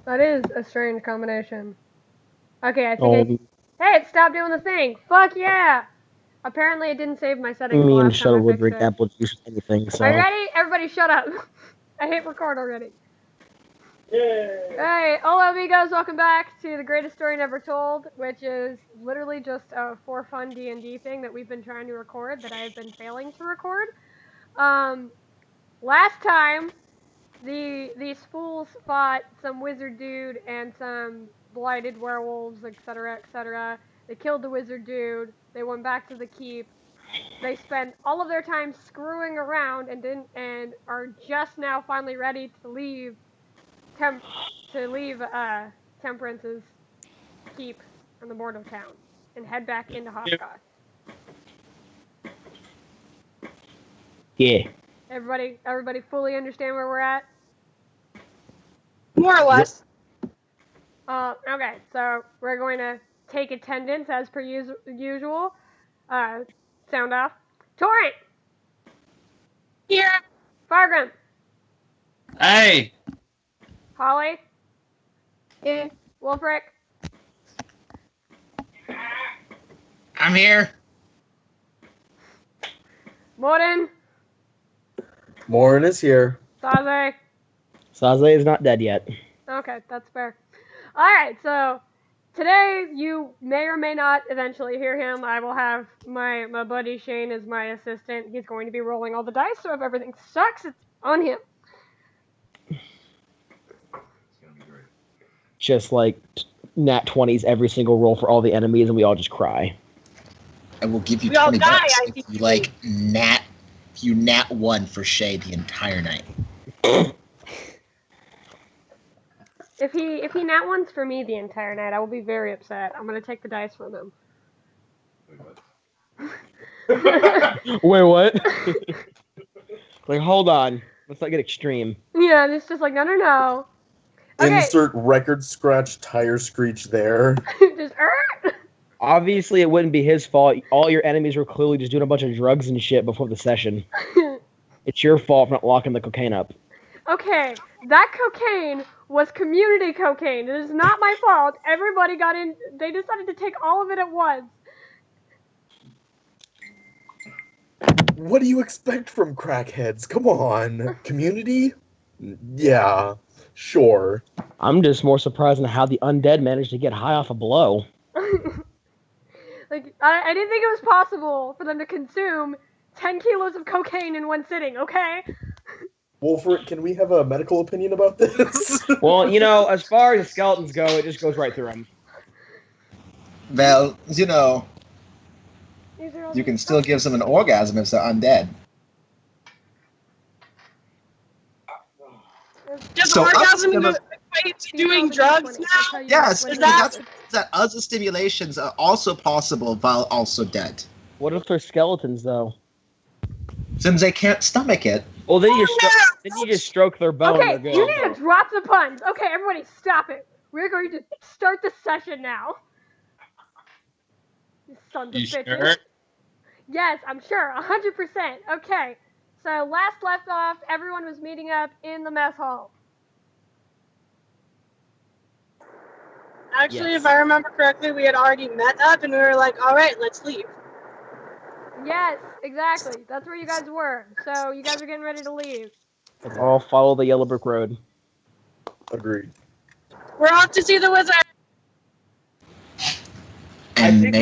That is a strange combination. Okay, I think Hey, it stopped doing the thing! Fuck yeah! Apparently it didn't save my settings the Me and last time Shuttle I would fixed drink it. apple juice with anything, so... Are you ready? Everybody shut up! I hit record already. Yay! Hey, hola amigos, welcome back to the greatest story never told, which is literally just a for fun D&D thing that we've been trying to record that I have been failing to record. Last time, these fools fought some wizard dude and some blighted werewolves, etc., etc. They killed the wizard dude. They went back to the keep. They spent all of their time screwing around and are just now finally ready to leave Temperance's keep on the border of town and head back into Hopgoth. Yeah. Everybody fully understand where we're at? More or less. Okay, so we're going to take attendance as per usual. Sound off. Torrent! Here. Fargrim! Hey! Holly? Yeah. Wolfric? I'm here. Morden? Morin is here. Saze? Saze is not dead yet. Okay, that's fair. Alright, so today you may or may not eventually hear him. I will have my buddy Shane as my assistant. He's going to be rolling all the dice, so if everything sucks, it's on him. Just like nat 20s every single roll for all the enemies, and we all just cry. I will give you We all 20 die, bucks I if think you like nat 1 for Shay the entire night. If he nat ones for me the entire night, I will be very upset. I'm gonna take the dice from him. Wait, what? Like, hold on. Let's not get extreme. Yeah, it's just like, no. Okay. Insert record scratch tire screech there. Just, Obviously, it wouldn't be his fault. All your enemies were clearly just doing a bunch of drugs and shit before the session. It's your fault for not locking the cocaine up. Okay, that cocaine was community cocaine. It is not my fault. Everybody got in. They decided to take all of it at once. What do you expect from crackheads? Come on. Community? Yeah, sure. I'm just more surprised on how the undead managed to get high off a blow. Like, I didn't think it was possible for them to consume 10 kilos of cocaine in one sitting, okay? Wolfert, can we have a medical opinion about this? Well, as far as the skeletons go, it just goes right through them. Well, you can still give them an orgasm if they're undead. Does So orgasm us- equate to doing drugs now? Yes, Is that's that other stimulations are also possible while also dead. What if they're skeletons, though? Since they can't stomach it. Well, then you just stroke their bone. Okay, and they're you good. need to drop the puns. Okay, everybody, stop it. We're going to start the session now. You sons of You bitches. sure? Yes, I'm sure, 100%. Okay, so last left off, everyone was meeting up in the mess hall. Actually, Yes. if I remember correctly, we had already met up and we were like, all right, let's leave. Yes, exactly. That's where you guys were. So you guys are getting ready to leave. Let's all follow the yellow brick road. Agreed. We're off to see the wizard. I And think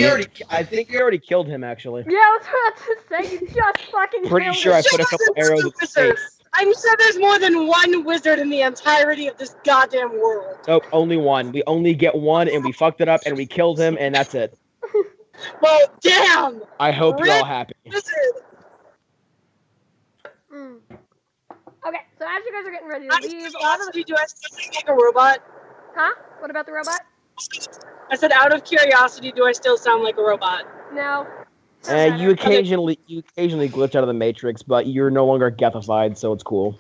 we already killed him, actually. Yeah, I was about to say, you just fucking Pretty killed sure him. I put a couple arrows in his face. I'm sure there's more than one wizard in the entirety of this goddamn world. Nope, only one. We only get one, and we fucked it up, and we killed him, and that's it. Well, damn! I hope you're all happy. Wizard! Mm. Okay, so as you guys are getting ready to Out of leave, a lot of the... curiosity, do I still sound like a robot? Huh? What about the robot? I said, out of curiosity, do I still sound like a robot? No. You occasionally glitch out of the matrix, but you're no longer gethified, so it's cool.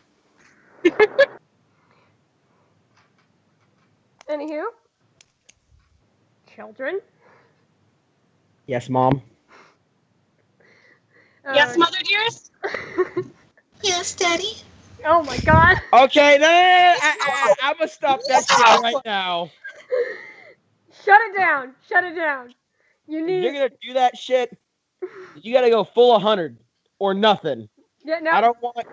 Anywho. Children? Yes, Mom? Yes, mother dearest? Yes, Daddy. Oh my god. Okay, no, I'm gonna stop that shit right now. Shut it down. Shut it down. You If need. you're gonna do that shit, you gotta go full 100 or nothing. Yeah, no. I don't want.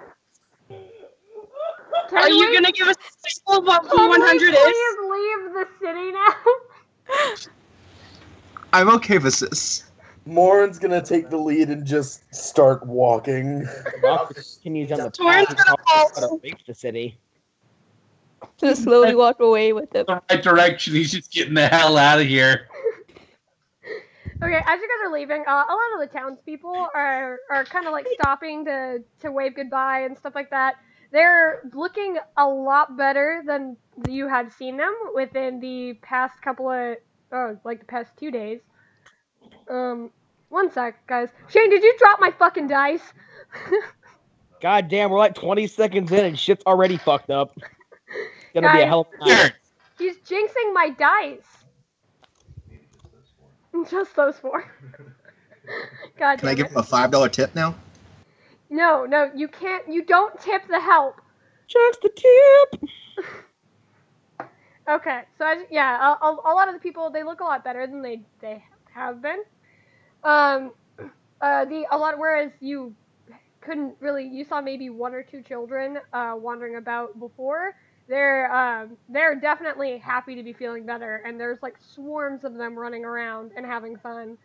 Are you gonna give us a sample of what V100 is? Please leave the city now? I'm okay with this. Morin's gonna take the lead and just start walking. Doctor continues on the Torrance path gonna how to follow. reach the city. Just slowly walk away with it. The right direction. He's just getting the hell out of here. Okay, as you guys are leaving, a lot of the townspeople are kind of like stopping to wave goodbye and stuff like that. They're looking a lot better than you had seen them within the past couple of, like the past 2 days. One sec, guys. Shane, did you drop my fucking dice? God damn, we're like 20 seconds in and shit's already fucked up. It's gonna be a Guys. hell of a night. He's jinxing my dice. Just those 4. God Can I damn give it. him a $5 tip now? No, you can't. You don't tip the help. Just a tip. Okay, so a lot of the people, they look a lot better than they have been. Whereas you couldn't really, you saw maybe 1 or 2 children wandering about before. They're definitely happy to be feeling better, and there's like swarms of them running around and having fun.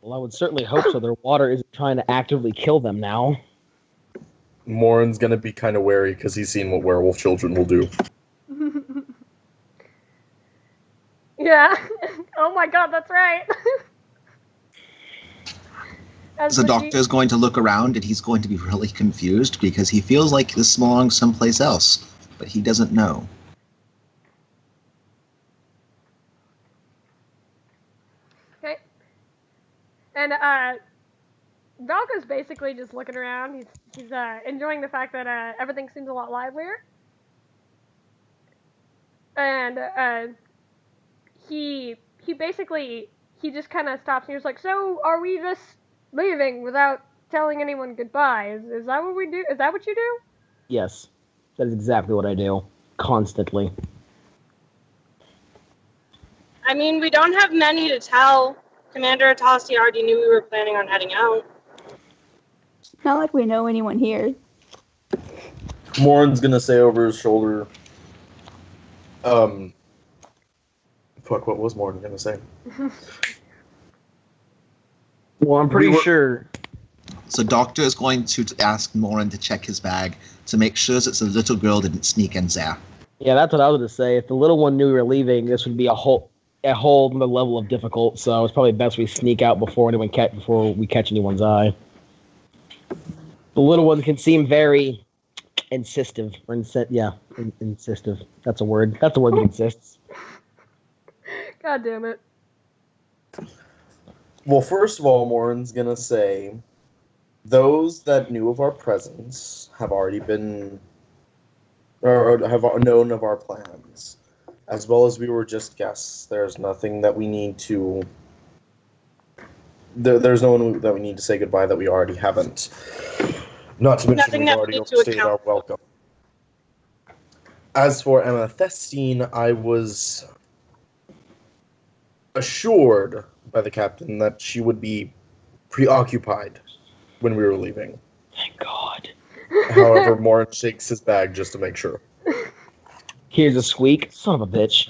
Well, I would certainly hope so. Their water isn't trying to actively kill them now. Morin's gonna be kind of wary because he's seen what werewolf children will do. Yeah. Oh my god, that's right. The doctor is going to look around and he's going to be really confused because he feels like this belongs someplace else, but he doesn't know. Okay. And Valko's basically just looking around. He's enjoying the fact that everything seems a lot livelier. And he just kind of stops and he's like, "So are we just leaving without telling anyone goodbye? Is that what we do? Is that what you do?" Yes, that is exactly what I do. Constantly. I mean, we don't have many to tell. Commander Atasti already knew we were planning on heading out. Not like we know anyone here. Morin's gonna say over his shoulder, fuck, what was Morin gonna say? Well, I'm pretty sure. So doctor is going to ask Morin to check his bag to make sure that the little girl didn't sneak in there. Yeah, that's what I was going to say. If the little one knew we were leaving, this would be a whole other level of difficult. So it's probably best we sneak out before we catch anyone's eye. The little one can seem very insistive or insistive. That's a word. That's a word that exists. God damn it. Well, first of all, Morin's gonna say, those that knew of our presence have already been, or have known of our plans, as well as we were just guests. There's nothing that we need to. There's no one that we need to say goodbye that we already haven't. Not to mention Nothing we've that we already need to overstayed our account. welcome. As for Amethystine, I was assured by the captain that she would be preoccupied when we were leaving. Thank God. However, Morin shakes his bag just to make sure. Here's a squeak. Son of a bitch.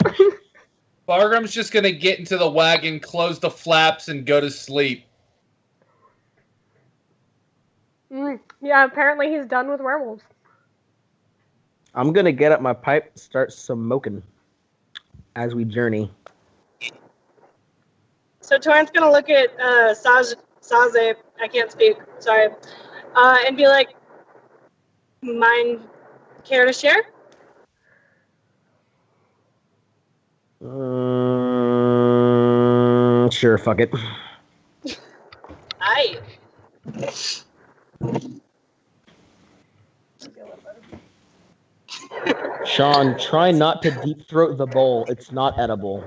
Bargram's just gonna get into the wagon, close the flaps, and go to sleep. Yeah, apparently he's done with werewolves. I'm going to get up my pipe and start smoking as we journey. So Torrent's gonna look at Saze, I can't speak, sorry, and be like, care to share? Sure, fuck it. Aye. Sean, try not to deep throat the bowl. It's not edible.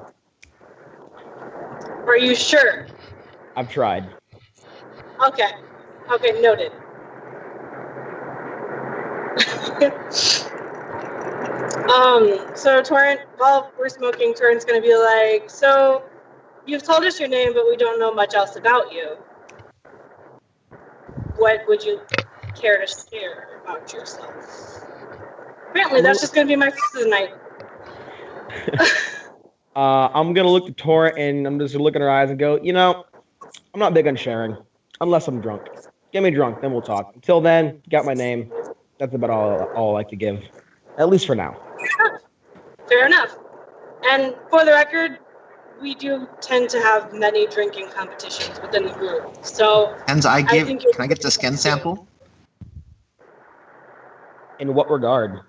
Are you sure? I've tried. Okay, noted. So Torrent, while we're smoking, Torrent's gonna be like, so you've told us your name, but we don't know much else about you. What would you care to share about yourself? Apparently, that's just gonna be my first tonight. I'm gonna look to Tora and I'm just gonna look in her eyes and go, I'm not big on sharing, unless I'm drunk. Get me drunk, then we'll talk. Until then, got my name. That's about all I like to give, at least for now. Fair enough. And for the record, we do tend to have many drinking competitions within the group. So, And can I get the skin sample? In what regard?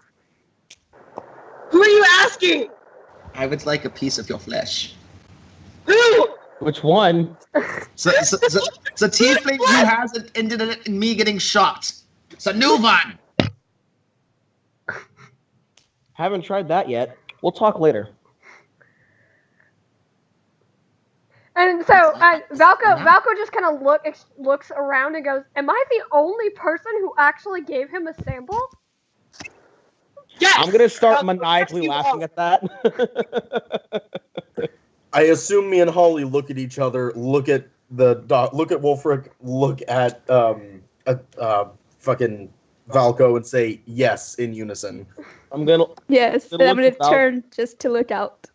Who are you asking? I would like a piece of your flesh. Who? Which one? So tiefling who has it ended in me getting shot. It's a new one. Haven't tried that yet. We'll talk later. And so Valko just kind of looks around and goes, "Am I the only person who actually gave him a sample?" Yes! I'm gonna start maniacally laughing at that. I assume me and Holly look at each other, look at Wolfric, look at fucking Valko, and say yes in unison. Yes, and I'm gonna turn just to look out.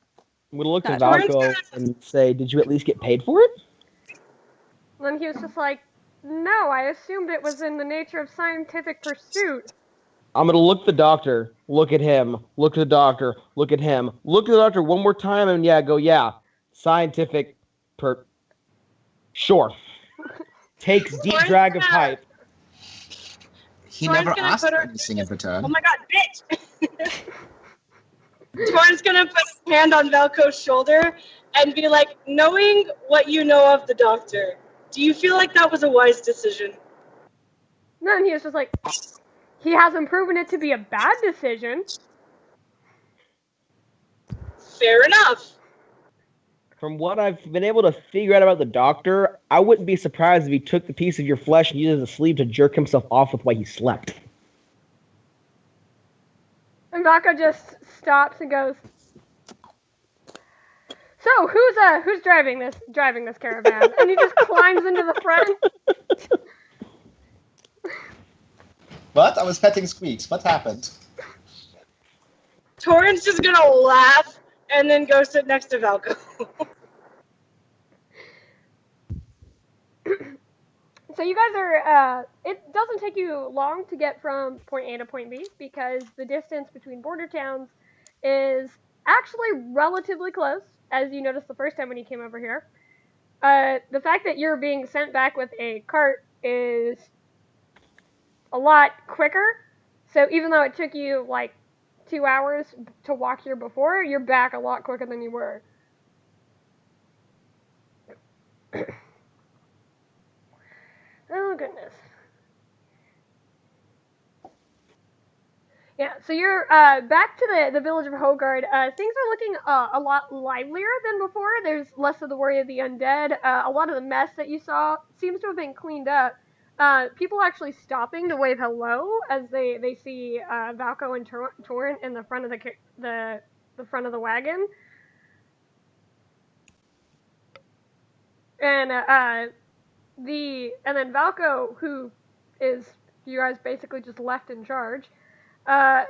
I'm gonna look at Valko and say, "Did you at least get paid for it?" And then he was just like, "No, I assumed it was in the nature of scientific pursuit." I'm gonna look at the doctor, look at him, look at the doctor, look at him, look at the doctor one more time, and go, scientific Sure. Takes deep drag of pipe. He never asked for anything in return. Oh my god, bitch! Torrent's gonna put his hand on Valko's shoulder and be like, knowing what you know of the doctor, do you feel like that was a wise decision? No, and he was just like, he hasn't proven it to be a bad decision. Fair enough. From what I've been able to figure out about the doctor, I wouldn't be surprised if he took the piece of your flesh and used it as a sleeve to jerk himself off with while he slept. And Valko just stops and goes, "So who's driving this caravan?" And he just climbs into the front. What? I was petting Squeaks. What happened? Torrent's just gonna laugh and then go sit next to Valko. So you guys are, it doesn't take you long to get from point A to point B because the distance between border towns is actually relatively close, as you noticed the first time when you came over here. The fact that you're being sent back with a cart is a lot quicker, so even though it took you like 2 hours to walk here before, you're back a lot quicker than you were. Oh, goodness. Yeah, so you're back to the village of Hogard. Things are looking a lot livelier than before. There's less of the worry of the undead. A lot of the mess that you saw seems to have been cleaned up. People actually stopping to wave hello as they see Valko and Torrent in the front of the front of the wagon. And then Valko, who is you guys basically just left in charge. Was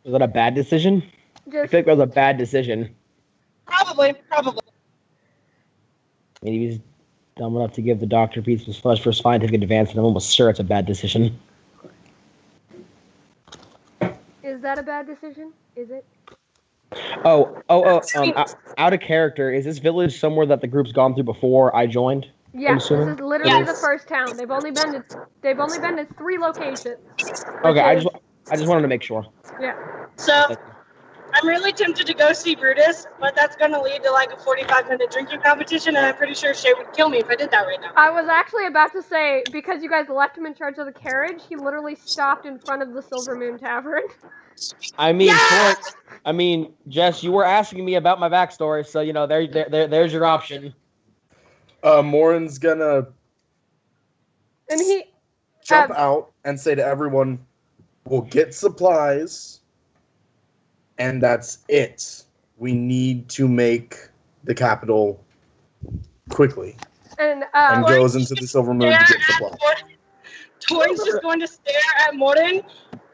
that a bad decision? I feel like that was a bad decision. Probably. Maybe he was dumb enough to give the doctor a piece of his flesh for scientific advance, and I'm almost sure it's a bad decision. Is that a bad decision? Is it? Out of character, is this village somewhere that the group's gone through before I joined? Yeah, this is literally the first town. They've only been to 3 locations. Okay, I just wanted to make sure. Yeah. So, I'm really tempted to go see Brutus, but that's going to lead to like a 45-minute drinking competition, and I'm pretty sure Shay would kill me if I did that right now. I was actually about to say, because you guys left him in charge of the carriage, he literally stopped in front of the Silver Moon Tavern. I mean, Jess, you were asking me about my backstory, so there's your option. Morin's gonna and he jump out and say to everyone, We'll get supplies, and that's it. We need to make the capital quickly. And Goes into the Silver Moon to get supplies. Tori's just going to stare at Morton,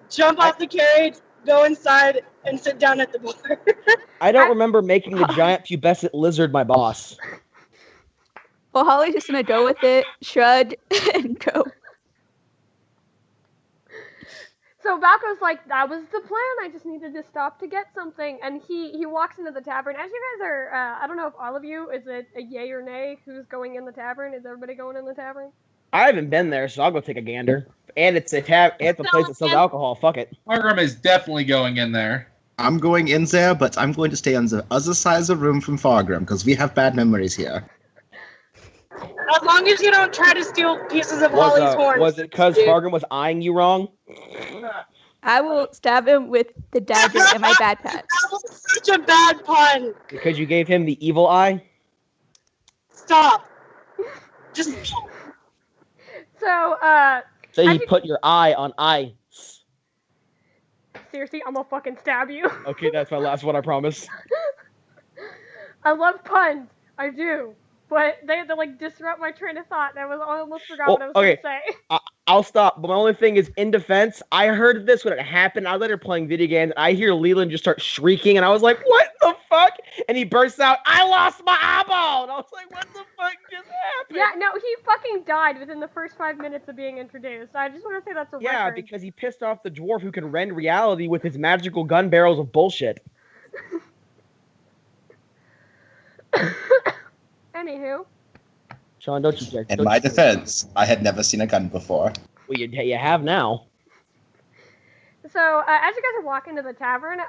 jump off the carriage, go inside, and sit down at the bar. I don't remember making the giant pubescent lizard my boss. Well, Holly's just gonna go with it, shrug, and go. So Valko's like, that was the plan. I just needed to stop to get something. And he walks into the tavern. As you guys are, I don't know if all of you, is it a yay or nay who's going in the tavern? Is everybody going in the tavern? I haven't been there, so I'll go take a gander. And it's a place that sells alcohol. Fuck it. Fargrim is definitely going in there. I'm going in there, but I'm going to stay on the other side of the room from Fargrim, because we have bad memories here. As long as you don't try to steal pieces of Holly's horns. Was it because Fargrim was eyeing you wrong? I will stab him with the dagger in my backpack. That was such a bad pun. Because you gave him the evil eye? Stop. Just So, So you put your eye on ice. seriously, I'm gonna fucking stab you. Okay, that's my last one, I promise. I love puns. I do. But they had to, like, disrupt my train of thought. I almost forgot what I was going to say. I'll stop. But my only thing is, in defense, I heard this when it happened. I was later playing video games. I hear Leland just start shrieking, and I was like, what the fuck? And he bursts out, I lost my eyeball! And I was like, what the fuck just happened? Yeah, no, he fucking died within the first 5 minutes of being introduced. I just want to say that's a record. Yeah, because he pissed off the dwarf who can rend reality with his magical gun barrels of bullshit. Anywho. Sean, don't you dare. In my defense, I had never seen a gun before. Well, you have now. So, as you guys are walking to the tavern,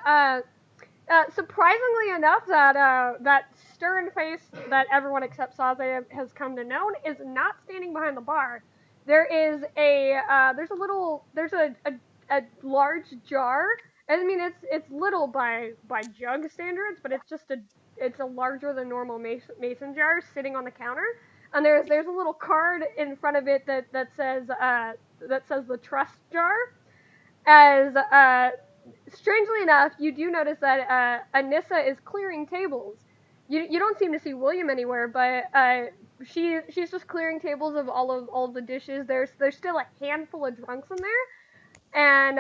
surprisingly enough, that stern face that everyone except Saze has come to know is not standing behind the bar. There's a large jar. I mean, it's little by jug standards, but it's a larger than normal mason jar sitting on the counter. And there's a little card in front of it that says the trust jar. As strangely enough, you do notice that Anissa is clearing tables. You don't seem to see William anywhere, but she's just clearing tables of all of the dishes. There's still a handful of drunks in there, and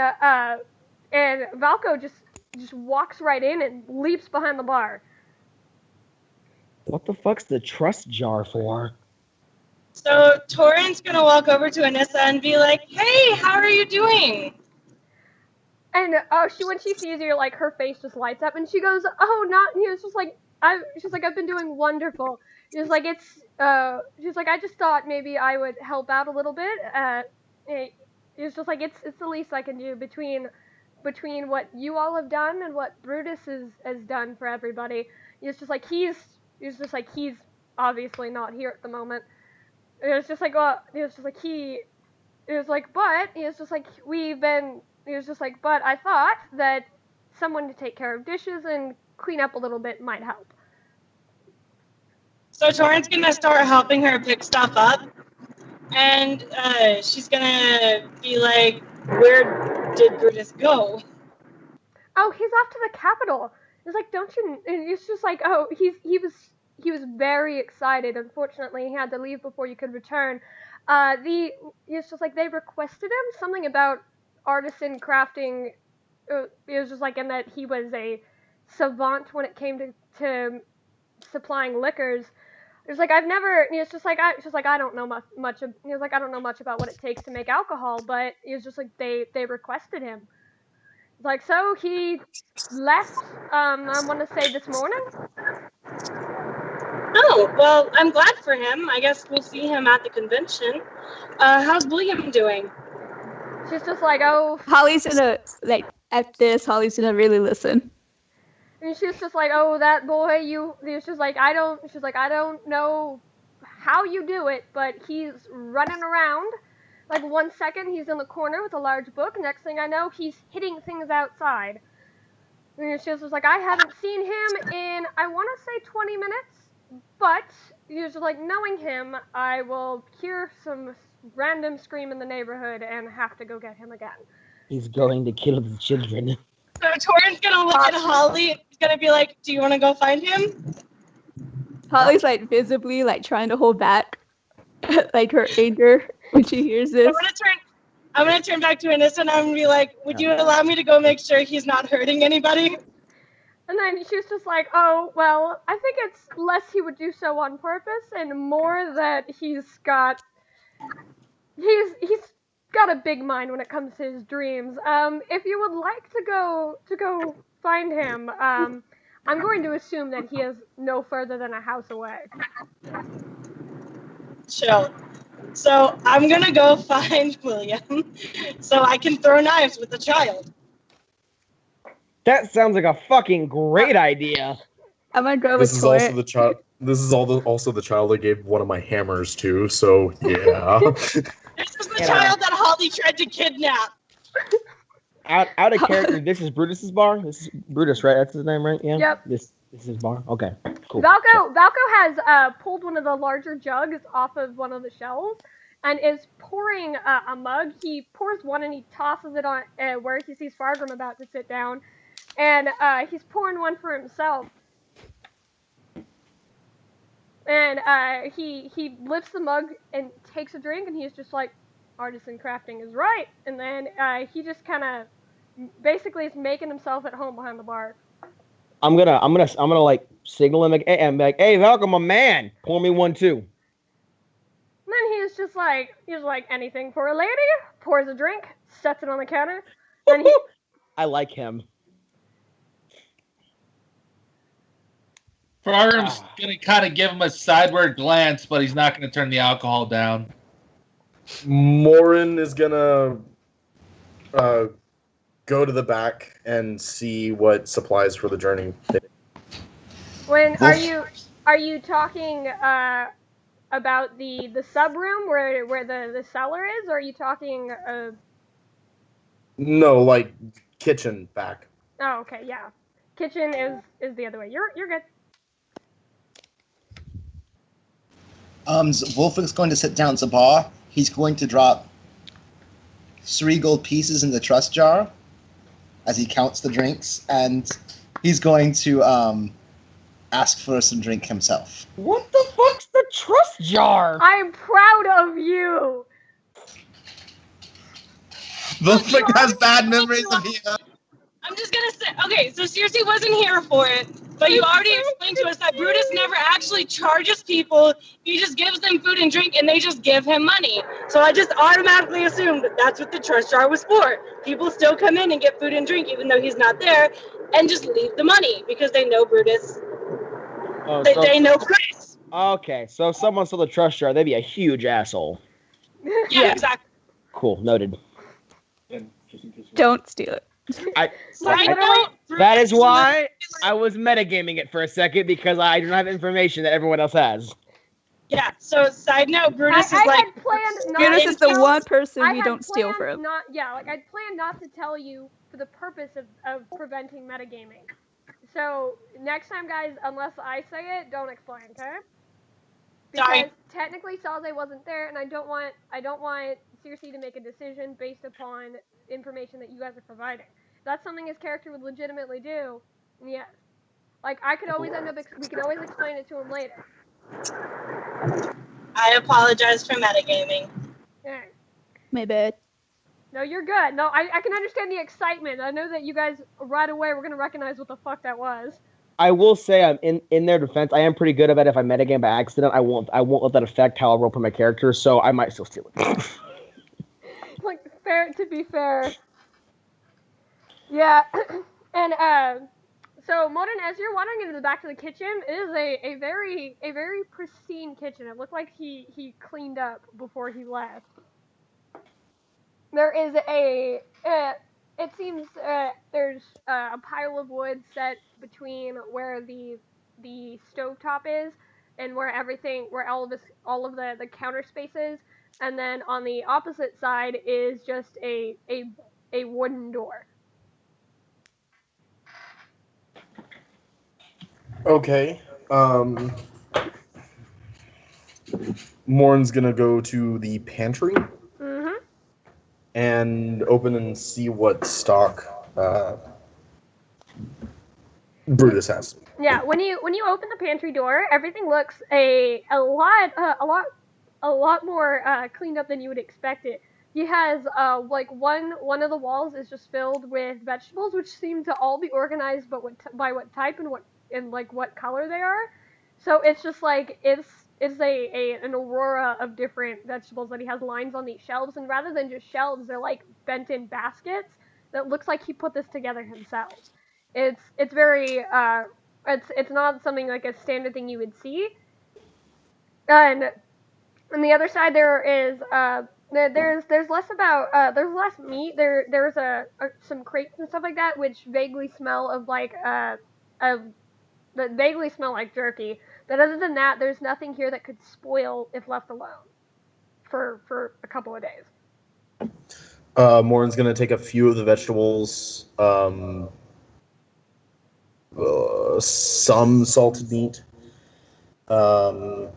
Valko just walks right in and leaps behind the bar. What the fuck's the trust jar for? So Torin's gonna walk over to Anissa and be like, "Hey, how are you doing?" And when she sees you, like, her face just lights up, and she goes, "Oh, not." It's just like she's like, "I've been doing wonderful." She's like, she's like, "I just thought maybe I would help out a little bit." It's just like it's the least I can do between what you all have done and what Brutus has done for everybody. It's just like he's obviously not here at the moment. It's just like, but I thought that someone to take care of dishes and clean up a little bit might help. So Torin's gonna start helping her pick stuff up, and she's gonna be like, "Where did Brutus go?" Oh, he's off to the capital. It's like, don't you? And it's just like, oh, he was very excited. Unfortunately, he had to leave before you could return. It's just like they requested him something about artisan crafting. It was just like, in that he was a savant when it came to supplying liquors. It's like, it's just like I don't know much. I don't know much about what it takes to make alcohol, but it's just like they requested him. It's like, so he left. I want to say this morning. Oh, well, I'm glad for him. I guess we'll see him at the convention. How's William doing? She's just like, oh. Holly's gonna, at this, Holly's gonna really listen. And she's just like, oh, that boy, she's like, I don't know how you do it, but he's running around. Like, 1 second he's in the corner with a large book, next thing I know, he's hitting things outside. And she's just like, I haven't seen him in, I want to say 20 minutes, but he's just like, knowing him, I will hear some random scream in the neighborhood and have to go get him again. He's going to kill the children. So Torin's gonna look at Holly. He's gonna be like, "Do you want to go find him?" Holly's like visibly like trying to hold back like her anger when she hears this. I'm gonna turn back to Anissa and I'm gonna be like, "Would you allow me to go make sure he's not hurting anybody?" And then she's just like, oh, well, I think it's less he would do so on purpose and more that he's got a big mind when it comes to his dreams. If you would like to go find him, I'm going to assume that he is no further than a house away. Chill. So I'm gonna go find William so I can throw knives with the child. That sounds like a fucking great idea. I'm gonna go This with is Torrent. also the child. This is also the child I gave one of my hammers to. So yeah. This is the child that Holly tried to kidnap. Out of character, this is Brutus's bar. This is Brutus, right? That's his name, right? Yeah. Yep. This is his bar. Okay. Cool. Valko has pulled one of the larger jugs off of one of the shelves and is pouring a mug. He pours one and he tosses it on where he sees Fargrim about to sit down, and he's pouring one for himself. And he lifts the mug and takes a drink, and he's just like, artisan crafting is right. And then he just kind of basically is making himself at home behind the bar. I'm gonna like signal him and be like, hey, Valko, my man, pour me one too. And then he's like anything for a lady. Pours a drink, sets it on the counter. Then he. I like him. Fargrim's gonna kind of give him a sideward glance, but he's not gonna turn the alcohol down. Morin is gonna go to the back and see what supplies for the journey. When are you talking about the sub room where the cellar is, or are you talking? No, like kitchen back. Oh, okay, yeah. Kitchen is the other way. You're good. Wolf is going to sit down at the bar. He's going to drop 3 gold pieces in the trust jar as he counts the drinks, and he's going to ask for some drink himself. What the fuck's the trust jar? I'm proud of you. Wolf has bad memories of you. I'm just gonna say, okay, so Circe wasn't here for it, but you already explained to us that Brutus never actually charges people. He just gives them food and drink, and they just give him money. So I just automatically assumed that that's what the trust jar was for. People still come in and get food and drink, even though he's not there, and just leave the money because they know Brutus. Oh, They know Chris. Okay, so if someone stole the trust jar, they'd be a huge asshole. Yeah, exactly. Cool, noted. Don't steal it. That is why I was metagaming it for a second, because I don't have information that everyone else has. Yeah, so side note, Brutus I is like... had planned not Brutus to is the tell- one person I we had don't steal planned from. I'd planned not to tell you for the purpose of preventing metagaming. So, next time, guys, unless I say it, don't explain, okay? Because Sorry. technically Salze wasn't there, and I don't want Circe to make a decision based upon information that you guys are providing. If that's something his character would legitimately do, yes. Like, I could always we could always explain it to him later. I apologize for metagaming. Yeah. My bad. No, you're good. No, I can understand the excitement. I know that you guys right away were gonna recognize what the fuck that was. I will say, I'm in their defense, I am pretty good about it. If I metagame by accident, I won't let that affect how I roll for my character, so I might still steal it. Like, to be fair. Yeah, and so Modern, as you're wandering into the back of the kitchen, it is a very pristine kitchen. It looked like he cleaned up before he left. There is it seems there's a pile of wood set between where the stovetop is and where all of the counter spaces, and then on the opposite side is just a wooden door. Okay. Morin's gonna go to the pantry. Mm-hmm. and open and see what stock Brutus has. Yeah, when you open the pantry door, everything looks a lot more cleaned up than you would expect it. He has like one of the walls is just filled with vegetables, which seem to all be organized, but by what type and like what color they are. So it's just like it's an aurora of different vegetables that he has lines on these shelves, and rather than just shelves, they're like bent in baskets that looks like he put this together himself. It's very it's not something like a standard thing you would see. And on the other side there is there's less about there's less meat. There's some crates and stuff like that which vaguely smell of like that vaguely smell like jerky. But other than that, there's nothing here that could spoil if left alone for a couple of days. Morin's gonna take a few of the vegetables, some salted meat, and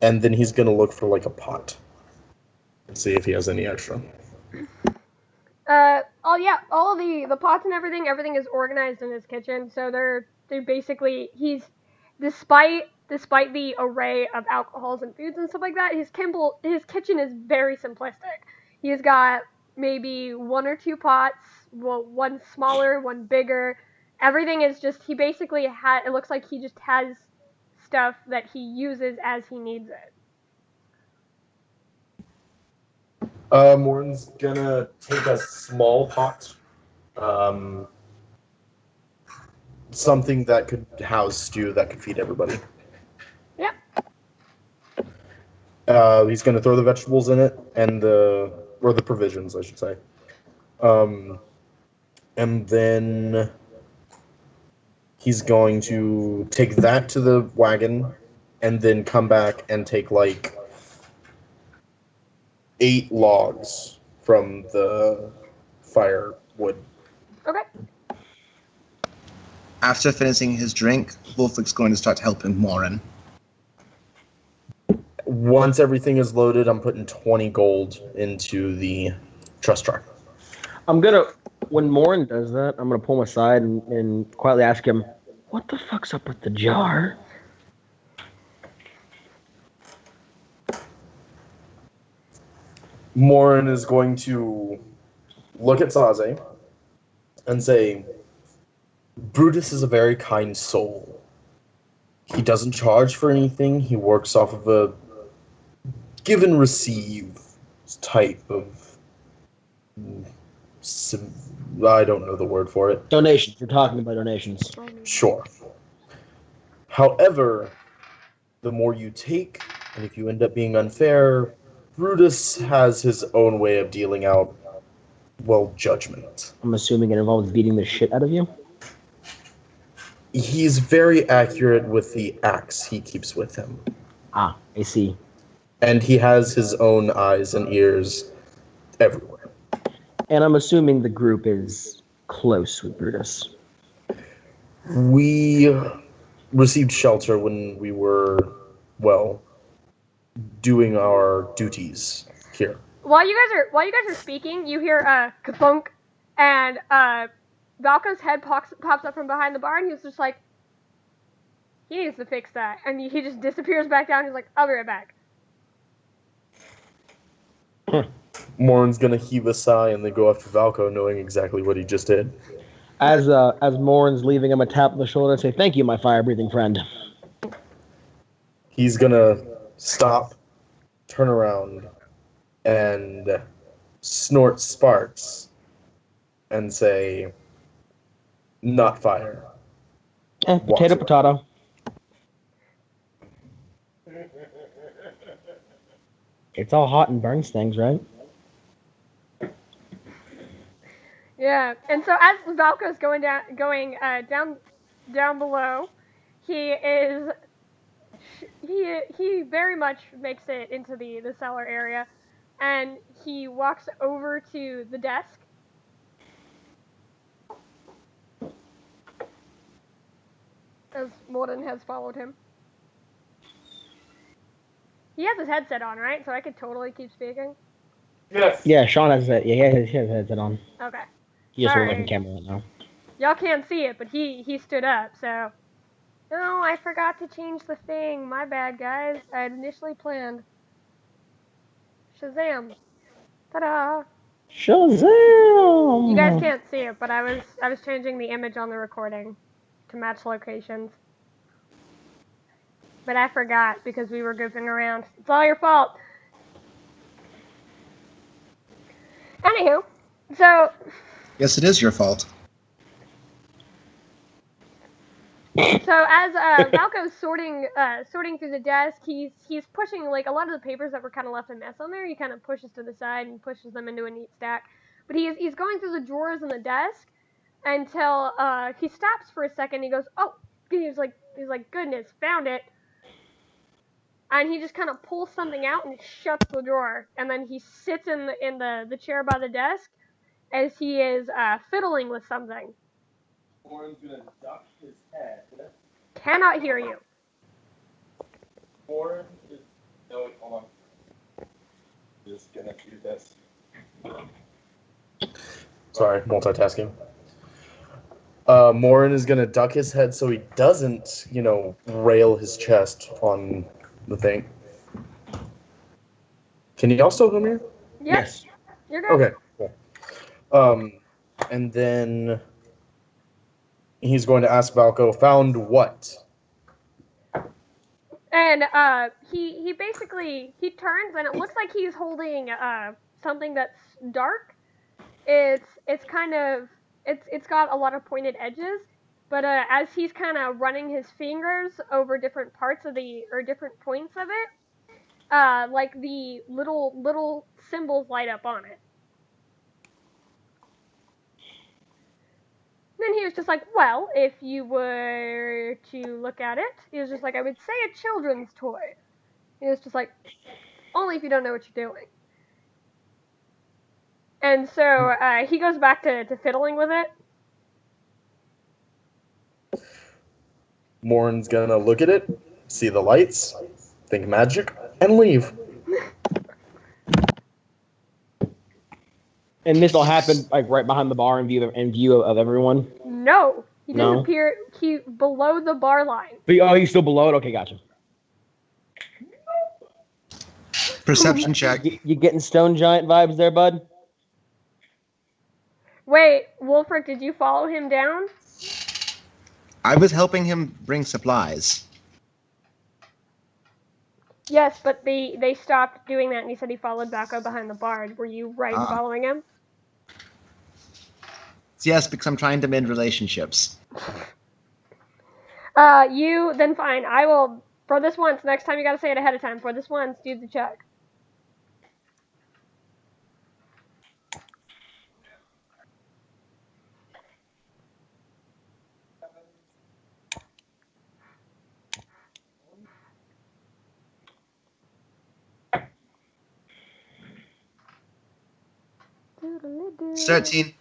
then he's gonna look for like a pot and see if he has any extra. Oh yeah, all of the pots and everything is organized in his kitchen. So they're basically despite the array of alcohols and foods and stuff like that, his kitchen is very simplistic. He's got maybe one or two pots, well, one smaller, one bigger. Everything is just he basically it looks like he just has stuff that he uses as he needs it. Morin's gonna take a small pot, something that could house stew that could feed everybody. Yep. He's gonna throw the vegetables in it and the provisions, I should say. And then he's going to take that to the wagon and then come back and take like 8 logs from the firewood. Okay. After finishing his drink, Wolfrick's going to start helping Morin. Once everything is loaded, I'm putting 20 gold into the trust jar. When Morin does that, I'm gonna pull him aside and quietly ask him, "What the fuck's up with the jar?" Morin is going to look at Saze and say, Brutus is a very kind soul. He doesn't charge for anything. He works off of a give and receive type of... I don't know the word for it. Donations. We're talking about donations. Sure. However, the more you take, and if you end up being unfair, Brutus has his own way of dealing out, well, judgment. I'm assuming it involves beating the shit out of you? He's very accurate with the axe he keeps with him. Ah, I see. And he has his own eyes and ears everywhere. And I'm assuming the group is close with Brutus. We received shelter when we were, well, doing our duties here. While you guys are speaking, you hear ka-thunk, and Valko's head pops up from behind the bar, and he's just like, he needs to fix that, and he just disappears back down. He's like, I'll be right back. Morin's gonna heave a sigh and then go after Valko, knowing exactly what he just did. As Morin's leaving him a tap on the shoulder and say, "Thank you, my fire-breathing friend." He's gonna stop, turn around, and snort sparks and say, not fire. Potato, potato. It's all hot and burns things, right? Yeah, and so as Valko's going down below, he very much makes it into the cellar area, and he walks over to the desk. As Morden has followed him. He has his headset on, right? So I could totally keep speaking. Yes. Yeah, Sean has that. Yeah, he has his headset on. Okay. He just Sorry. looking camera right now. Y'all can't see it, but he stood up, so. No, I forgot to change the thing. My bad, guys. I had initially planned. Shazam. Ta-da! Shazam! You guys can't see it, but I was changing the image on the recording to match locations. But I forgot because we were goofing around. It's all your fault. Anywho, so Yes, it is your fault. as Valko's sorting through the desk, he's pushing like a lot of the papers that were kind of left a mess on there. He kind of pushes to the side and pushes them into a neat stack. But he's going through the drawers in the desk until he stops for a second. He goes, "Oh," he's like, "Goodness, found it." And he just kind of pulls something out and shuts the drawer. And then he sits in the chair by the desk as he is fiddling with something. Warren's gonna duck his head. Cannot hear you. Warren is. No, wait, hold on. Just gonna do this. Sorry, multitasking. Morin is gonna duck his head so he doesn't, rail his chest on the thing. Can y'all still hear me? Yes. You're good. Okay, cool. And then he's going to ask Valko, found what? And he basically he turns and it looks like he's holding something that's dark. It's kind of it's got a lot of pointed edges, but as he's kind of running his fingers over different parts of different points of it, like the little symbols light up on it. Then he was just like, well, if you were to look at it, he was just like, I would say a children's toy. He was just like, only if you don't know what you're doing. And so he goes back to fiddling with it. Morin's gonna look at it, see the lights, think magic, and leave. And this all happened like right behind the bar in view of everyone. No, he No? disappeared. He below the bar line. But he's still below it. Okay, gotcha. Perception check. You getting Stone Giant vibes there, bud? Wait, Wolfric, did you follow him down? I was helping him bring supplies. Yes, but they stopped doing that, and he said he followed back up behind the bar. Were you following him? Yes, because I'm trying to mend relationships. You then fine. I will for this once. Next time you gotta say it ahead of time. For this once, do the check. It's 13.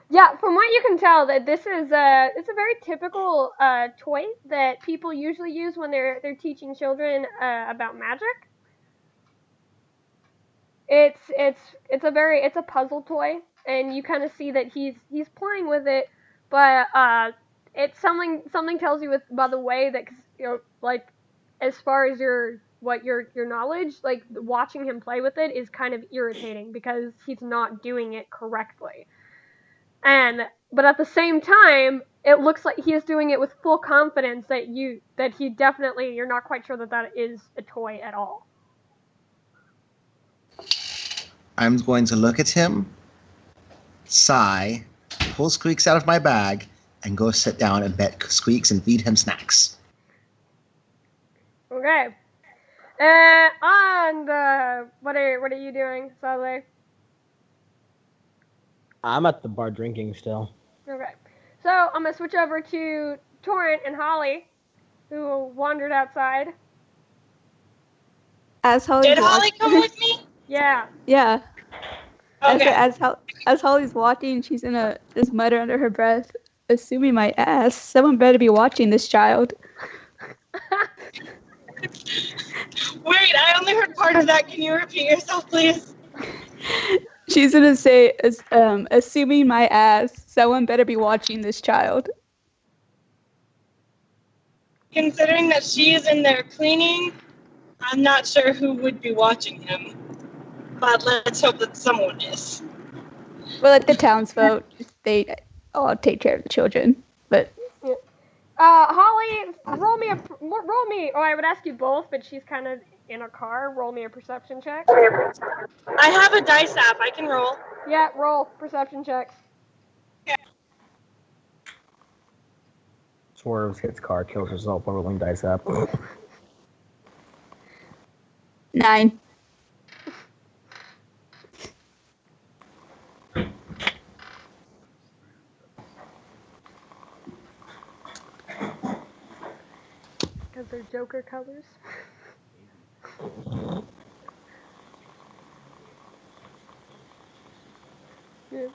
Yeah, from what you can tell, that this is it's a very typical toy that people usually use when they're teaching children about magic. It's a puzzle toy, and you kind of see that he's playing with it, but it's something tells you by the way that like as far as your knowledge, like watching him play with it is kind of irritating because he's not doing it correctly. But at the same time, it looks like he is doing it with full confidence that he definitely, you're not quite sure that is a toy at all. I'm going to look at him, sigh, pull Squeaks out of my bag, and go sit down and pet Squeaks and feed him snacks. Okay. And what are you doing, Saleh? I'm at the bar drinking still. Okay. So I'm gonna switch over to Torrent and Holly, who wandered outside. As Holly's Did Holly come with me? Yeah. Yeah. Okay. As Holly's walking, she's gonna just mutter under her breath, assuming my ass. Someone better be watching this child. Wait, I only heard part of that. Can you repeat yourself, please? She's gonna say, assuming my ass, someone better be watching this child. Considering that she is in there cleaning, I'm not sure who would be watching him. But let's hope that someone is. Well, let the townsfolk, they all take care of the children. But Holly, roll me. Oh, I would ask you both, but she's kind of in a car. Roll me a perception check. I have a dice app. I can roll. Yeah, roll perception checks. Swerves, hits car, kills herself by rolling dice app. 9. Because they're Joker colors. Yeah.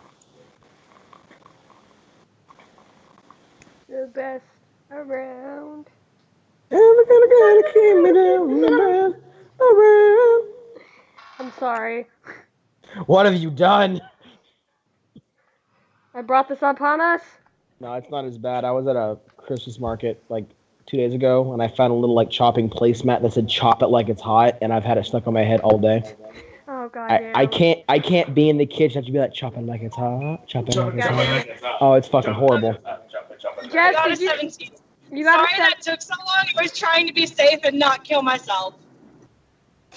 The best around. I'm sorry. What have you done? I brought this upon us. No, it's not as bad. I was at a Christmas market like 2 days ago, and I found a little like chopping placemat that said "chop it like it's hot," and I've had it stuck on my head all day. Oh goddamn. I can't be in the kitchen. I have to be like, chop it like it's hot, chop it like it's hot. Oh, it's fucking horrible. Jess, I got a did you? 17. You got Sorry a that took so long. I was trying to be safe and not kill myself.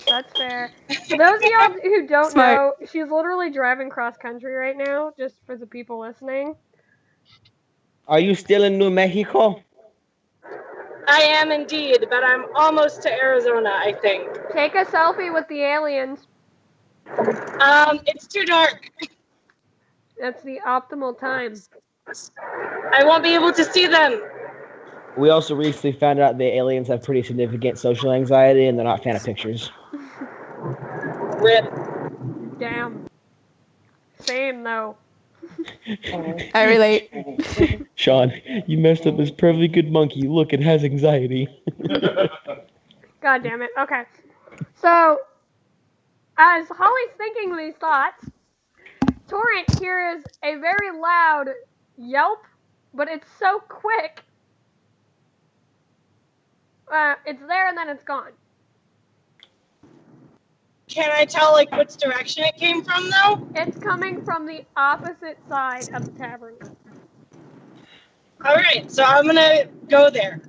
That's fair. For those of y'all who don't Smart. know, she's literally driving cross country right now, just for the people listening. Are you still in New Mexico? I am indeed, but I'm almost to Arizona, I think. Take a selfie with the aliens. It's too dark. That's the optimal time. I won't be able to see them. We also recently found out the aliens have pretty significant social anxiety, and they're not a fan of pictures. Rip. Damn. Same though. I relate. Sean, you messed up this perfectly good monkey. Look, it has anxiety. God damn it. Okay. So, as Holly's thinking these thoughts, Torrent hears a very loud yelp, but it's so quick. It's there and then it's gone. Can I tell, like, which direction it came from, though? It's coming from the opposite side of the tavern. Alright, so I'm gonna go there.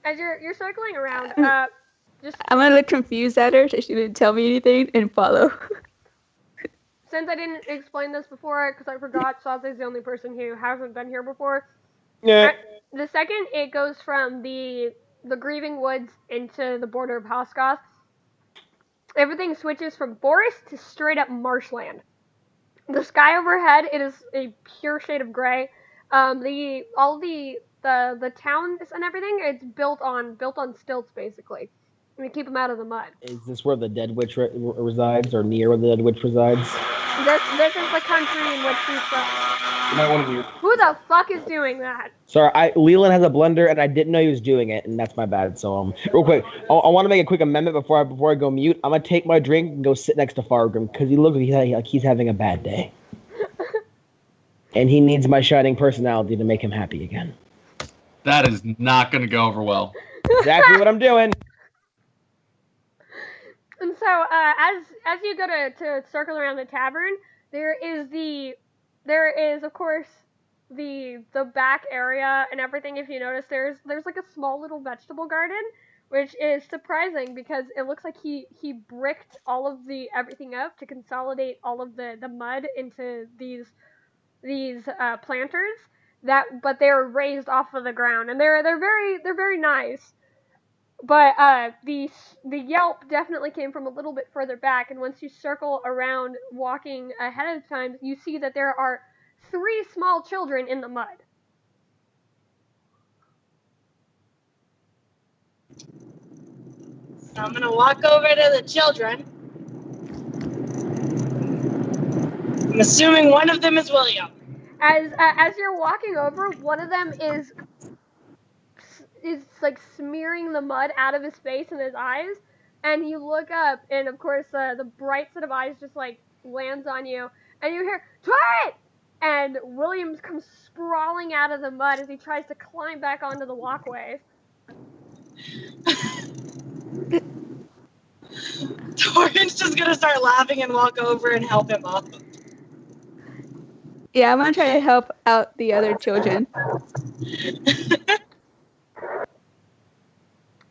As you're circling around, just I'm gonna look confused at her so she didn't tell me anything and follow. since I didn't explain this before, because I forgot, Saze's the only person who hasn't been here before. Yeah. The second it goes from the Grieving Woods into the border of Hoskoth, everything switches from forest to straight up marshland. The sky overhead, it is a pure shade of gray. The towns and everything, it's built on stilts basically. And to keep them out of the mud. Is this where the Dead Witch resides, or near where the Dead Witch resides? This is the country in which she's from. You might want to mute. Who the fuck is doing that? Sorry, Leland has a blender, and I didn't know he was doing it, and that's my bad. So, real quick, I want to make a quick amendment before I go mute. I'm gonna take my drink and go sit next to Fargrim because he looks like he's having a bad day, and he needs my shining personality to make him happy again. That is not going to go over well. Exactly what I'm doing. And so, as you go to circle around the tavern, there is of course the back area and everything. If you notice, there's like a small little vegetable garden, which is surprising because it looks like he bricked all of everything up to consolidate all of the mud into these planters but they're raised off of the ground, and they're very nice. But the yelp definitely came from a little bit further back, and once you circle around walking ahead of time, you see that there are 3 small children in the mud. So I'm gonna walk over to the children. I'm assuming one of them is William. As you're walking over, one of them is is like smearing the mud out of his face and his eyes, and you look up, and of course the bright set of eyes just like lands on you, and you hear "Try it!" And Williams comes sprawling out of the mud as he tries to climb back onto the walkway. Torrance just gonna start laughing and walk over and help him up. Yeah, I'm gonna try to help out the other children.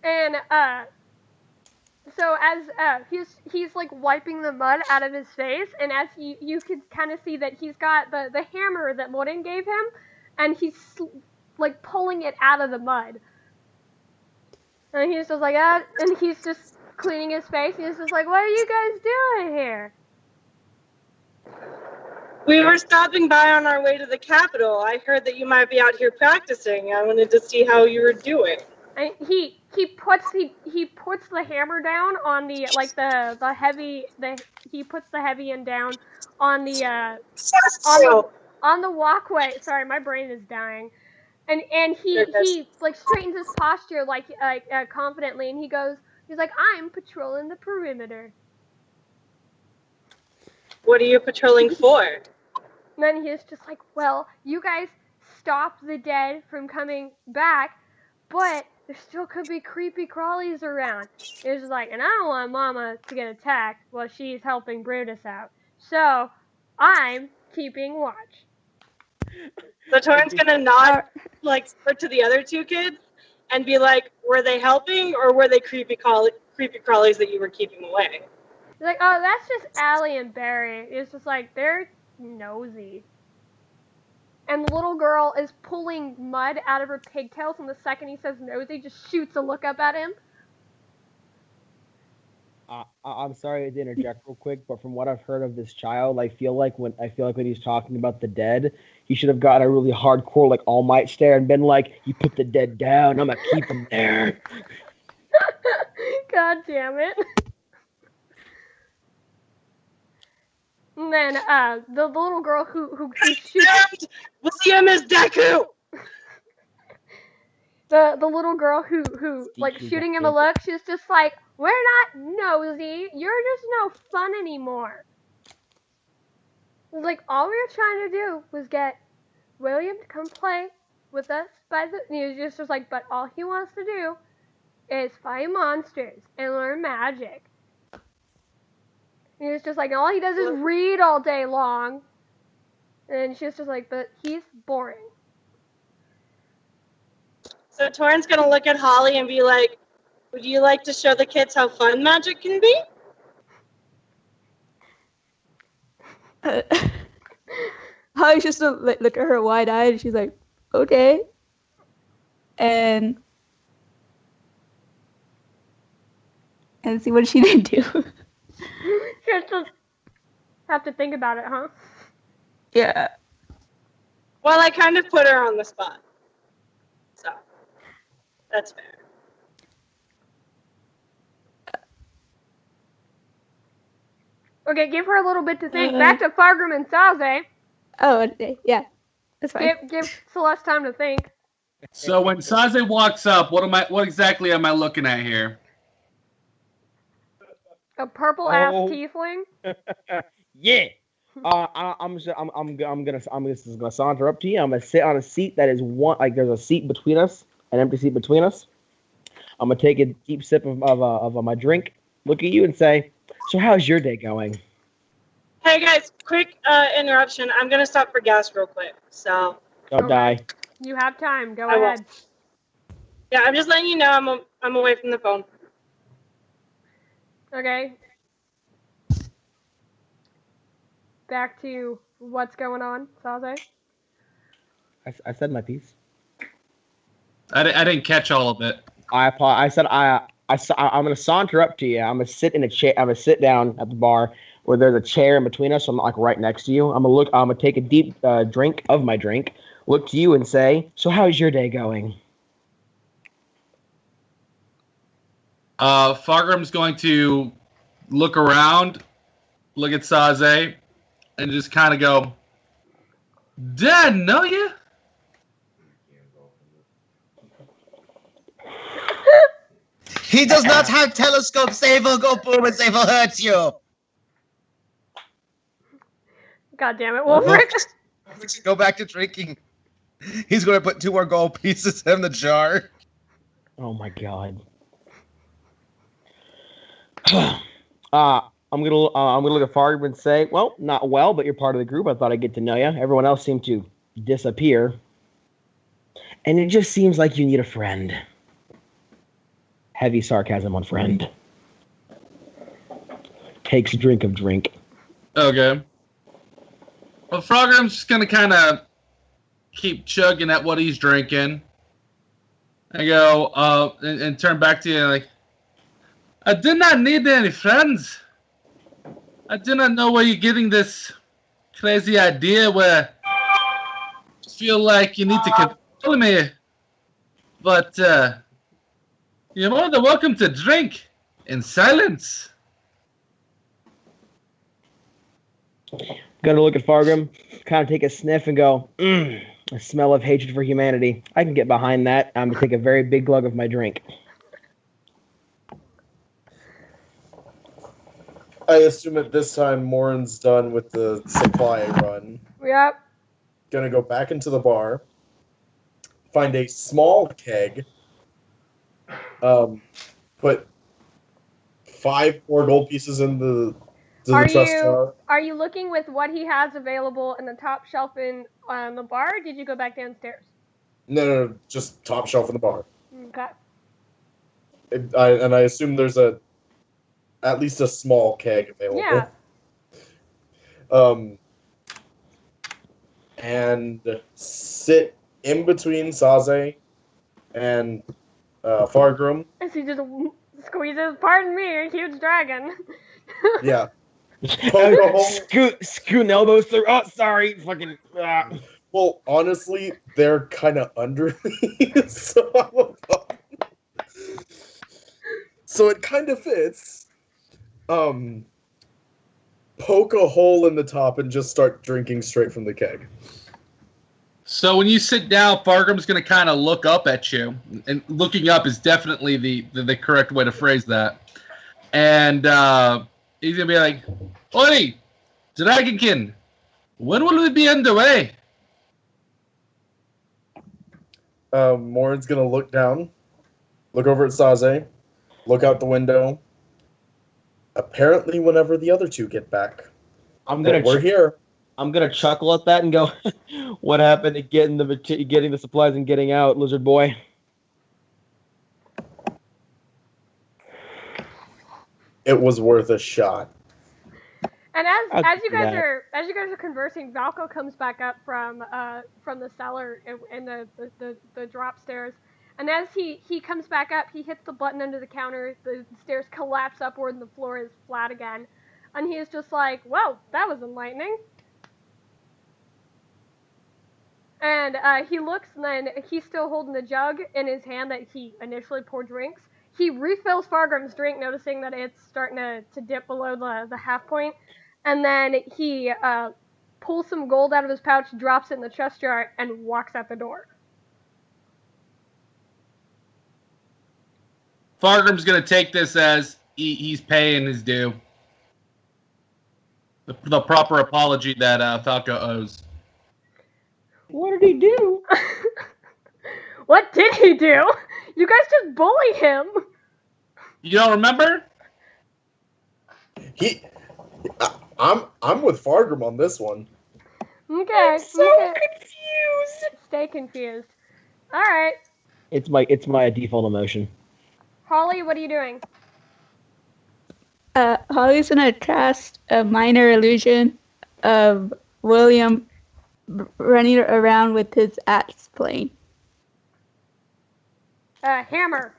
And so as he's like wiping the mud out of his face, and as you could kind of see that he's got the hammer that Morin gave him, and he's like pulling it out of the mud. And he's just like, and he's just cleaning his face. And he's just like, what are you guys doing here? We were stopping by on our way to the Capitol. I heard that you might be out here practicing. I wanted to see how you were doing. And he puts the hammer down on the like the heavy he puts the heavy end down on the on the walkway. Sorry, my brain is dying. And he like straightens his posture like confidently, and he's like, I'm patrolling the perimeter. What are you patrolling for? And then he's just like, well, you guys stopped the dead from coming back, but there still could be creepy crawlies around. He's just like, and I don't want Mama to get attacked while she's helping Brutus out. So I'm keeping watch. So Torrance gonna nod like to the other two kids and be like, were they helping or were they creepy crawlies that you were keeping away? He's like, oh, that's just Allie and Barry. It's just like, they're nosy. And the little girl is pulling mud out of her pigtails, and the second he says nosy, just shoots a look up at him. I'm sorry to interject real quick, but from what I've heard of this child, I feel like when he's talking about the dead, he should have gotten a really hardcore like All Might stare and been like, "You put the dead down, I'm gonna keep him there." God damn it. And then the little girl who shoots William is Deku. The little girl who like shooting him a look, she's just like, we're not nosy, you're just no fun anymore. It was like, all we were trying to do was get William to come play with us he was just like, but all he wants to do is fight monsters and learn magic. And he was just like, all he does is read all day long. And she's just like, but he's boring. So Torrance gonna look at Holly and be like, would you like to show the kids how fun magic can be? Holly's just look at her wide-eyed, and she's like, okay. And see what she did do. You just have to think about it, huh? Yeah. Well, I kind of put her on the spot. So, that's fair. Okay, give her a little bit to think. Back to Fargrim and Saze. Oh, okay. Yeah. That's fine. Give Celeste time to think. So when Saze walks up, what exactly am I looking at here? A purple ass tiefling. Yeah. I'm gonna saunter up to you. I'm gonna sit on a seat that is there's a seat between us, an empty seat between us. I'm gonna take a deep sip of my drink, look at you, and say, "So how's your day going?" Hey guys, quick interruption. I'm gonna stop for gas real quick. So. Don't die. You have time. Go ahead. Yeah, I'm just letting you know I'm away from the phone. Okay. Back to what's going on, Saze. I said my piece. I didn't catch all of it. I said I'm gonna saunter up to you. I'm gonna sit in a chair. I'm gonna sit down at the bar where there's a chair in between us. So I'm like right next to you. I'm gonna take a deep drink of my drink. Look to you and say, "So how's your day going?" Fargrim's going to look around, look at Saze, and just kind of go, "Dad, know you?" He does not have telescopes. They will go boom and they will hurt you. God damn it, Wolfric. Go back to drinking. He's going to put 2 more gold pieces in the jar. Oh my god. I'm gonna look at Farb and say, well, not well, but you're part of the group. I thought I'd get to know you. Everyone else seemed to disappear, and it just seems like you need a friend. Heavy sarcasm on friend. Takes a drink of drink. Okay. Well, Frogram's just gonna kind of keep chugging at what he's drinking. I go, and turn back to you like, I do not need any friends. I do not know where you're getting this crazy idea where you feel like you need to control me. But you're more than welcome to drink in silence. Gonna look at Fargrim, kind of take a sniff and go, a smell of hatred for humanity. I can get behind that. I'm gonna take a very big glug of my drink. I assume at this time Morin's done with the supply run. Yep. Gonna go back into the bar, find a small keg, put 5 more gold pieces in the trust jar. Are you looking with what he has available in the top shelf in the bar? Or did you go back downstairs? No, just top shelf in the bar. Okay. I assume there's at least a small keg available. Yeah. And sit in between Saze and Fargrim. As he just squeezes, pardon me, a huge dragon. Yeah. Poke a hole. Scooting elbows through. Oh, sorry. Fucking. Well, honestly, they're kind of under me, so it kind of fits. Poke a hole in the top and just start drinking straight from the keg. So when you sit down, Fargrim's going to kind of look up at you. And looking up is definitely the correct way to phrase that. And he's going to be like, Oi, Dragonkin, when will we be underway? Morin's going to look down, look over at Saze, look out the window. Apparently, whenever the other 2 get back, we're here. I'm gonna chuckle at that and go, "What happened to getting the supplies and getting out, lizard boy?" It was worth a shot. And as you guys are conversing, Valko comes back up from the cellar in the drop stairs. And as he comes back up, he hits the button under the counter, the stairs collapse upward, and the floor is flat again. And he is just like, well, that was enlightening. And he looks, and then he's still holding the jug in his hand that he initially poured drinks. He refills Fargrim's drink, noticing that it's starting to dip below the half point. And then he pulls some gold out of his pouch, drops it in the chest jar, and walks out the door. Fargrim's going to take this as he's paying his due. The proper apology that Falco owes. What did he do? What did he do? You guys just bully him. You don't remember? I'm with Fargrim on this one. Okay. I'm so confused. Stay confused. All right. It's my default emotion. Holly, what are you doing? Holly's gonna cast a minor illusion of William running around with his axe playing. Hammer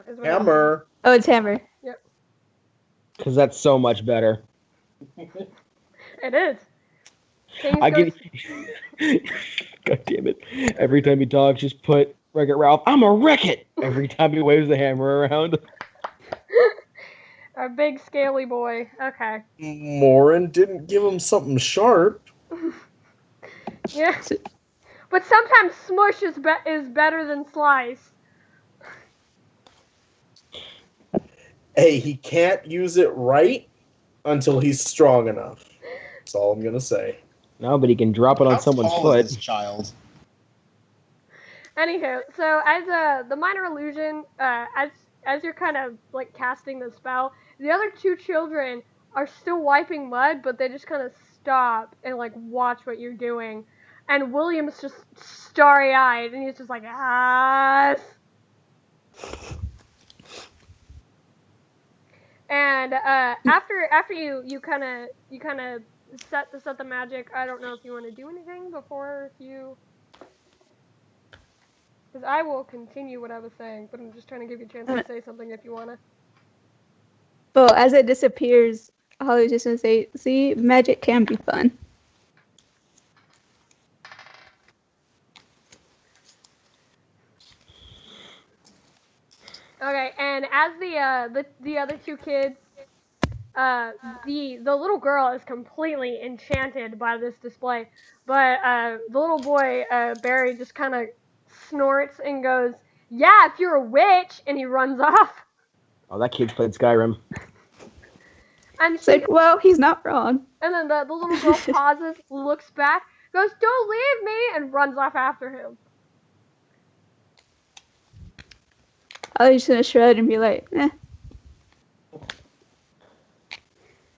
is what Hammer. Oh, it's Hammer. Yep. Because that's so much better. It is. I give. God damn it! Every time he talks, just put Wreck-It Ralph. I'm a Wreck-It. Every time he waves the hammer around. A big scaly boy. Okay. Morin didn't give him something sharp. Yeah. But sometimes smush is better than slice. Hey, he can't use it right until he's strong enough. That's all I'm gonna say. No, but he can drop it on How someone's tall foot. is this child? Anywho, so as the minor illusion, as you're kind of like casting the spell, the other two children are still wiping mud, but they just kind of stop and like watch what you're doing. And William's just starry-eyed, and he's just like, ah. And after you kind of set the magic. I don't know if you want to do anything before you. Because I will continue what I was saying, but I'm just trying to give you a chance to say something if you want to. Well, as it disappears, Holly's just gonna say, "See, magic can be fun." Okay, and as the other two kids, the little girl is completely enchanted by this display, but the little boy Barry just kind of snorts and goes, "Yeah, if you're a witch," and he runs off. Oh, that kid's played Skyrim. And It's like, well, he's not wrong. And then the little girl pauses, looks back, goes, "Don't leave me," and runs off after him. Holly's just gonna shrug and be like, "Eh."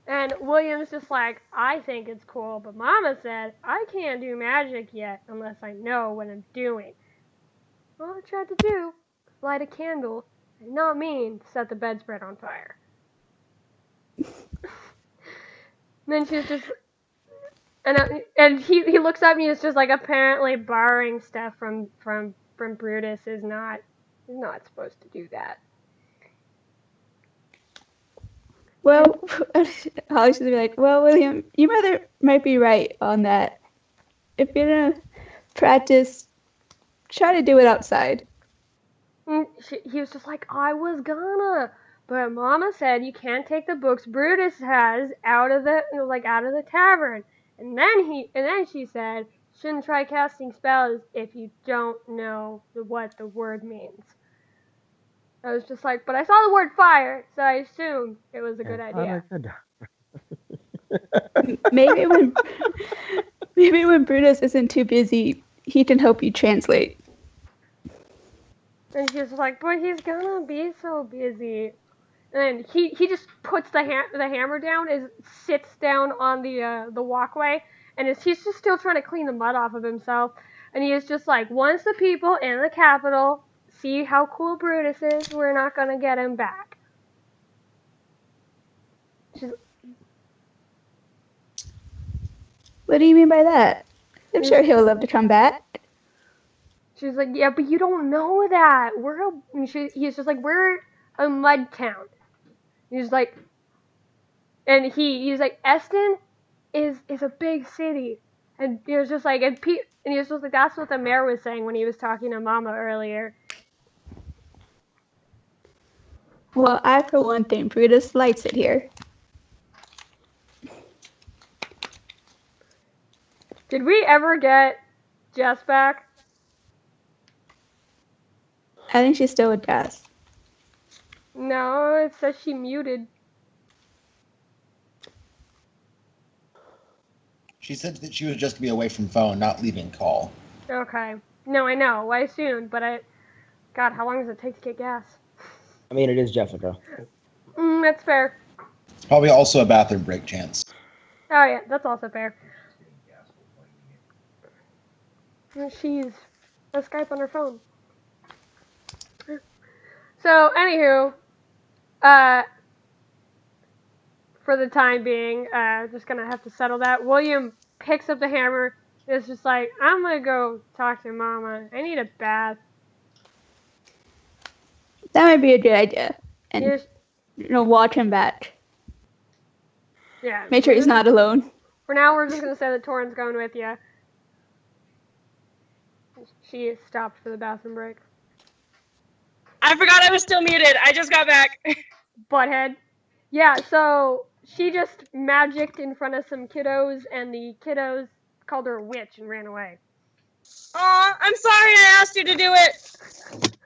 And William's just like, "I think it's cool, but Mama said I can't do magic yet unless I know what I'm doing." All I tried to do was light a candle and not mean to set the bedspread on fire. And then she's just, and he looks at me as just like, apparently borrowing stuff from Brutus is not supposed to do that. Well, Holly's just gonna be like, "Well, William, your mother might be right on that. If you're gonna practice, try to do it outside." And he was just like, "I was gonna, but Mama said you can't take the books Brutus has out of the tavern." And then she said, "Shouldn't try casting spells if you don't know what the word means." I was just like, but I saw the word fire, so I assumed it was a good idea. Maybe when Brutus isn't too busy, he can help you translate. And she was like, "But he's gonna be so busy." And he just puts the hammer down, sits down on the walkway, and he's just still trying to clean the mud off of himself. And he is just like, "Once the people in the capital see how cool Brutus is, we're not gonna get him back." What do you mean by that? I'm sure he'll love to come back. She's like, "Yeah, but you don't know that. He's just like, we're a mud town." He's like, and he's like, "Eston is a big city," and he was just like, and he was just like, that's what the mayor was saying when he was talking to Mama earlier. Well, I for one think Brutus likes it here. Did we ever get Jess back? I think she's still with Jess. No, it says she muted. She said that she was just to be away from phone, not leaving call. Okay. No, I know. I assumed, but God, how long does it take to get gas? I mean, it is Jessica. That's fair. It's probably also a bathroom break chance. Oh yeah, that's also fair. She's a Skype on her phone. So, anywho, for the time being, just gonna have to settle that. William picks up the hammer. It's just like, "I'm gonna go talk to Mama. I need a bath." That might be a good idea. And watch him back. Yeah. Make sure he's not alone. For now, we're just gonna say that Torin's going with you. She stopped for the bathroom break. I forgot I was still muted. I just got back. Butthead. Yeah, so she just magicked in front of some kiddos, and the kiddos called her a witch and ran away. Aw, I'm sorry I asked you to do it.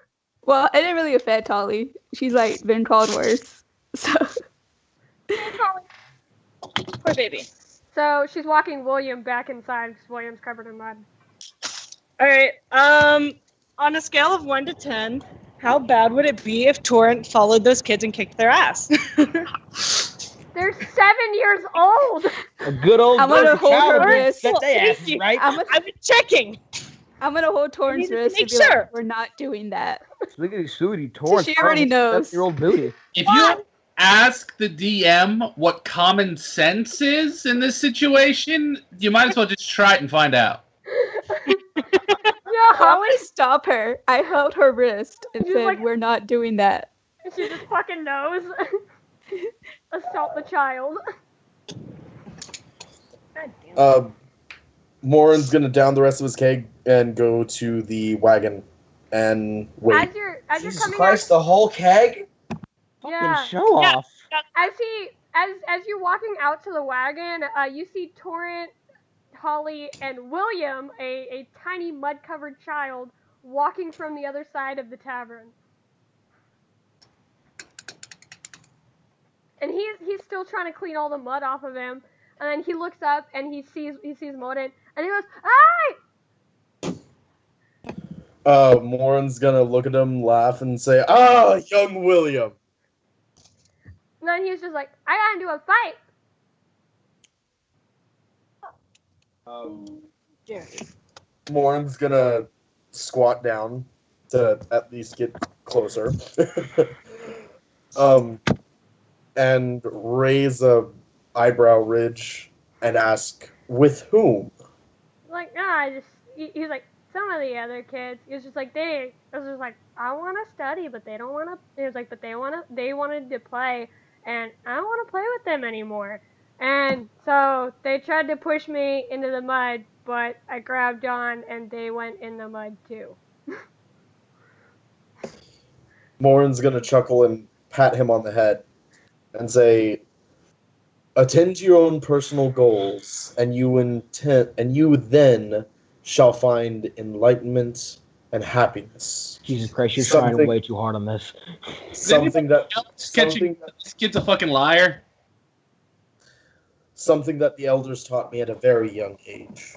Well, it didn't really affect Holly. She's like been called worse. Poor baby. So she's walking William back inside because William's covered in mud. All right. On a scale of 1 to 10, how bad would it be if Torrent followed those kids and kicked their ass? They're 7 years old. A good old I'm gonna hold child her would wrist. set their Thank asses you. right. I'm I'm checking. gonna hold Torrance needed to wrist and make be sure. like, we're not doing that. Sliggity sooty Torrance. She already knows. Your old booty. If you ask the DM what common sense is in this situation, you might as well just try it and find out. I'm gonna stop her. I held her wrist and She's said, like- we're not doing that. She just fucking knows. Assault the child. Morin's gonna down the rest of his keg and go to the wagon and wait. As you're Jesus coming Christ, the whole keg? Yeah. Fucking show Yeah. off. as you're walking out to the wagon, you see Torrent, Holly, and William, a tiny mud-covered child, walking from the other side of the tavern. And he's still trying to clean all the mud off of him. And then he looks up and he sees Moden, and he goes, "Hi!" Morin's gonna look at him, laugh, and say, "Ah, young William." And then he's just like, "I gotta do a fight." Morin's gonna squat down to at least get closer. And raise a eyebrow ridge and ask, "With whom?" Like, he's like, some of the other kids. He was just like, I was just like, I want to study, but they don't want to. He was like, but they wanted to play, and I don't want to play with them anymore. And so they tried to push me into the mud, but I grabbed on, and they went in the mud too. Morin's gonna chuckle and pat him on the head and say, "Attend to your own personal goals, and you then shall find enlightenment and happiness." Jesus Christ, you're Something- trying way too hard on this. Something that This kid's a fucking liar. something that the elders taught me at a very young age.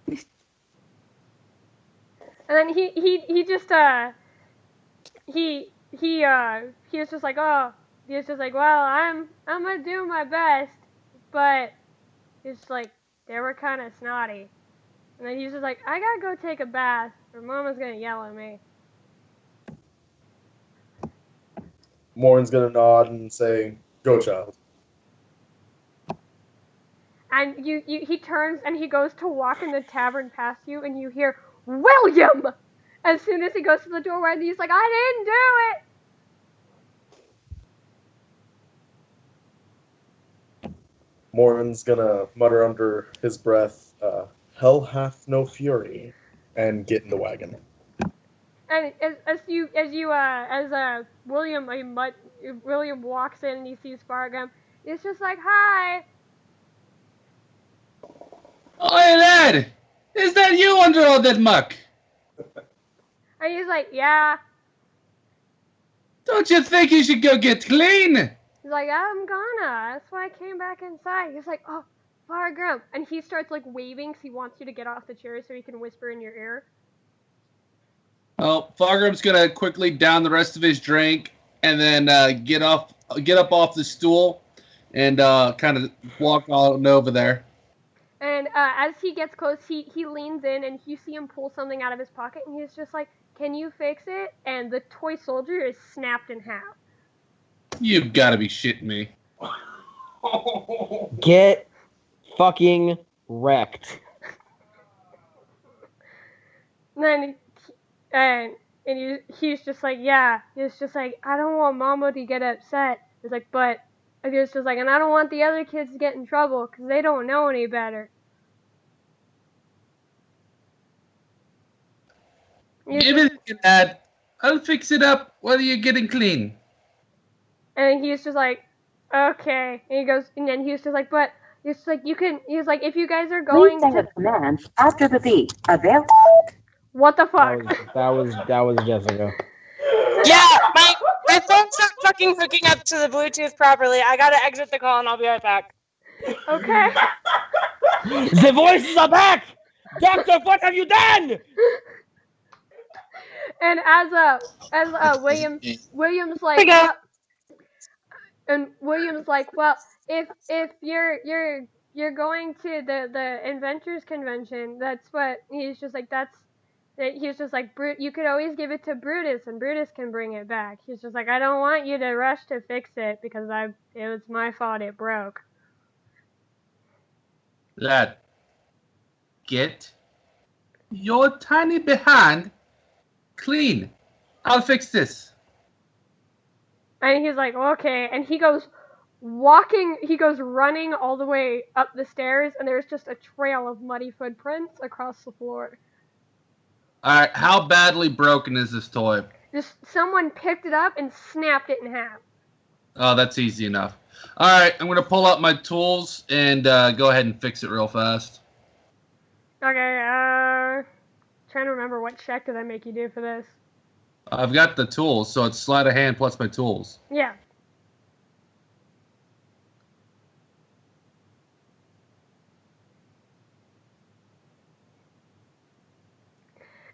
And then he was just like, oh, he was just like, well, I'm gonna do my best, but it's like they were kind of snotty. And then he's just like, I gotta go take a bath, or Mama's gonna yell at me. Morin's gonna nod and say, "Go, child." And he turns and he goes to walk in the tavern past you, and you hear, William! As soon as he goes to the doorway, and he's like, I didn't do it! Morin's gonna mutter under his breath, "Hell hath no fury," and get in the wagon. And as William walks in and he sees Fargum, he's just like, hi! Oi, lad! Is that you under all that muck? And he's like, yeah. Don't you think you should go get clean? He's like, I'm gonna. That's why I came back inside. He's like, oh, Fargum. And he starts like waving because he wants you to get off the chair so he can whisper in your ear. Well, Fargrim's gonna quickly down the rest of his drink and then get up off the stool and kind of walk on over there. And as he gets close, he leans in and you see him pull something out of his pocket and he's just like, can you fix it? And the toy soldier is snapped in half. You've got to be shitting me. Get fucking wrecked. And then he's just like, yeah. He's just like, I don't want Mama to get upset. He's like, but he's just like, and I don't want the other kids to get in trouble because they don't know any better. Give it, lad. I'll fix it up while you're getting clean. And he's just like, okay. And he goes, and then he's just like, but he's just like, you can. He's like, if you guys are going Please enter to, commands after the beep. Avail. what the fuck? That was Jessica. Yeah, my phone's not fucking hooking up to the Bluetooth properly. I gotta exit the call and I'll be right back. Okay. The voices are back! Doctor, what have you done? And William's like, Pick up. well, and William's like, well, if you're going to the inventors convention, that's what he's just like. He's just like, you could always give it to Brutus, and Brutus can bring it back. He's just like, I don't want you to rush to fix it because it was my fault it broke. Lad, get your tiny behind clean. I'll fix this. And he's like, okay. And he goes running all the way up the stairs, and there's just a trail of muddy footprints across the floor. Alright, how badly broken is this toy? Just someone picked it up and snapped it in half. Oh, that's easy enough. Alright, I'm going to pull out my tools and go ahead and fix it real fast. Okay, trying to remember what check did I make you do for this? I've got the tools, so it's sleight of hand plus my tools. Yeah.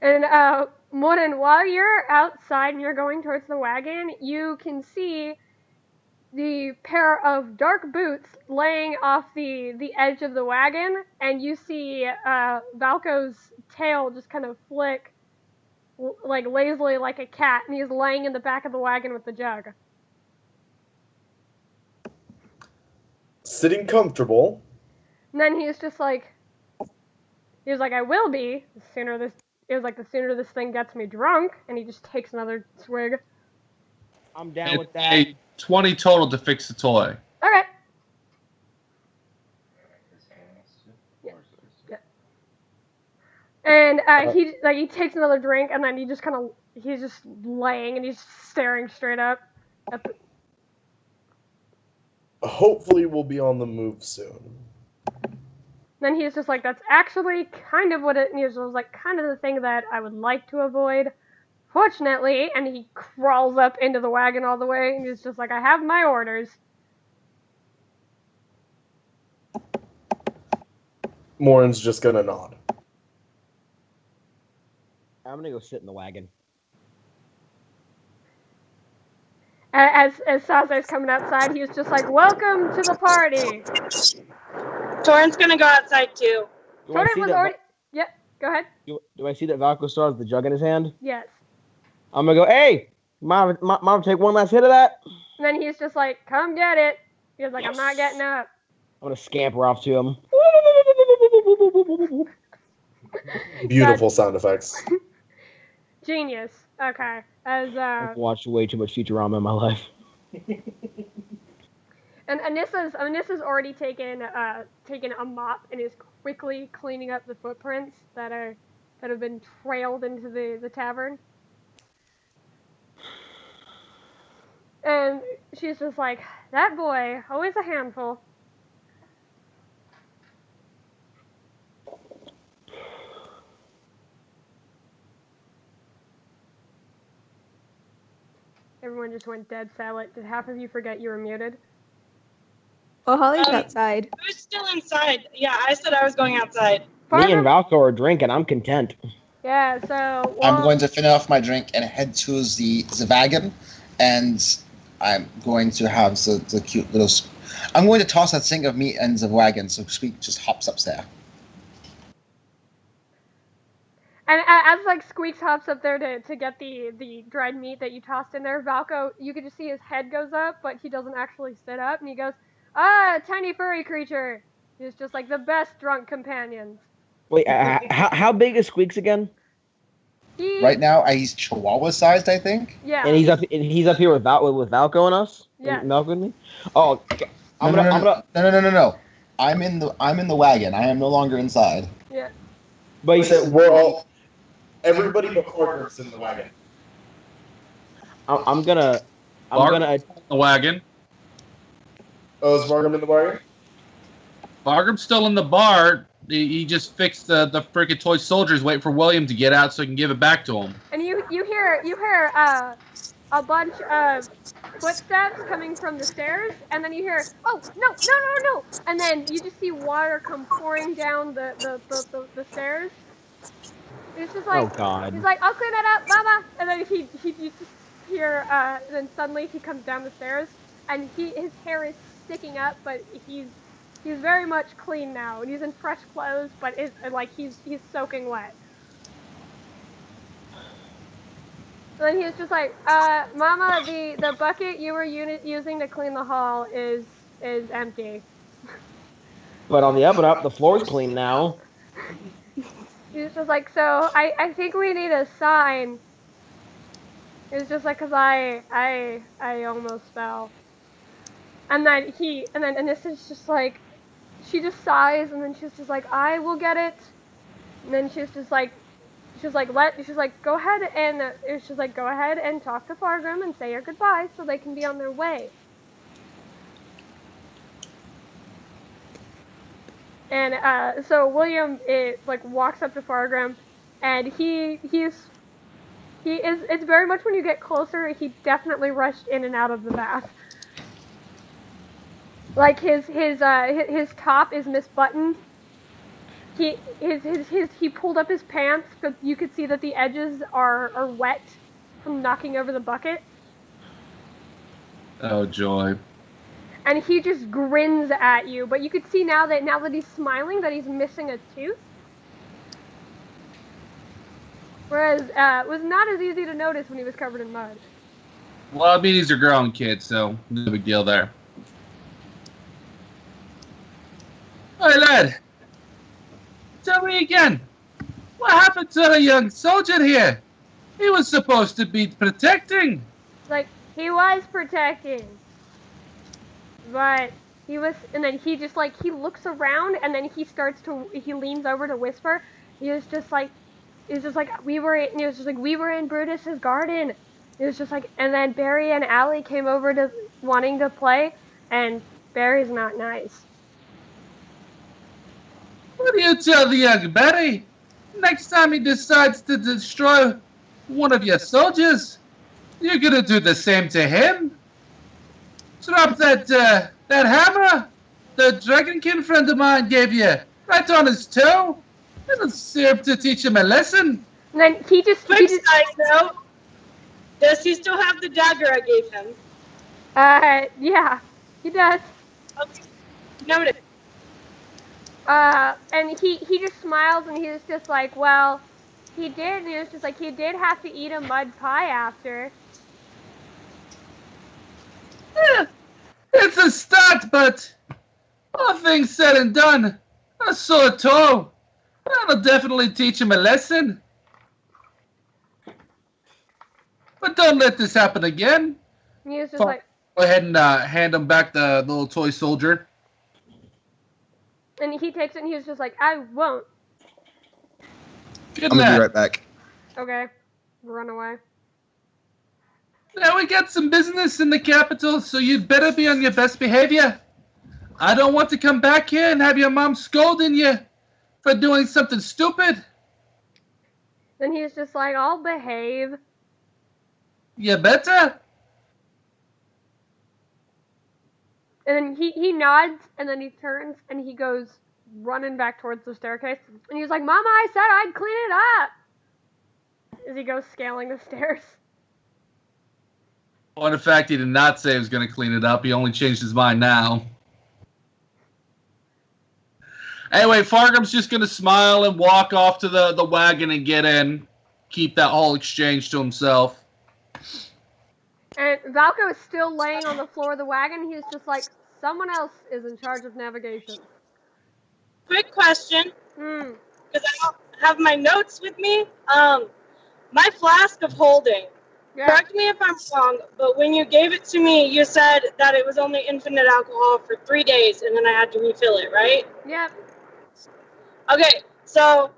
And, Morin, while you're outside and you're going towards the wagon, you can see the pair of dark boots laying off the edge of the wagon, and you see Valko's tail just kind of flick like lazily like a cat, and he's laying in the back of the wagon with the jug. Sitting comfortable. And then he was like, I will be, the sooner this thing gets me drunk, and he just takes another swig. I'm down It's with that. a 20 total to fix the toy. Alright. Yeah. And he takes another drink, and then he's just laying and he's staring straight up at the... Hopefully we'll be on the move soon. Then he's just like, that's actually kind of what it is. It was like kind of the thing that I would like to avoid. Fortunately, and he crawls up into the wagon all the way, and he's just like, I have my orders. Morin's just gonna nod. I'm gonna go sit in the wagon. As Saze's coming outside, he was just like, welcome to the party. Torrent's gonna go outside too. Torrent was already... Yep, go ahead. Do I see that Valko still has the jug in his hand? Yes. I'm gonna go, hey! Mom, take one last hit of that? And then he's just like, come get it. He was like, I'm not getting up. I'm gonna scamper off to him. Beautiful sound effects. Genius. Okay. I've watched way too much Futurama in my life. And Anissa's already taken a mop and is quickly cleaning up the footprints that have been trailed into the tavern. And she's just like, that boy, always a handful. Everyone just went dead silent. Did half of you forget you were muted? Well, Holly's outside. Who's still inside? Yeah, I said I was going outside. Me and Valko are drinking. I'm content. Yeah, so... Well, I'm going to finish off my drink and head to the wagon, and I'm going to have the cute little... I'm going to toss that thing of meat in the wagon, so Squeak just hops up there. And as Squeaks hops up there to get the dried meat that you tossed in there, Valko, you can just see his head goes up, but he doesn't actually sit up, and he goes, tiny furry creature. He's just like the best drunk companions. Wait, how big is Squeaks again? Right now, he's Chihuahua sized, I think. Yeah. And he's up here with Valko and us. Yeah. And Valko and me. Oh, I'm No. gonna. I'm in the wagon. I am no longer inside. Yeah. But he said Everybody but Corker's in the wagon. I'm gonna. The wagon. Oh, is Margam in the wagon? Bargram's still in the bar. He just fixed the freaking toy soldiers, wait for William to get out so he can give it back to him. And you hear a bunch of footsteps coming from the stairs, and then you hear, oh, no, no, no, no, and then you just see water come pouring down the stairs. He's just like, Oh God. he's like, I'll clean that up, Mama. And then you just hear, then suddenly he comes down the stairs, and his hair is sticking up, but he's very much clean now, and he's in fresh clothes, but he's soaking wet. And then he's just like, Mama, the bucket you were using to clean the hall is empty. But on the up and up, the floor's clean now. He's just like, so I think we need a sign. It's just like, cause I almost fell. And then Anissa's just like, she just sighs, and then she's just like, I will get it. And then she's like, go ahead and talk to Fargrim and say your goodbyes so they can be on their way. And so William walks up to Fargrim, and it's very much when you get closer, he definitely rushed in and out of the bath. Like his top is misbuttoned. He pulled up his pants, but you could see that the edges are wet from knocking over the bucket. Oh joy. And he just grins at you, but you could see now that he's smiling that he's missing a tooth. Whereas it was not as easy to notice when he was covered in mud. Well, I mean, he's a grown kid, so no big deal there. Hey, lad. Tell me again. What happened to the young soldier here? He was supposed to be protecting. Like, he was protecting. But he was, and then he just he looks around, and then he leans over to whisper. He was just like, we were in Brutus's garden. It was just like, and then Barry and Allie came over to wanting to play, and Barry's not nice. What do you tell the young Barry? Next time he decides to destroy one of your soldiers, you're gonna do the same to him. Drop that hammer the Dragonkin friend of mine gave you right on his toe. It'll serve to teach him a lesson. And then Quick side note, does he still have the dagger I gave him? Yeah, he does. Okay, noted. And he just smiles, and he was just like, well, he did, and he was just like, he did have to eat a mud pie after. Yeah, it's a start, but all things said and done, a sore toe. That'll definitely teach him a lesson. But don't let this happen again. And he was just like, go ahead and hand him back the little toy soldier. and he takes it, and he was just like, I won't. Good I'm gonna lad. be right back. Okay, run away. Now we got some business in the capital, so you'd better be on your best behavior. I don't want to come back here and have your mom scolding you for doing something stupid. Then he was just like, I'll behave. You better. And then he nods, and then he turns, and he goes running back towards the staircase. And he's like, Mama, I said I'd clean it up. As he goes scaling the stairs. Well, in fact, he did not say he was going to clean it up. He only changed his mind now. Anyway, Fargrim's just going to smile and walk off to the wagon and get in. Keep that whole exchange to himself. And Valko is still laying on the floor of the wagon. He's just like, someone else is in charge of navigation. Quick question, because I don't have my notes with me. My flask of holding. Yeah. Correct me if I'm wrong, but when you gave it to me, you said that it was only infinite alcohol for 3 days, and then I had to refill it, right? Yep. Okay, so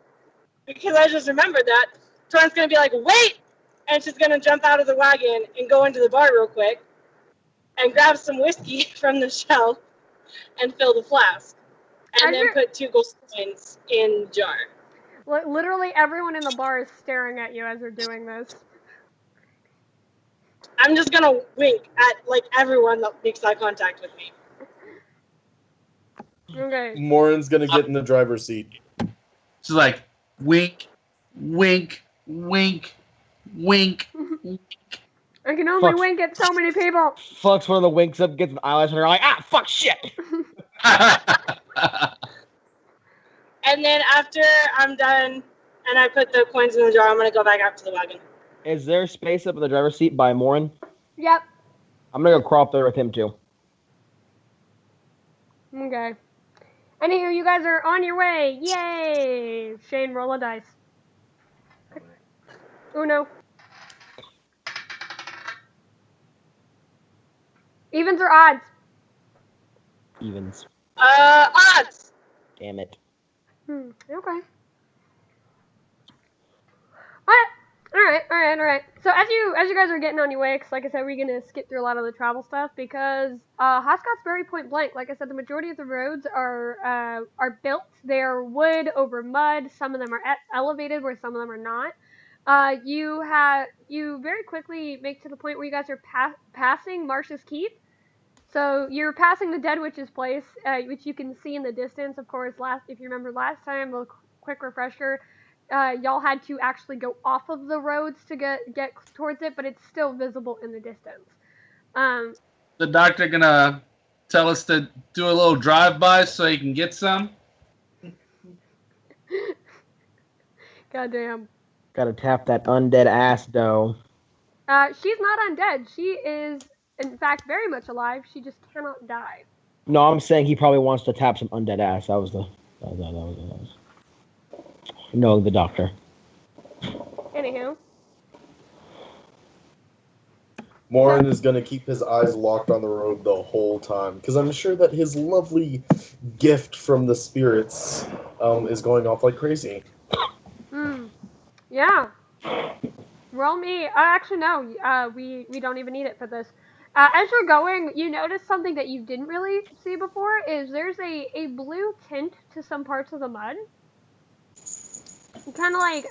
because I just remembered that, Torrent's gonna be like, wait, and she's gonna jump out of the wagon and go into the bar real quick and grab some whiskey from the shelf and fill the flask, and then put 2 gold coins in the jar. Literally everyone in the bar is staring at you as you're doing this. I'm just gonna wink at like everyone that makes eye contact with me. Okay. Morin's gonna get in the driver's seat. She's like, wink, wink, wink, wink. I can only Fuck. wink at so many people. Fucks one of the winks up, gets an eyelash on her, like, ah, fuck, shit. And then after I'm done and I put the coins in the jar, I'm gonna go back out to the wagon. Is there space up in the driver's seat by Morin? Yep. I'm gonna go crawl up there with him too. Okay. Anywho, you guys are on your way. Yay! Shane, roll a dice. Uno. Evens or odds? Evens. Odds. Damn it. Okay. All right. So as you guys are getting on your way, because like I said, we're gonna skip through a lot of the travel stuff because Hoscott's very point blank. Like I said, the majority of the roads are built. They are wood over mud. Some of them are elevated, where some of them are not. You very quickly make to the point where you guys are passing Marsh's Keep. So you're passing the Dead Witch's place, which you can see in the distance. Of course, if you remember last time, a quick refresher, y'all had to actually go off of the roads to get towards it, but it's still visible in the distance. The doctor gonna tell us to do a little drive-by so he can get some? Goddamn. Gotta tap that undead ass dough. She's not undead. She is, in fact, very much alive. She just cannot die. No, I'm saying he probably wants to tap some undead ass. That was No, the doctor. Anywho. Morin is gonna keep his eyes locked on the road the whole time, because I'm sure that his lovely gift from the spirits is going off like crazy. Yeah. Roll me. Actually, no. We don't even need it for this. As you're going, you notice something that you didn't really see before. Is there's a blue tint to some parts of the mud. Kind of like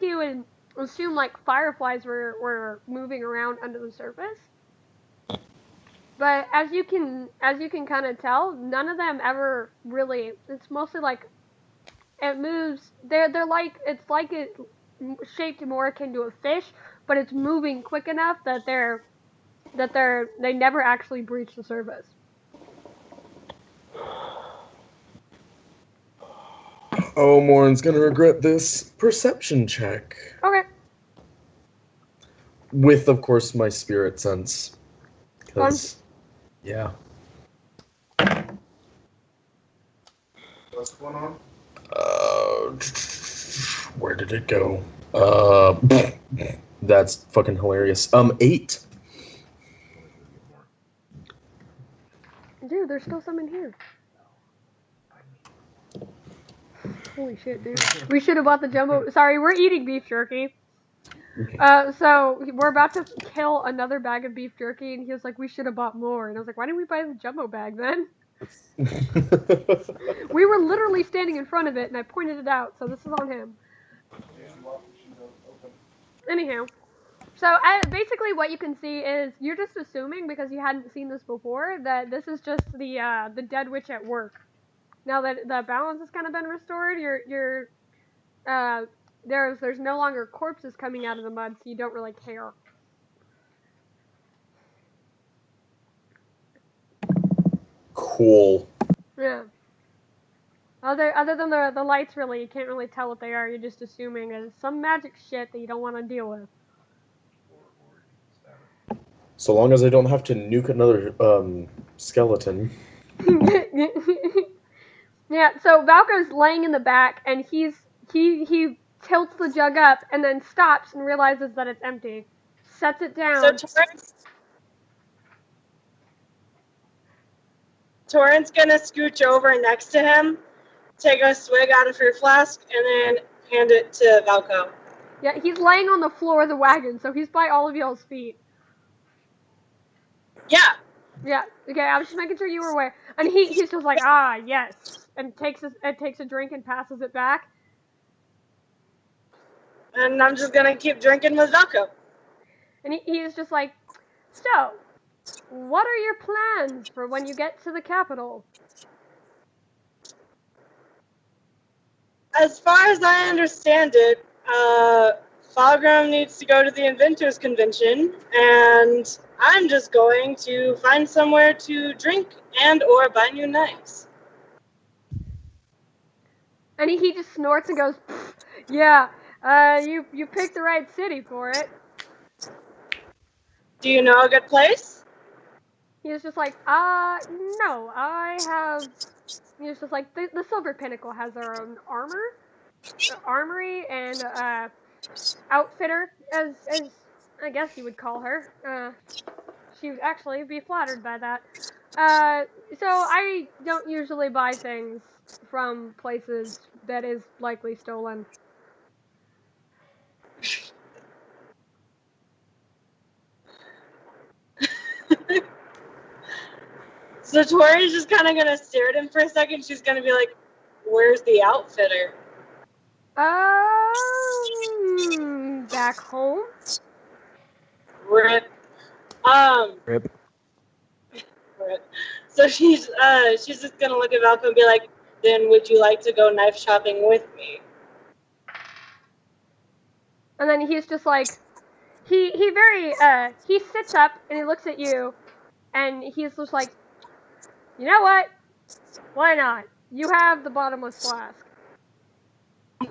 you would assume like fireflies were moving around under the surface. But as you can kind of tell, none of them ever really. It's mostly like it moves. They're like it's shaped more akin to a fish, but it's moving quick enough that they never actually breach the surface. Oh, Morin's gonna regret this. Perception check. Okay. With, of course, my spirit sense. Because, yeah. What's going on? Where did it go? That's fucking hilarious. 8. Dude, there's still some in here. Holy shit, dude. We should have bought the jumbo. Sorry, we're eating beef jerky. So we're about to kill another bag of beef jerky, and he was like, we should have bought more. And I was like, why didn't we buy the jumbo bag then? We were literally standing in front of it, and I pointed it out, so this is on him. Anyhow. So basically what you can see is, you're just assuming, because you hadn't seen this before, that this is just the Dead Witch at work. Now that the balance has kind of been restored, there's no longer corpses coming out of the mud, so you don't really care. Cool. Yeah. Other than the lights, really, you can't really tell what they are. You're just assuming it's some magic shit that you don't want to deal with. So long as I don't have to nuke another skeleton. Yeah, so Valko's laying in the back, and he tilts the jug up, and then stops and realizes that it's empty. Sets it down. So Torrent's gonna scooch over next to him, take a swig out of her flask, and then hand it to Valko. Yeah, he's laying on the floor of the wagon, so he's by all of y'all's feet. Yeah. Yeah, okay, I was just making sure you were aware. And he's just like, ah, yes. And takes a drink and passes it back. And I'm just gonna keep drinking with Valko. And he's just like, so, what are your plans for when you get to the capital? As far as I understand it, Fogram needs to go to the Inventors Convention, and I'm just going to find somewhere to drink and or buy new knives. And he just snorts and goes, yeah, you picked the right city for it. Do you know a good place? He's just like, no, he's just like, the Silver Pinnacle has their own armory, and, outfitter, as I guess you would call her. She would actually be flattered by that. So I don't usually buy things from places that is likely stolen. So Tori's just kind of going to stare at him for a second. She's going to be like, where's the outfitter? Back home? Rip. Rip. Rip. So she's just going to look at Malcolm and be like, then would you like to go knife shopping with me? And then he's just like, he sits up and he looks at you, and he's just like, you know what? Why not? You have the bottomless flask. That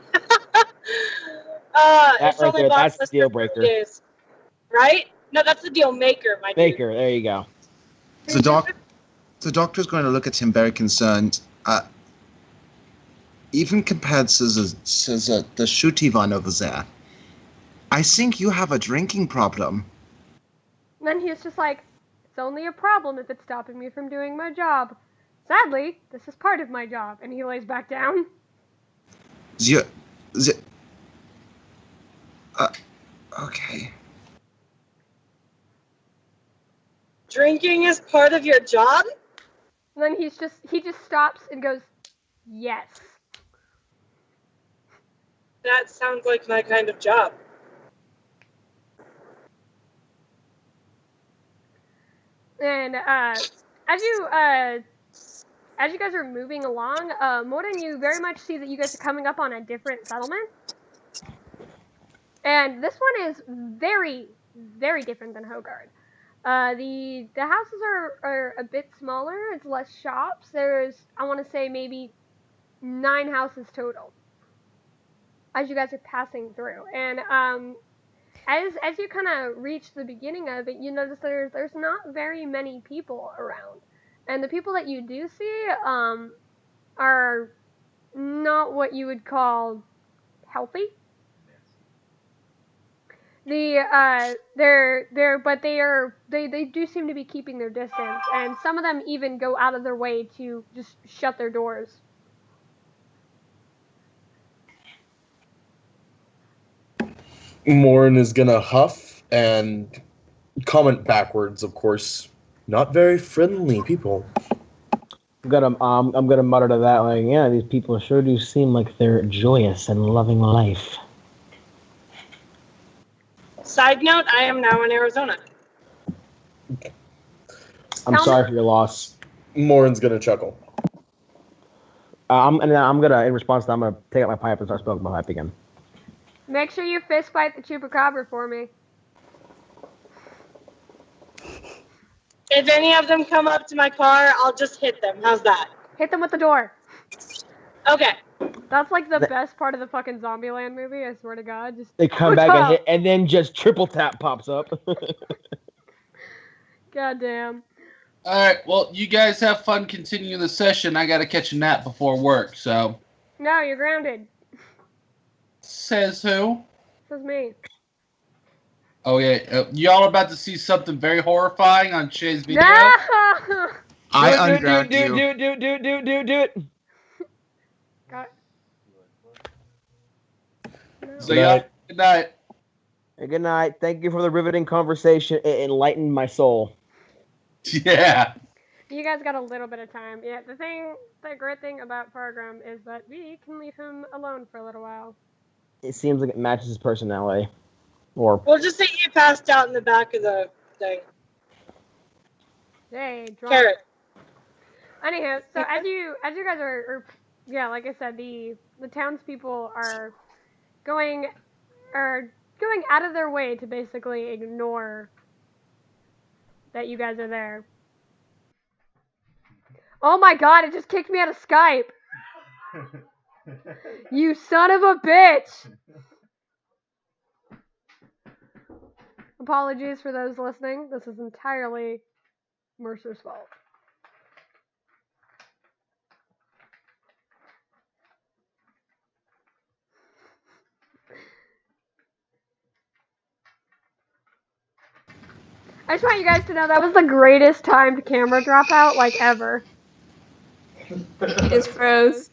It's right only there, that's bottomless the deal for 30 breaker. days. Right? No, that's the deal maker, my dude. Baker, there you go. The doctor's going to look at him very concerned. Even compared to the Shutivan over there, I think you have a drinking problem. And then he's just like, it's only a problem if it's stopping me from doing my job. Sadly, this is part of my job. And he lays back down. Okay. Drinking is part of your job? And then he just stops and goes, yes. That sounds like my kind of job. And as you guys are moving along, Morden, you very much see that you guys are coming up on a different settlement. And this one is very, very different than Hogard. The houses are a bit smaller. It's less shops. There's, I want to say, maybe 9 houses total as you guys are passing through. And as you kind of reach the beginning of it, you notice there's not very many people around. And the people that you do see are not what you would call healthy. They do seem to be keeping their distance, and some of them even go out of their way to just shut their doors. Morin is gonna huff and comment backwards, of course. Not very friendly people. I'm gonna mutter to that, like, yeah, these people sure do seem like they're joyous and loving life. Side note, I am now in Arizona. I'm sorry for your loss. Morin's gonna chuckle. I'm gonna, in response to that, I'm gonna take out my pipe and start smoking my pipe again. Make sure you fist fight the chupacabra for me. If any of them come up to my car, I'll just hit them. How's that? Hit them with the door. Okay. That's like the best part of the fucking Zombieland movie, I swear to God. Just they come back and hit, and then just triple tap pops up. God damn. Alright, well, you guys have fun continuing the session. I gotta catch a nap before work, so. No, you're grounded. Says who? Says me. Oh, yeah. Y'all are about to see something very horrifying on Shay's video. No! I unground you. Do it. God. No. So, y'all, good night. Hey, good night. Thank you for the riveting conversation. It enlightened my soul. Yeah. You guys got a little bit of time. Yeah, the great thing about Fargrim is that we can leave him alone for a little while. It seems like it matches his personality. Or We'll just say passed out in the back of the thing. Hey, drunk. Carrot. Anyhow, so as you guys are yeah, like I said, the townspeople are going out of their way to basically ignore that you guys are there. Oh my god, it just kicked me out of Skype. You son of a bitch. Apologies for those listening. This is entirely Mercer's fault. I just want you guys to know that was the greatest timed camera dropout, like, ever. He just froze.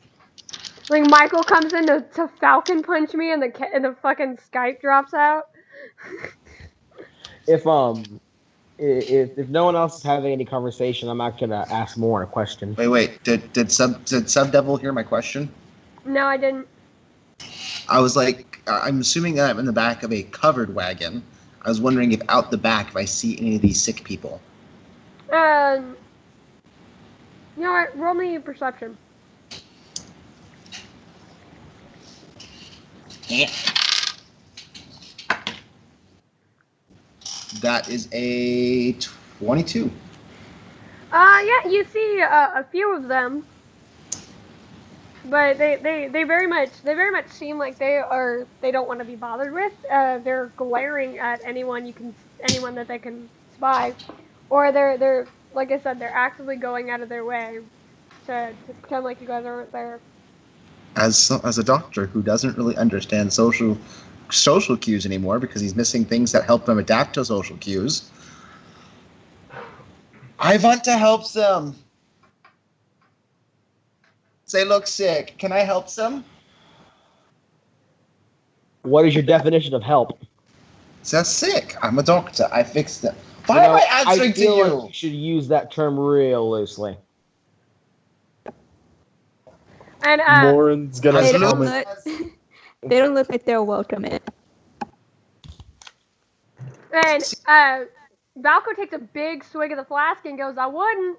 Like, Michael comes in to Falcon punch me and the fucking Skype drops out. If no one else is having any conversation, I'm not gonna ask more a question. Wait. Did Sub Devil hear my question? No, I didn't. I was like, I'm assuming that I'm in the back of a covered wagon. I was wondering if out the back, if I see any of these sick people. You know what? Roll me perception. Yeah. That is a 22. Yeah, you see a few of them, but they very much seem like they don't want to be bothered with. They're glaring at anyone that they can spy, or they're like I said, they're actively going out of their way to pretend like you guys aren't there. As a doctor who doesn't really understand social cues anymore because he's missing things that help them adapt to social cues, I want to help them. They look sick. Can I help them? What is your definition of help? They're sick. I'm a doctor. I fix them. Why am I answering to feel you? like you should use that term real loosely. And Morin's gonna They tell don't me. they don't look like they're welcome in. and Valko takes a big swig of the flask and goes, "I wouldn't."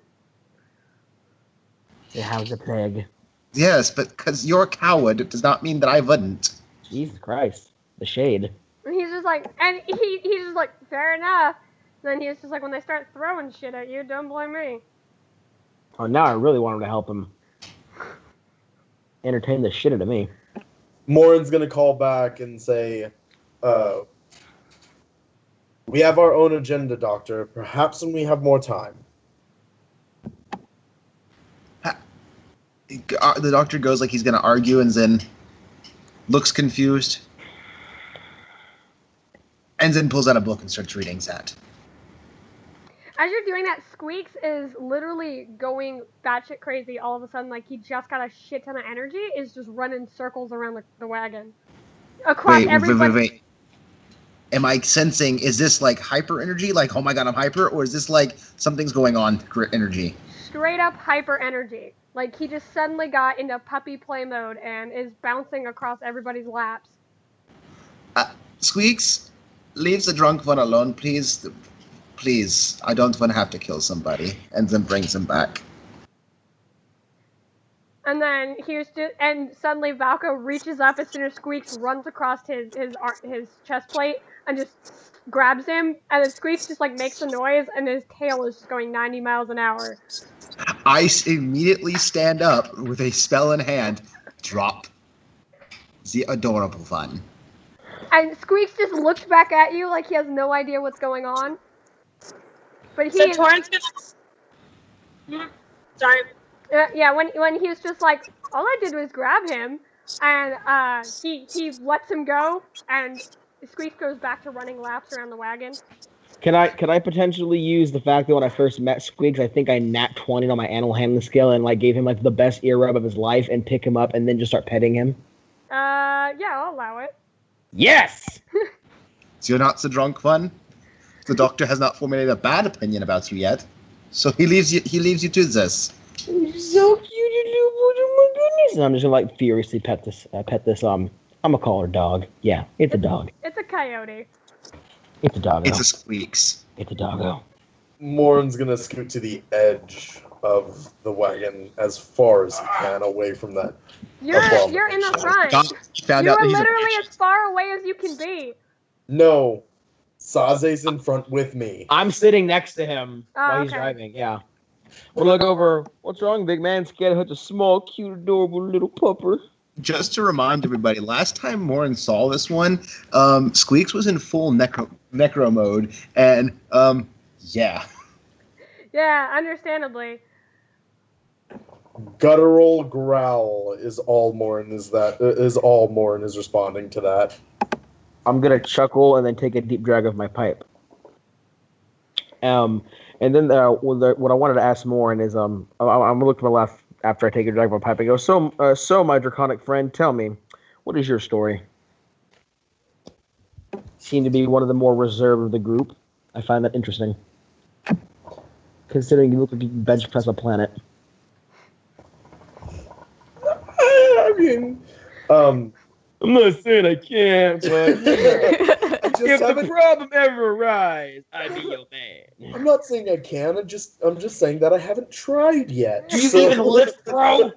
They have the plague. Yes, but because you're a coward, it does not mean that I wouldn't. Jesus Christ, the shade. And he's just like, he's just like, fair enough. Then he's just like, when they start throwing shit at you, don't blame me. Oh, now I really want him to help him. Entertain the shit out of me. Morin's gonna call back and say, "We have our own agenda, Doctor. Perhaps when we have more time." The doctor goes like he's going to argue and then looks confused. And then pulls out a book and starts reading that. As you're doing that, Squeaks is literally going batshit crazy all of a sudden, like he just got a shit ton of energy, is just running circles around the wagon. Across everybody. Wait. Am I sensing, is this like hyper energy? Like, oh my god, I'm hyper? Or is this like something's going on energy? Straight up hyper energy. Like he just suddenly got into puppy play mode and is bouncing across everybody's laps. Squeaks, leave the drunk one alone, please. Please, I don't want to have to kill somebody. And then brings him back. And then and suddenly Valko reaches up as soon as Squeaks runs across his chest plate and just grabs him, and then Squeaks just like makes a noise and his tail is just going 90 miles an hour. I immediately stand up with a spell in hand. Drop the adorable fun. And Squeaks just looks back at you like he has no idea what's going on. But So Torrance gonna. Sorry. Yeah, when he was just like, all I did was grab him, and he lets him go, and Squeaks goes back to running laps around the wagon. Can I potentially use the fact that when I first met Squeaks, I think I nat 20 on my animal handling skill and like gave him like the best ear rub of his life and pick him up and then just start petting him? Yeah, I'll allow it. Yes! So you're not so drunk one? The doctor has not formulated a bad opinion about you yet. So he leaves you to this. So cute, oh my goodness! And I'm just gonna like furiously pet this I'm gonna call her dog. Yeah, it's a dog. It's a coyote. It's a doggo. It's a squeaks. It's a doggo. Morin's gonna scoot to the edge of the wagon as far as he can, away from that. You're in the front. He found You out are that he's literally a as far away as you can be. No, Saze's in front with me. I'm sitting next to him while he's okay. driving. Yeah. We'll look over. What's wrong, big man? Scared of such a small, cute, adorable little pupper. Just to remind everybody, last time Morin saw this one, Squeaks was in full necro mode, and yeah. Yeah, understandably. Guttural growl is all Morin is responding to that. I'm gonna chuckle and then take a deep drag of my pipe. And then what I wanted to ask Morin is I'm gonna look to my left after I take a drag of my pipe and go, so my draconic friend, tell me, what is your story? Seem to be one of the more reserved of the group. I find that interesting, considering you look like you can bench press a planet. I mean, I'm not saying I can't, but I just if the haven't. problem ever arises, I'd be your man. I'm not saying I can. I'm just saying that I haven't tried yet. Do you even lift, bro?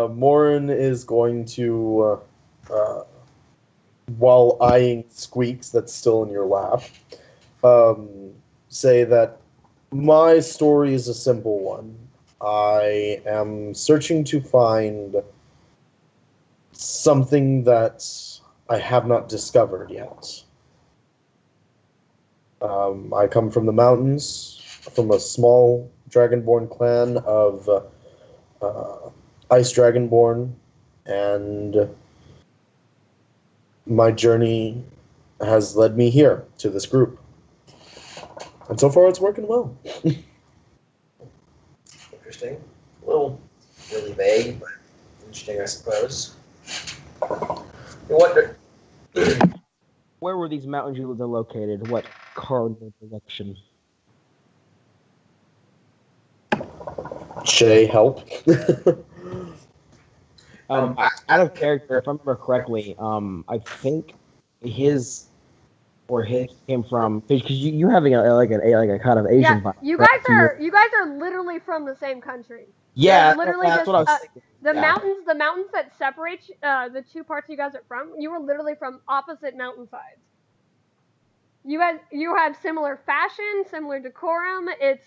Morin is going to, while eyeing Squeaks that's still in your lap, say that my story is a simple one. I am searching to find something that I have not discovered yet. I come from the mountains, from a small dragonborn clan of Ice Dragonborn, and my journey has led me here to this group. And so far it's working well. Interesting. A little really vague, but interesting, I suppose. You wonder. Where were these mountains you lived in located? What cardinal direction? Shay, help. Out of character, if I remember correctly, I think his came from because you're having a kind of Asian vibe. You right? guys are literally from the same country. Yeah, You're literally that's just, what I was thinking. the Yeah. mountains that separate the two parts you guys are from. You were literally from opposite mountainsides. You have similar fashion, similar decorum. It's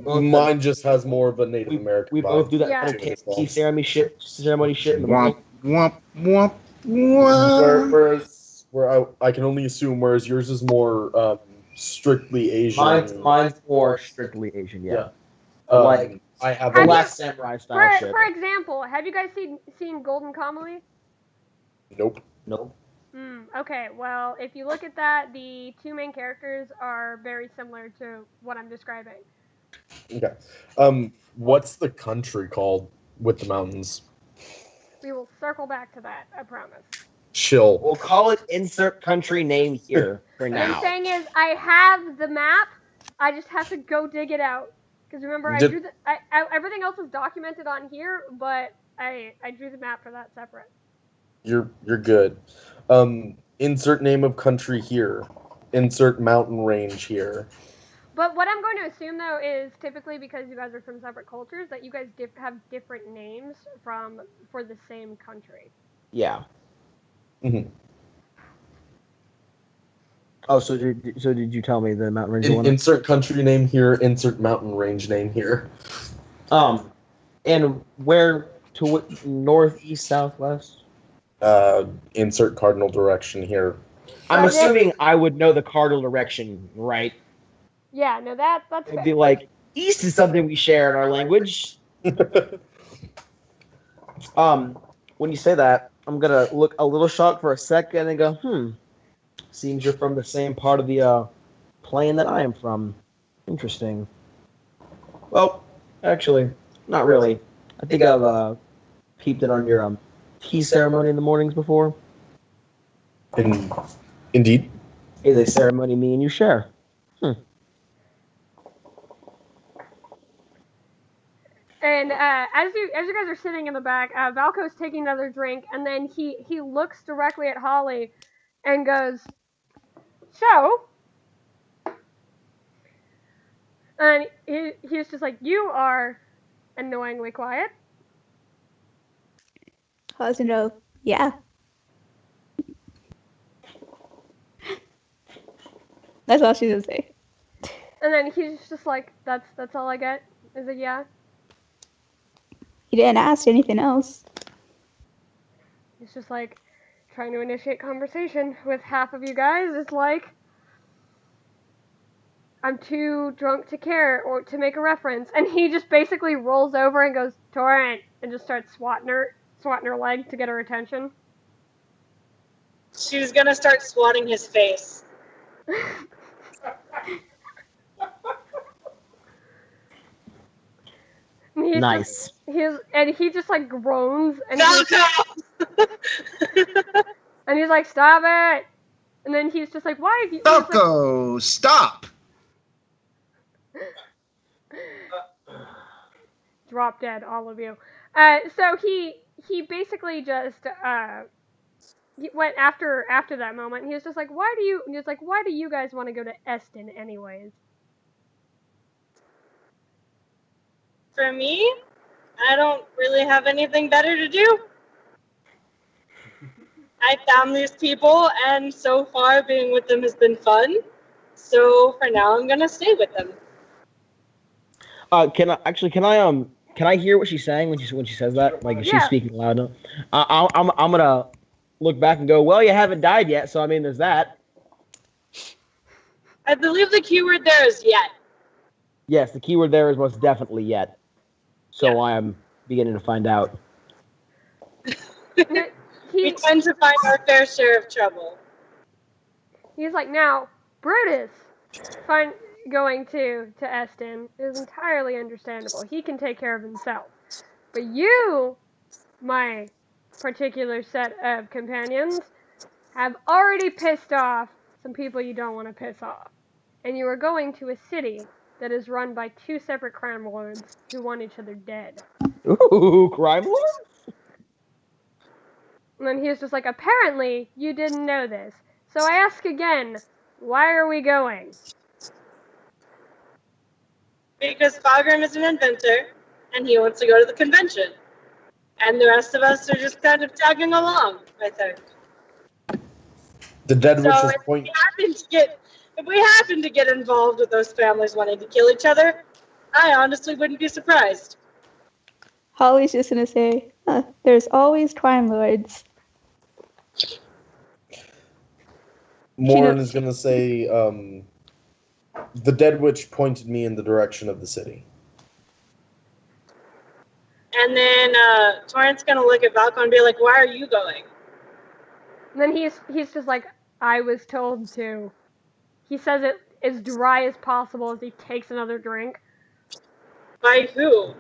Mine just has more of a Native American We vibe. both do that Yeah. key ceremony shit in the morning. Womp, womp, womp. Where I can only assume, whereas yours is more strictly Asian. Mine's more strictly Asian, yeah. Um, like I have the a Last Samurai style shit. for example, have you guys seen Golden Kamuy? Nope. Nope. Okay, well, if you look at that, the two main characters are very similar to what I'm describing. Okay. What's the country called with the mountains? We will circle back to that, I promise. Chill. We'll call it insert country name here for What I'm now. saying is, I have the map. I just have to go dig it out. Because remember, everything else is documented on here, but I drew the map for that separate. You're good. Insert name of country here. Insert mountain range here. But what I'm going to assume, though, is typically because you guys are from separate cultures, that you guys have different names for the same country. Yeah. Mm-hmm. Oh, so did you tell me the mountain range? Insert country name here. Insert mountain range name here. And where to what, north, east, southwest? Insert cardinal direction here. I'm assuming I would know the cardinal direction, right? Yeah, no, that's fair. It'd be like, east is something we share in our language. When you say that, I'm gonna look a little shocked for a second and go, seems you're from the same part of the plane that I am from. Interesting. Well, actually, not really. I think I've peeped in on your tea ceremony in the mornings before. Indeed. Is a ceremony me and you share. And as you guys are sitting in the back, Valko's taking another drink, and then he looks directly at Holly, and goes, "So," and he's just like, "You are annoyingly quiet." Holly's gonna go, yeah. That's all she's gonna say. And then he's just like, "That's all I get." Is it yeah? He didn't ask anything else. He's just like trying to initiate conversation with half of you guys. It's like, "I'm too drunk to care or to make a reference," and he just basically rolls over and goes, "Torrent," and just starts swatting her leg to get her attention. She was gonna start swatting his face. Nice. He just like groans and Falco! and he's like, "Stop it!" And then he's just like, "Why?" He's like, Falco, stop! drop dead, all of you. So he basically just he went after that moment. And he was just like, "Why do you?" And he was like, "Why do you guys want to go to Eston anyways?" For me, I don't really have anything better to do. I found these people, and so far being with them has been fun. So for now, I'm gonna stay with them. Can I hear what she's saying when she says that? Like, if she's speaking loud enough? I'm gonna look back and go, well, you haven't died yet, so I mean, there's that. I believe the keyword there is yet. Yes, the keyword there is most definitely yet. So Yeah. I am beginning to find out. We tend to find our fair share of trouble. He's like, "Now, Brutus, going to Eston is entirely understandable. He can take care of himself. But you, my particular set of companions, have already pissed off some people you don't want to piss off. And you are going to a city that is run by two separate crime lords who want each other dead." Ooh, crime lord? And then he's just like, "Apparently, you didn't know this. So I ask again, why are we going?" Because Fogrim is an inventor, and he wants to go to the convention. And the rest of us are just kind of tagging along, I think. The dead So witch's if point. we happen to get involved with those families wanting to kill each other, I honestly wouldn't be surprised. Holly's just gonna say, there's always crime lords. Morin is gonna say, the dead witch pointed me in the direction of the city. And then Torrent's gonna look at Valko and be like, "Why are you going?" And then he's just like, "I was told to." He says it as dry as possible as he takes another drink. By who?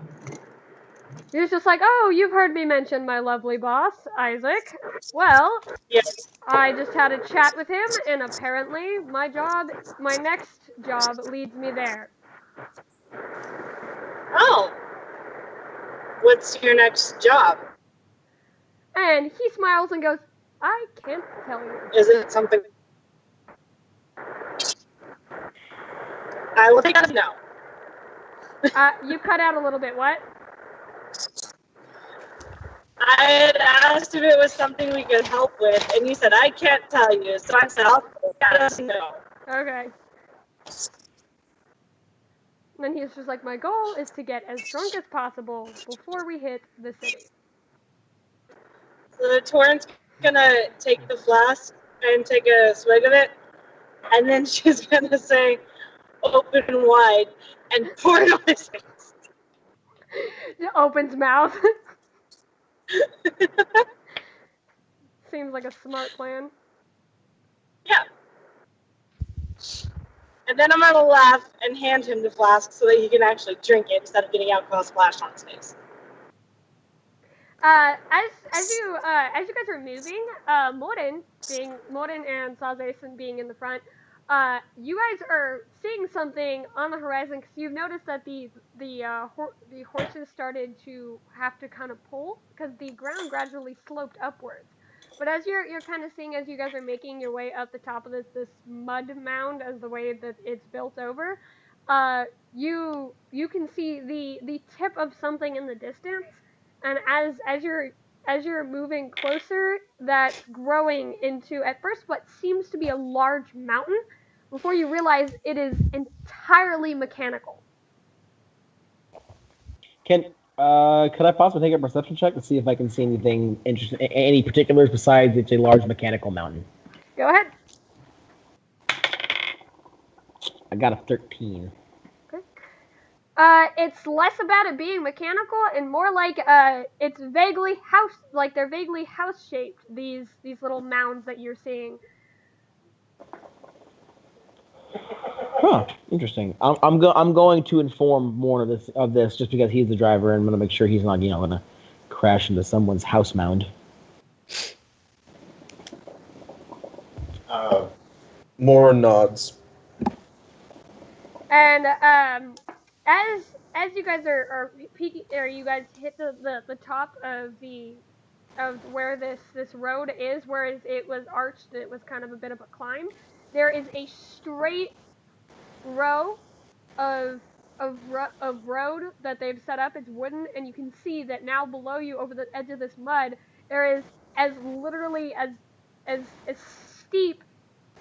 He's just like, "Oh, you've heard me mention my lovely boss, Isaac. Well, Yes. I just had a chat with him, and apparently my next job leads me there." Oh. What's your next job? And he smiles and goes, "I can't tell you." Is it something? I will take that as no. You cut out a little bit. What? I had asked if it was something we could help with, and you said, "I can't tell you." So I said, "I'll take that as no." Okay. And then he's just like, "My goal is to get as drunk as possible before we hit the city." So the Torrent's gonna take the flask and take a swig of it, and then she's gonna say, "Open wide," and pour it on his face. Opens mouth. Seems like a smart plan. Yeah. And then I'm gonna laugh and hand him the flask so that he can actually drink it instead of getting alcohol splashed on his face. As you guys are moving, Morin and Salzason being in the front, you guys are seeing something on the horizon because you've noticed that the horses started to have to kind of pull because the ground gradually sloped upwards. But as you're kind of seeing as you guys are making your way up the top of this mud mound as the way that it's built over, you can see the tip of something in the distance, and as you're moving closer, that's growing into at first what seems to be a large mountain before you realize it is entirely mechanical. Could I possibly take a perception check to see if I can see anything interesting, any particulars besides it's a large mechanical mountain? Go ahead. I got a 13. Okay. It's less about it being mechanical and more like it's vaguely they're vaguely house shaped. These little mounds that you're seeing. Huh. Interesting. I'm going to inform more of this just because he's the driver, and I'm going to make sure he's not going to crash into someone's house mound. More nods. And as you guys are peeking, or you guys hit the top of where this road is, whereas it was arched, it was kind of a bit of a climb. There is a straight row of road that they've set up. It's wooden, and you can see that now below you, over the edge of this mud, there is as literally as steep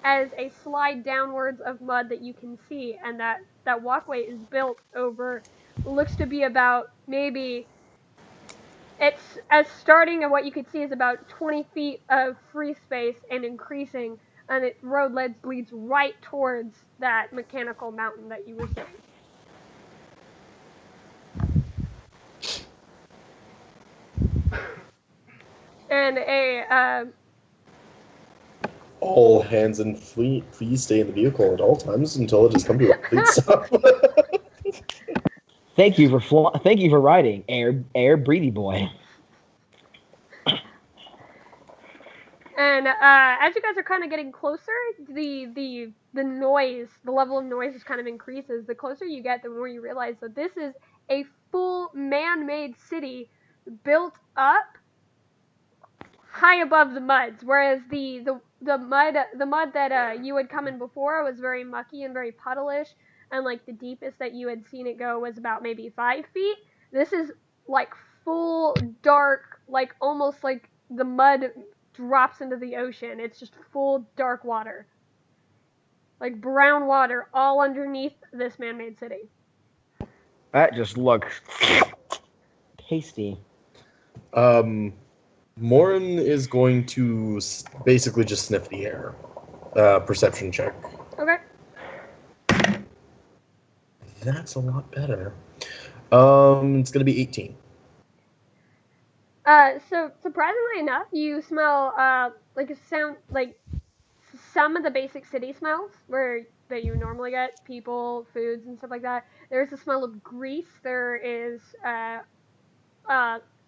as a slide downwards of mud that you can see, and that walkway is built over, looks to be about maybe, it's as starting and what you can see is about 20 feet of free space and increasing, and the road leads right towards that mechanical mountain that you were seeing. And All hands and fleet, please stay in the vehicle at all times until it has come to a complete stop. Thank you for riding, Air Breedy Boy. And as you guys are kind of getting closer, the noise, the level of noise just kind of increases. The closer you get, the more you realize that this is a full man-made city built up high above the muds, whereas the mud that you had come in before was very mucky and very puddleish, and like the deepest that you had seen it go was about maybe 5 feet. This is like full dark, like almost like the mud drops into the ocean. It's just full dark water, like brown water, all underneath this man-made city. That just looks tasty. Morin is going to basically just sniff the air. Perception check. Okay. That's a lot better. It's gonna be 18. So surprisingly enough, you smell like some of the basic city smells that you normally get, people, foods, and stuff like that. There's the smell of grease. There is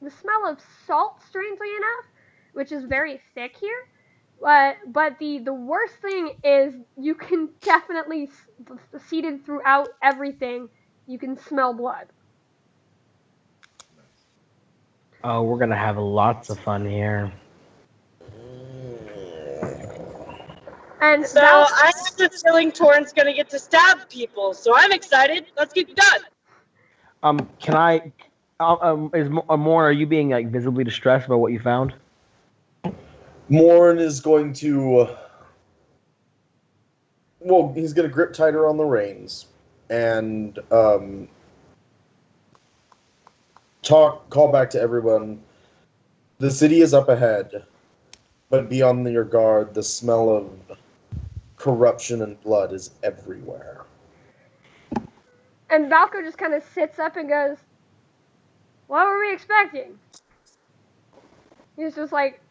the smell of salt, strangely enough, which is very thick here. But the worst thing is you can definitely, seeded throughout everything, you can smell blood. Oh, we're going to have lots of fun here. And so I have the feeling Torrent's going to get to stab people, so I'm excited. Let's get done. Can I... Morin, are you being like visibly distressed by what you found? Morin is going to... well, he's going to grip tighter on the reins and call back to everyone. The city is up ahead, but be on your guard. The smell of corruption and blood is everywhere. And Valko just kind of sits up and goes, "What were we expecting?" He was like,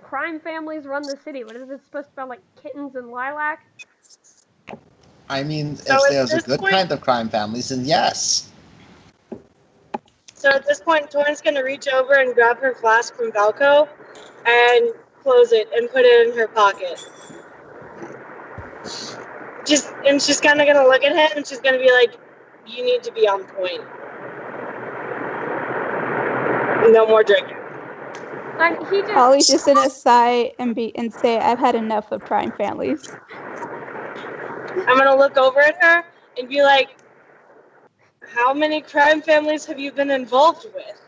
crime families run the city. What is it supposed to smell like? Kittens and lilac? I mean, So if at there's a this good point- kind of crime families, then yes. So at this point, Torrent's going to reach over and grab her flask from Valko and close it and put it in her pocket. she's kind of gonna look at him and she's gonna be like, "You need to be on point. No more drinking." And he just Ollie's just gonna sigh and say, "I've had enough of crime families." I'm gonna look over at her and be like, "How many crime families have you been involved with?"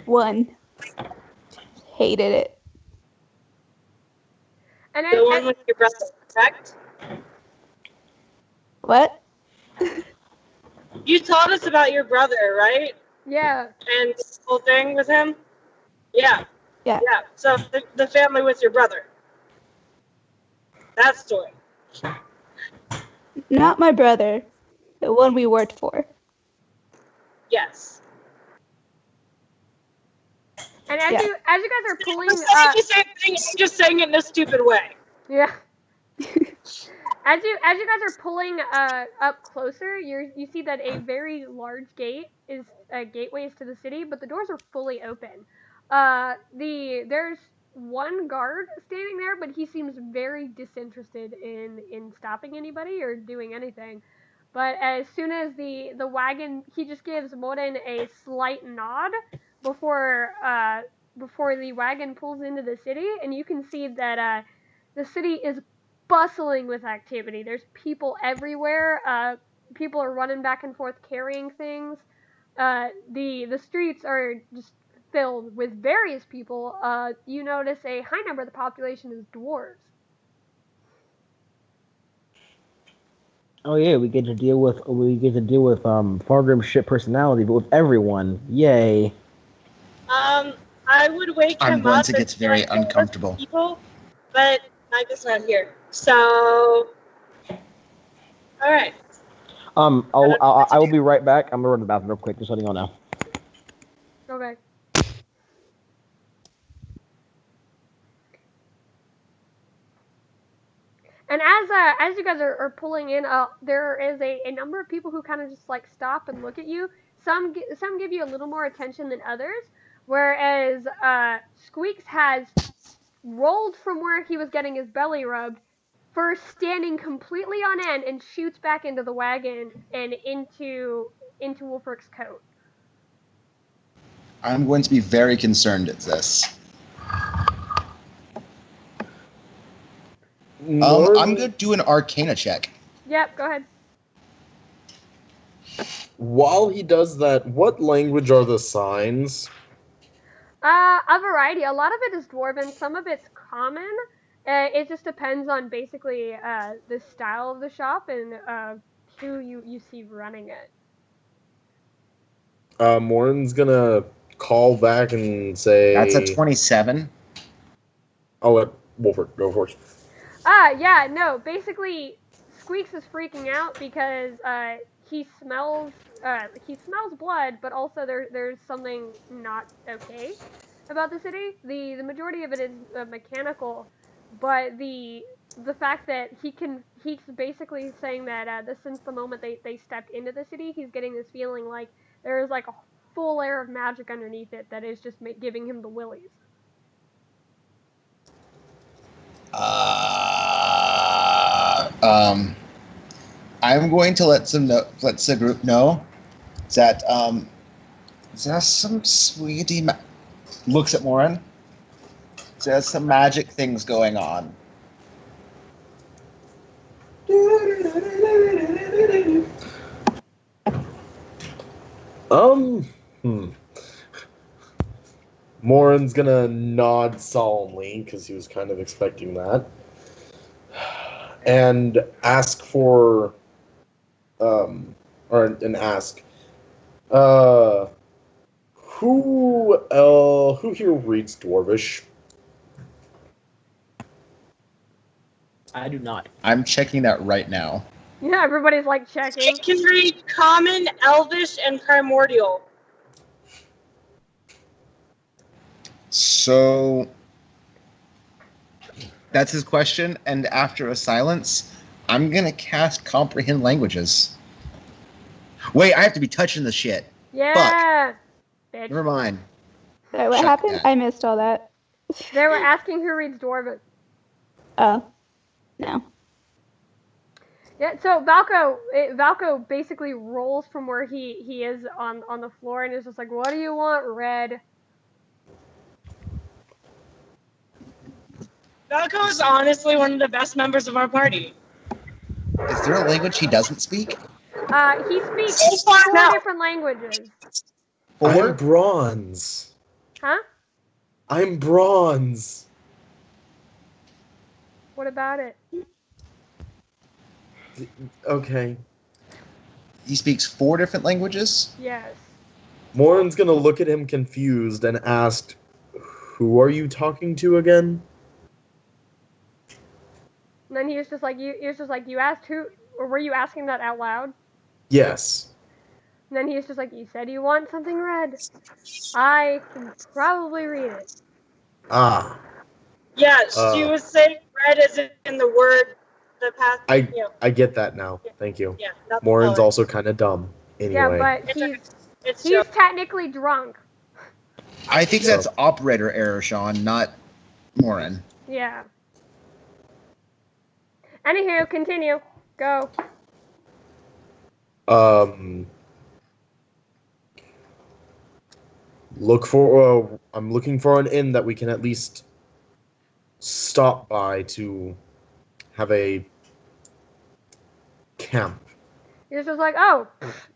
One. Hated it. and The one with your brother, correct? What? You told us about your brother, right? yeah. And this whole thing with him? Yeah. Yeah. Yeah. So the family with your brother. That story. Not my brother. The one we worked for. Yes. And as Yeah. you guys are pulling I'm saying the same thing, I'm just saying it in a stupid way. yeah. As you guys are pulling up closer, you see that a very large gate is gateways to the city, but the doors are fully open. There's one guard standing there, but he seems very disinterested in stopping anybody or doing anything. But as soon as the wagon, he just gives Morin a slight nod before the wagon pulls into the city, and you can see that the city is bustling with activity. There's people everywhere. People are running back and forth carrying things. The streets are just filled with various people. You notice a high number of the population is dwarves. Oh yeah, we get to deal with Fargrim's shit personality, but with everyone. Yay. I would wake I'm him going up to get and very say, "Hey, listen, uncomfortable." people," but I'm just not here. So, all right. I will be right back. I'm gonna run to the bathroom real quick, just letting you all know. Okay. And as you guys are pulling in, there is a number of people who kind of just like stop and look at you. Some give you a little more attention than others. Whereas Squeaks has rolled from where he was getting his belly rubbed, first standing completely on end, and shoots back into the wagon and into Wolfric's coat. I'm going to be very concerned at this. I'm going to do an Arcana check. Yep, go ahead. While he does that, what language are the signs? A variety. A lot of it is dwarven. Some of it's common. It just depends on basically the style of the shop and who you see running it. Morin's gonna call back and say... That's a 27. I'll let Wolfert go first. Yeah, no. Basically, Squeaks is freaking out because he smells blood, but also there's something not okay about the city. The majority of it is mechanical, but the fact that he's basically saying that since the moment they stepped into the city, he's getting this feeling like there is like a full air of magic underneath it that is just giving him the willies. I'm going to let the group know that there's some sweetie looks at Morin. There's some magic things going on. Morin's gonna nod solemnly because he was kind of expecting that, and ask for, ask, who here reads Dwarvish? I do not. I'm checking that right now. Yeah, everybody's like checking. I can read Common, Elvish, and Primordial. So that's his question, and after a silence, I'm gonna cast Comprehend Languages. Wait, I have to be touching the shit. Yeah. Bitch. Never mind. Sorry, what Shut happened? that. I missed all that. They were asking who reads Dwarven. Oh. No. Yeah, so Valko basically rolls from where he is on the floor and is just like, "What do you want, Red?" Falco is honestly one of the best members of our party. Is there a language he doesn't speak? He speaks So far, 4 no. different languages. I'm bronze. Huh? I'm bronze. What about it? Okay. He speaks 4 different languages? Yes. Morin's gonna look at him confused and ask, "Who are you talking to again?" And then he was just like, "You asked who, or were you asking that out loud?" Yes. And then he was just like, "You said you want something red. I can probably read it." Ah. Yeah, she was saying red is in the word, the past. I get that now. Thank you. Yeah, not the Morin's color. also kind of dumb. Anyway. Yeah, but It's he's technically drunk. I think that's operator error, Sean, not Morin. Yeah. Anywho, continue. Go. I'm looking for an inn that we can at least stop by to have a camp. He's just like, "Oh,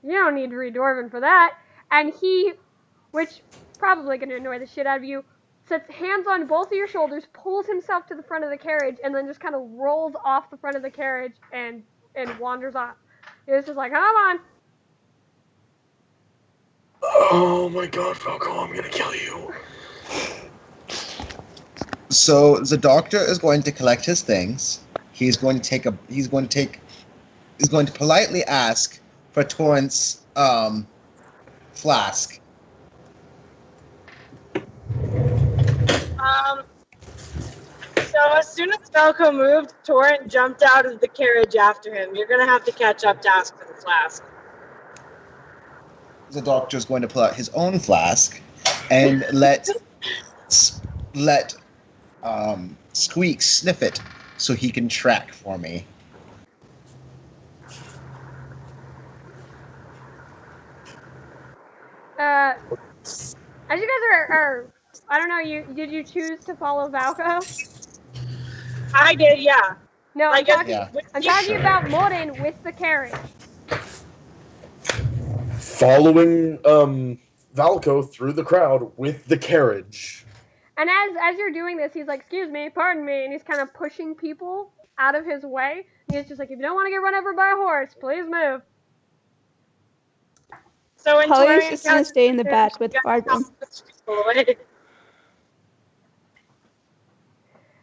you don't need to read Dwarven for that." And he, which probably gonna annoy the shit out of you, sets hands on both of your shoulders, pulls himself to the front of the carriage, and then just kind of rolls off the front of the carriage and wanders off. He's just like, "Come on." Oh my god, Falco, I'm gonna kill you. So the doctor is going to collect his things. He's going to politely ask for Torrance flask. So as soon as Falco moved, Torrent jumped out of the carriage after him. You're gonna have to catch up to ask for the flask. The doctor is going to pull out his own flask and let Squeak sniff it so he can track for me. As you guys are I don't know, did you choose to follow Valko? I did, yeah. No, Like, I'm talking about Morin with the carriage. Following Valco through the crowd with the carriage. And as you're doing this, he's like, "Excuse me, pardon me," and he's kind of pushing people out of his way. And he's just like, "If you don't want to get run over by a horse, please move." So when Holly's just gonna stay in the back with Fargrim.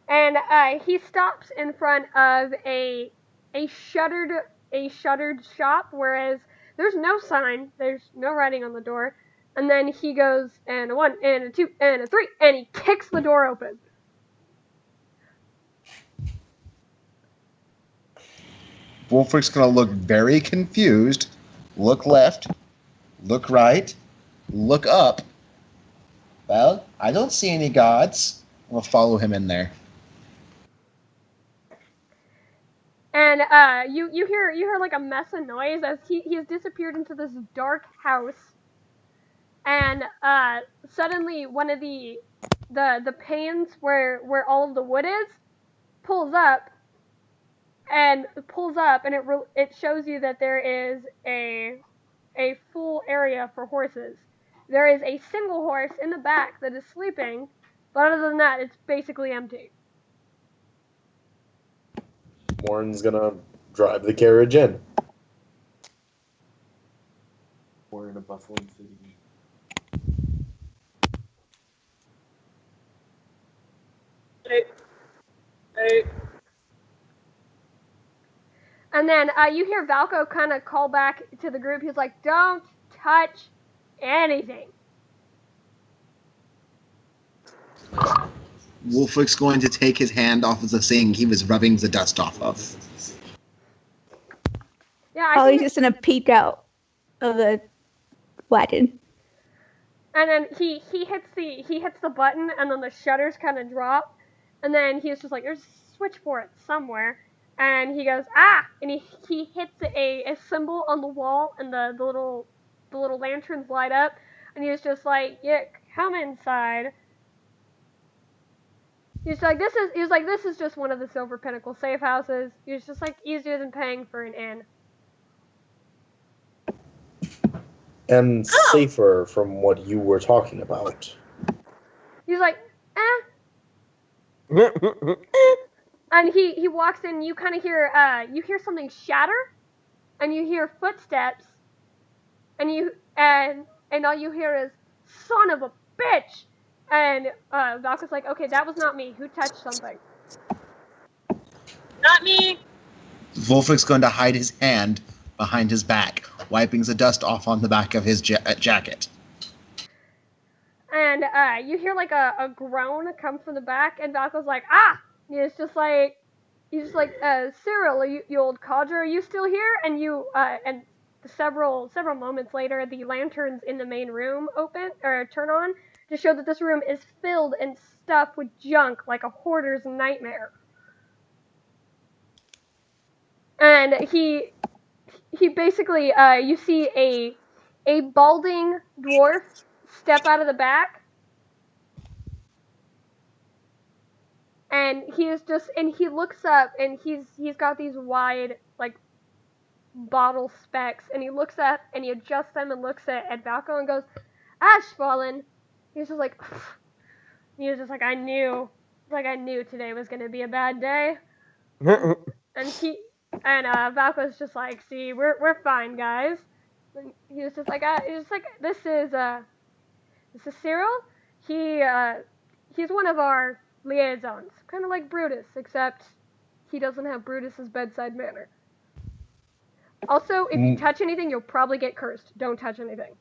And he stops in front of a shuttered shop, whereas there's no sign, there's no writing on the door. And then he goes, and a 1, and a 2, and a 3, and he kicks the door open. Wolfrick's gonna look very confused, look left, look right, look up. Well, I don't see any gods. We'll follow him in there. And you hear like a mess of noise as he has disappeared into this dark house. And suddenly one of the panes where all of the wood is pulls up, and it shows you that there is a full area for horses. There is a single horse in the back that is sleeping, but other than that, it's basically empty. Morin's gonna drive the carriage in. We're in a Buffalo City. Hey. And then you hear Valko kind of call back to the group. He's like, "Don't touch anything." Wolfrick's going to take his hand off of the thing he was rubbing the dust off of. Yeah, Holly's just gonna peek out of the wagon. And then he hits the button, and then the shutters kind of drop, and then he's just like, "There's a switch for it somewhere," and he goes, ah! And he hits a symbol on the wall, and the little lanterns light up, and he was just like, yeah, come inside. He's like, this is just one of the Silver Pinnacle safe houses. He's just like, easier than paying for an inn. And safer from what you were talking about. He's like, and he walks in. You kind of hear something shatter, and you hear footsteps, and all you hear is, son of a bitch. And Valka's like, okay, that was not me. Who touched something? Not me. Wolfric going to hide his hand behind his back, wiping the dust off on the back of his jacket. And you hear like a groan come from the back, and Valko's like, ah! And he's just like, Cyril, are you old codger? Are you still here? And and several moments later, the lanterns in the main room turn on to show that this room is filled and stuffed with junk like a hoarder's nightmare. And he basically, you see a balding dwarf step out of the back, and he looks up, and he's got these wide, like, bottle specs, and he looks up, and he adjusts them, and looks at Valko, and goes, Ashfallen. He's just like, I knew today was gonna be a bad day. And Valko's just like, see, we're fine, guys. And he was just like, this is Cyril. He's one of our liaisons, kind of like Brutus, except he doesn't have Brutus's bedside manner. Also, if you touch anything, you'll probably get cursed. Don't touch anything.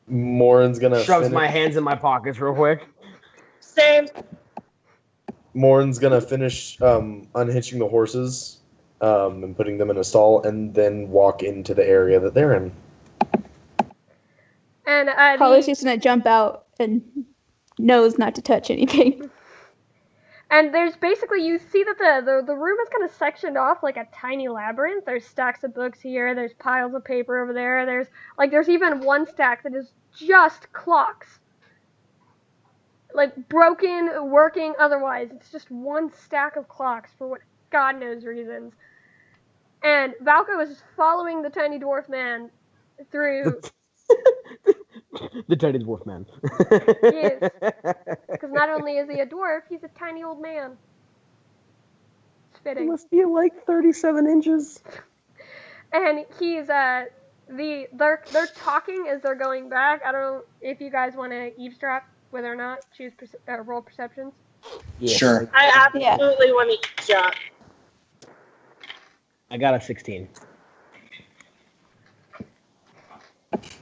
Morin's gonna shoves my hands in my pockets real quick. Same. Morin's gonna finish unhitching the horses and putting them in a stall, and then walk into the area that they're in. And Holly's just gonna jump out and knows not to touch anything. And there's basically, you see that the room is kind of sectioned off like a tiny labyrinth. There's stacks of books here. There's piles of paper over there. There's even one stack that is just clocks. Like, broken, working, otherwise. It's just one stack of clocks for what God knows reasons. And Valko is just following the tiny dwarf man through... The tiny dwarf man. He is. Because not only is he a dwarf, he's a tiny old man. It's fitting. He must be like 37 inches. And he's they're talking as they're going back. I don't know if you guys want to eavesdrop, whether or not roll perceptions. Yeah. Sure. I absolutely want to eavesdrop. I got a 16.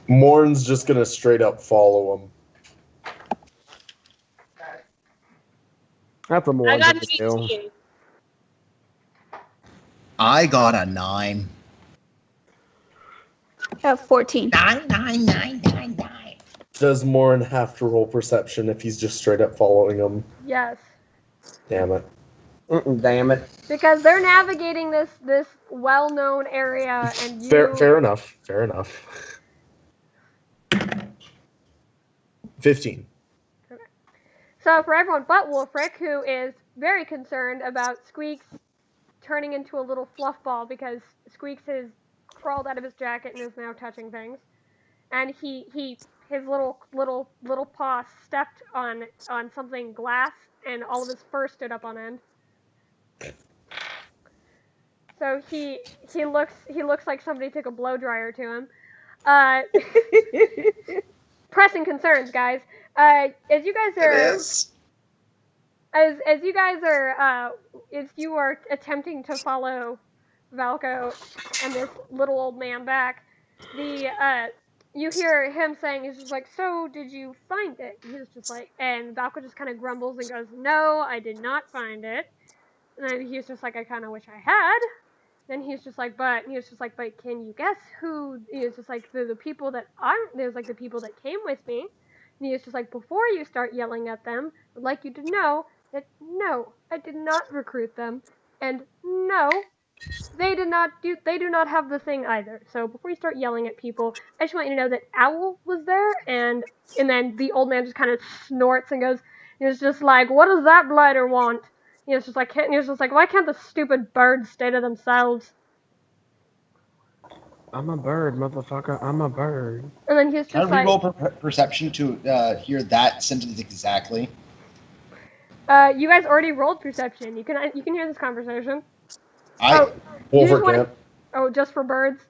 Morin's just gonna straight up follow him. That's a more I got an do. 18. I got a 9. I have 14. 9. Does Morin have to roll perception if he's just straight up following him? Yes. Damn it. Damn it. Because they're navigating this well-known area, and you... Fair enough. 15. Okay. So for everyone but Wolfric, who is very concerned about Squeaks turning into a little fluff ball because Squeaks has crawled out of his jacket and is now touching things, and his little paw stepped on something glass, and all of his fur stood up on end. So he looks like somebody took a blow dryer to him. Pressing concerns, guys. As you are attempting to follow Valko and this little old man back, you hear him saying, he's just like, so did you find it? He's just like, and Valko just kind of grumbles and goes, no, I did not find it. And then he's just like, I kind of wish I had. Then he's just like, but can you guess who? He was just like, the people that there's like the people that came with me. And he was just like, before you start yelling at them, I'd like you to know that no, I did not recruit them. And no, they do not have the thing either. So before you start yelling at people, I just want you to know that Owl was there, and then the old man just kind of snorts and goes, he's just like, what does that blighter want? He's just like, why can't the stupid birds stay to themselves? I'm a bird, motherfucker. I'm a bird. And then he's Can just I like, reroll perception to hear that sentence exactly? you guys already rolled perception. You can hear this conversation. You Wolf just or wanna- can't. Oh, just for birds?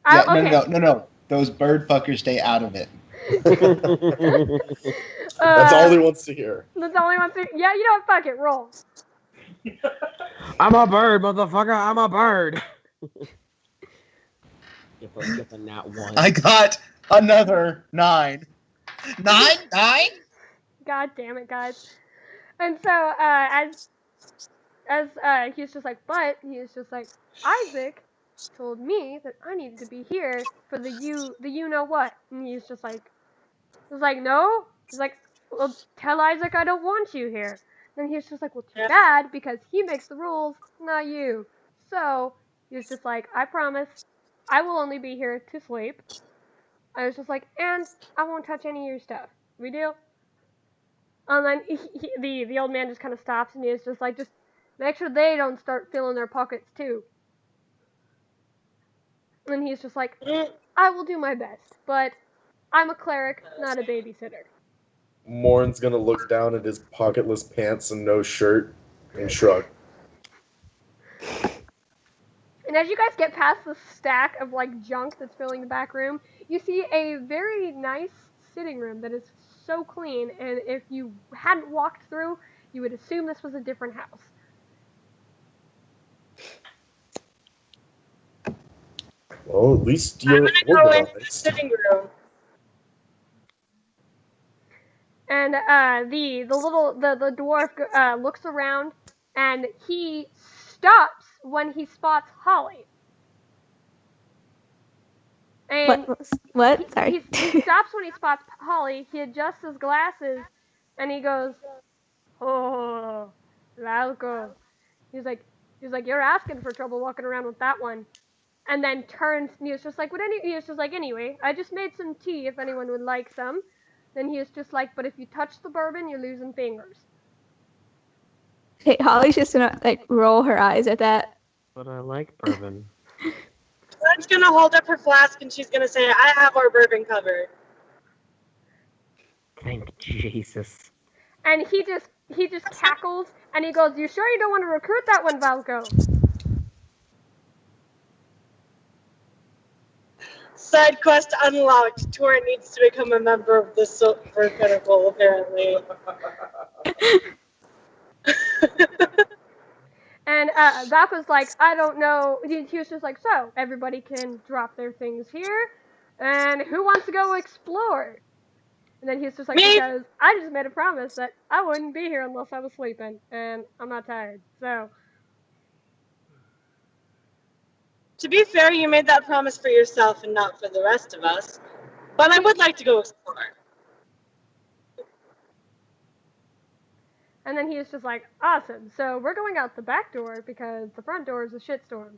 Yeah, Okay. no. Those bird fuckers stay out of it. That's all he wants to hear. That's all he wants to. Yeah, you know what? Fuck it. Roll. I'm a bird, motherfucker. I'm a bird. Get the nat 1. I got another 9. 9? God damn it, guys. And so, he's just like, but he's just like, Isaac told me that I needed to be here for the you know what, and he's like, no. He's like, well, tell Isaac I don't want you here. Then he's just like, well, too bad, because he makes the rules, not you. So he's just like, I promise, I will only be here to sleep. I was just like, and I won't touch any of your stuff. We deal? And then the old man just kind of stops, and he's just like, just make sure they don't start filling their pockets too. And he's just like, I will do my best, but I'm a cleric, not a babysitter. Morin's gonna look down at his pocketless pants and no shirt and shrug. And as you guys get past the stack of like junk that's filling the back room, you see a very nice sitting room that is so clean, and if you hadn't walked through, you would assume this was a different house. Well, at least I'm you're gonna go into the organized. sitting room. And the dwarf looks around, and he stops when he spots Holly. And What? Sorry. he stops when he spots Holly. He adjusts his glasses, and he goes, "Oh, Lalco." He's like, "You're asking for trouble walking around with that one." And then turns, and he was just like, anyway, I just made some tea if anyone would like some. Then he was just like, but if you touch the bourbon, you're losing fingers. Hey, Holly's just gonna like roll her eyes at that. But I like bourbon. Gwen's gonna hold up her flask and she's gonna say, I have our bourbon covered. Thank Jesus. And he just cackles, and he goes, you sure you don't want to recruit that one, Valko? Side quest unlocked. Torrent needs to become a member of the Silver Pinnacle, apparently. And Valko's like, I don't know. He was just like, so, everybody can drop their things here, and who wants to go explore? And then he's just like, Me. because I just made a promise that I wouldn't be here unless I was sleeping, and I'm not tired, so. To be fair, you made that promise for yourself and not for the rest of us. But I would like to go explore. And then he was just like, awesome, so we're going out the back door because the front door is a shitstorm.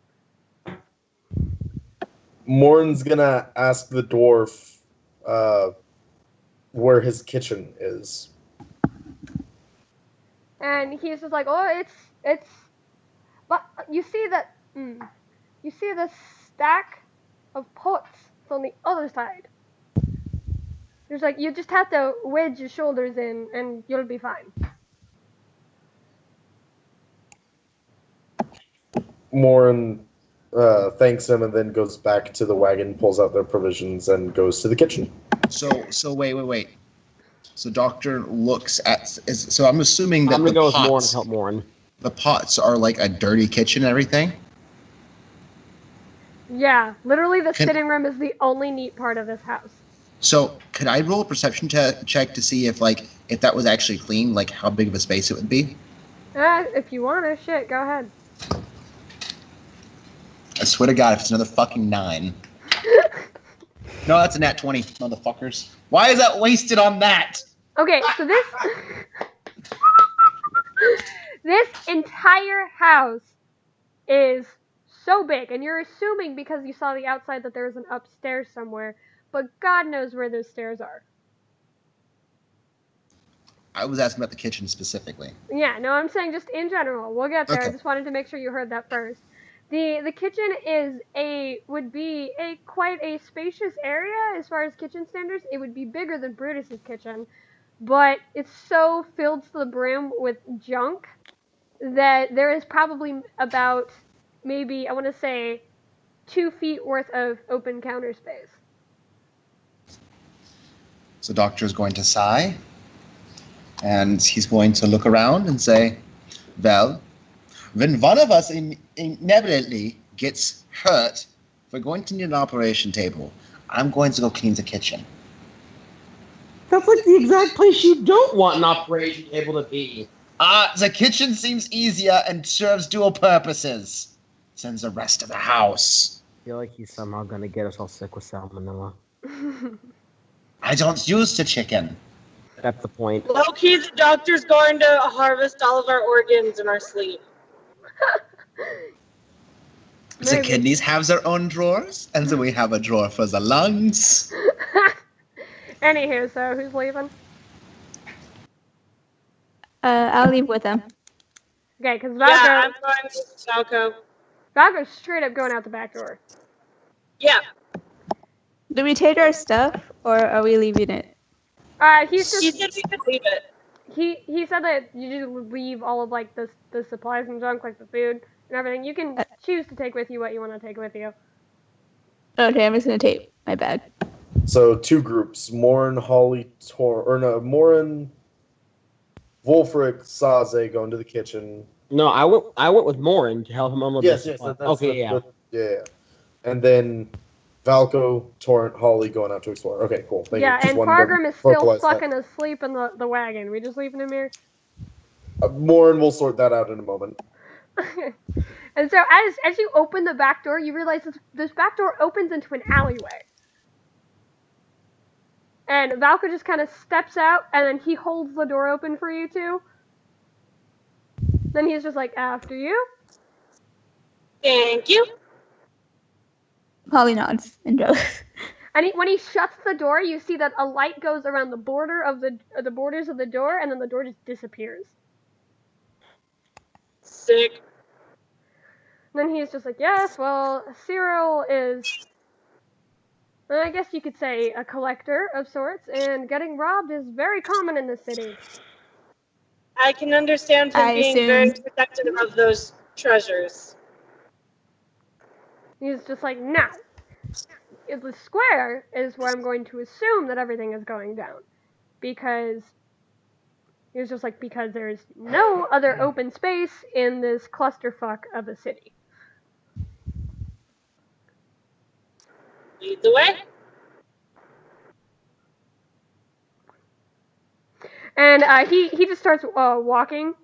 Morin's gonna ask the dwarf where his kitchen is. And he's just like, oh, it's, but you see that, you see the stack of pots on the other side. There's like, you just have to wedge your shoulders in and you'll be fine. Morin thanks him and then goes back to the wagon, pulls out their provisions, and goes to the kitchen. So wait. So Doctor looks at. So I'm assuming that I'm gonna the go with Morin and pots, help Morin. the pots are like a dirty kitchen and everything. Yeah, literally the sitting room is the only neat part of this house. So could I roll a perception check to see if that was actually clean, like how big of a space it would be? If you want to, shit, go ahead. I swear to God, if it's another fucking 9. No, that's a nat 20, motherfuckers. Why is that wasted on that? Okay, so this entire house is so big, and you're assuming because you saw the outside that there's an upstairs somewhere, but God knows where those stairs are. I was asking about the kitchen specifically. Yeah, no, I'm saying just in general. We'll get there. I Okay. just wanted to make sure you heard that first. The kitchen would be a quite a spacious area as far as kitchen standards. It would be bigger than Brutus's kitchen, but it's so filled to the brim with junk that there is probably about maybe I want to say 2 feet worth of open counter space. So Doctor is going to sigh, and he's going to look around and say, well, when one of us inevitably gets hurt, we're going to need an operation table. I'm going to go clean the kitchen. That's like the exact place you don't want an operation table to be. The kitchen seems easier and serves dual purposes than the rest of the house. I feel like he's somehow gonna get us all sick with salmonella. I don't use the chicken. That's the point. Low-key, the doctor's going to harvest all of our organs in our sleep. The Maybe. kidneys have their own drawers, and then we have a drawer for the lungs. Anywho, so who's leaving? I'll leave with them. Okay, because Yeah, I'm going with Falco. Valko's straight up going out the back door. Yeah. Do we take our stuff, or are we leaving it? He's just He said we could leave it. he said that you just leave all of like the supplies and junk, like the food and everything. You can choose to take with you what you want to take with you. Okay, I'm just gonna take my bag. So 2 groups: Morin, Holly, Morin, Wolfric, Saze going to the kitchen. No, I went with Morin to help him unload Yes, the yes. supply. That's Okay, yeah. yeah. And then Valco, Torrent, Holly going out to explore. Okay, cool. Thank you. Yeah, Just and wanted to Fargrim is still vocalize that. fucking asleep in the wagon. We just leaving him here. Morin will sort that out in a moment. And so as you open the back door, you realize this back door opens into an alleyway. And Valko just kind of steps out, and then he holds the door open for you two. Then he's just like, after you. Thank you. Holly nods and goes. And when he shuts the door, you see that a light goes around the border of the borders of the door, and then the door just disappears. Sick. And then he's just like, yes, well, Cyril is, I guess you could say, a collector of sorts, and getting robbed is very common in this city. I can understand from I being assume- very protective of those treasures. He's just like, now, the square is where I'm going to assume that everything is going down. Because, he's just like, because there's no other open space in this clusterfuck of a city. Lead the way. And he just starts walking.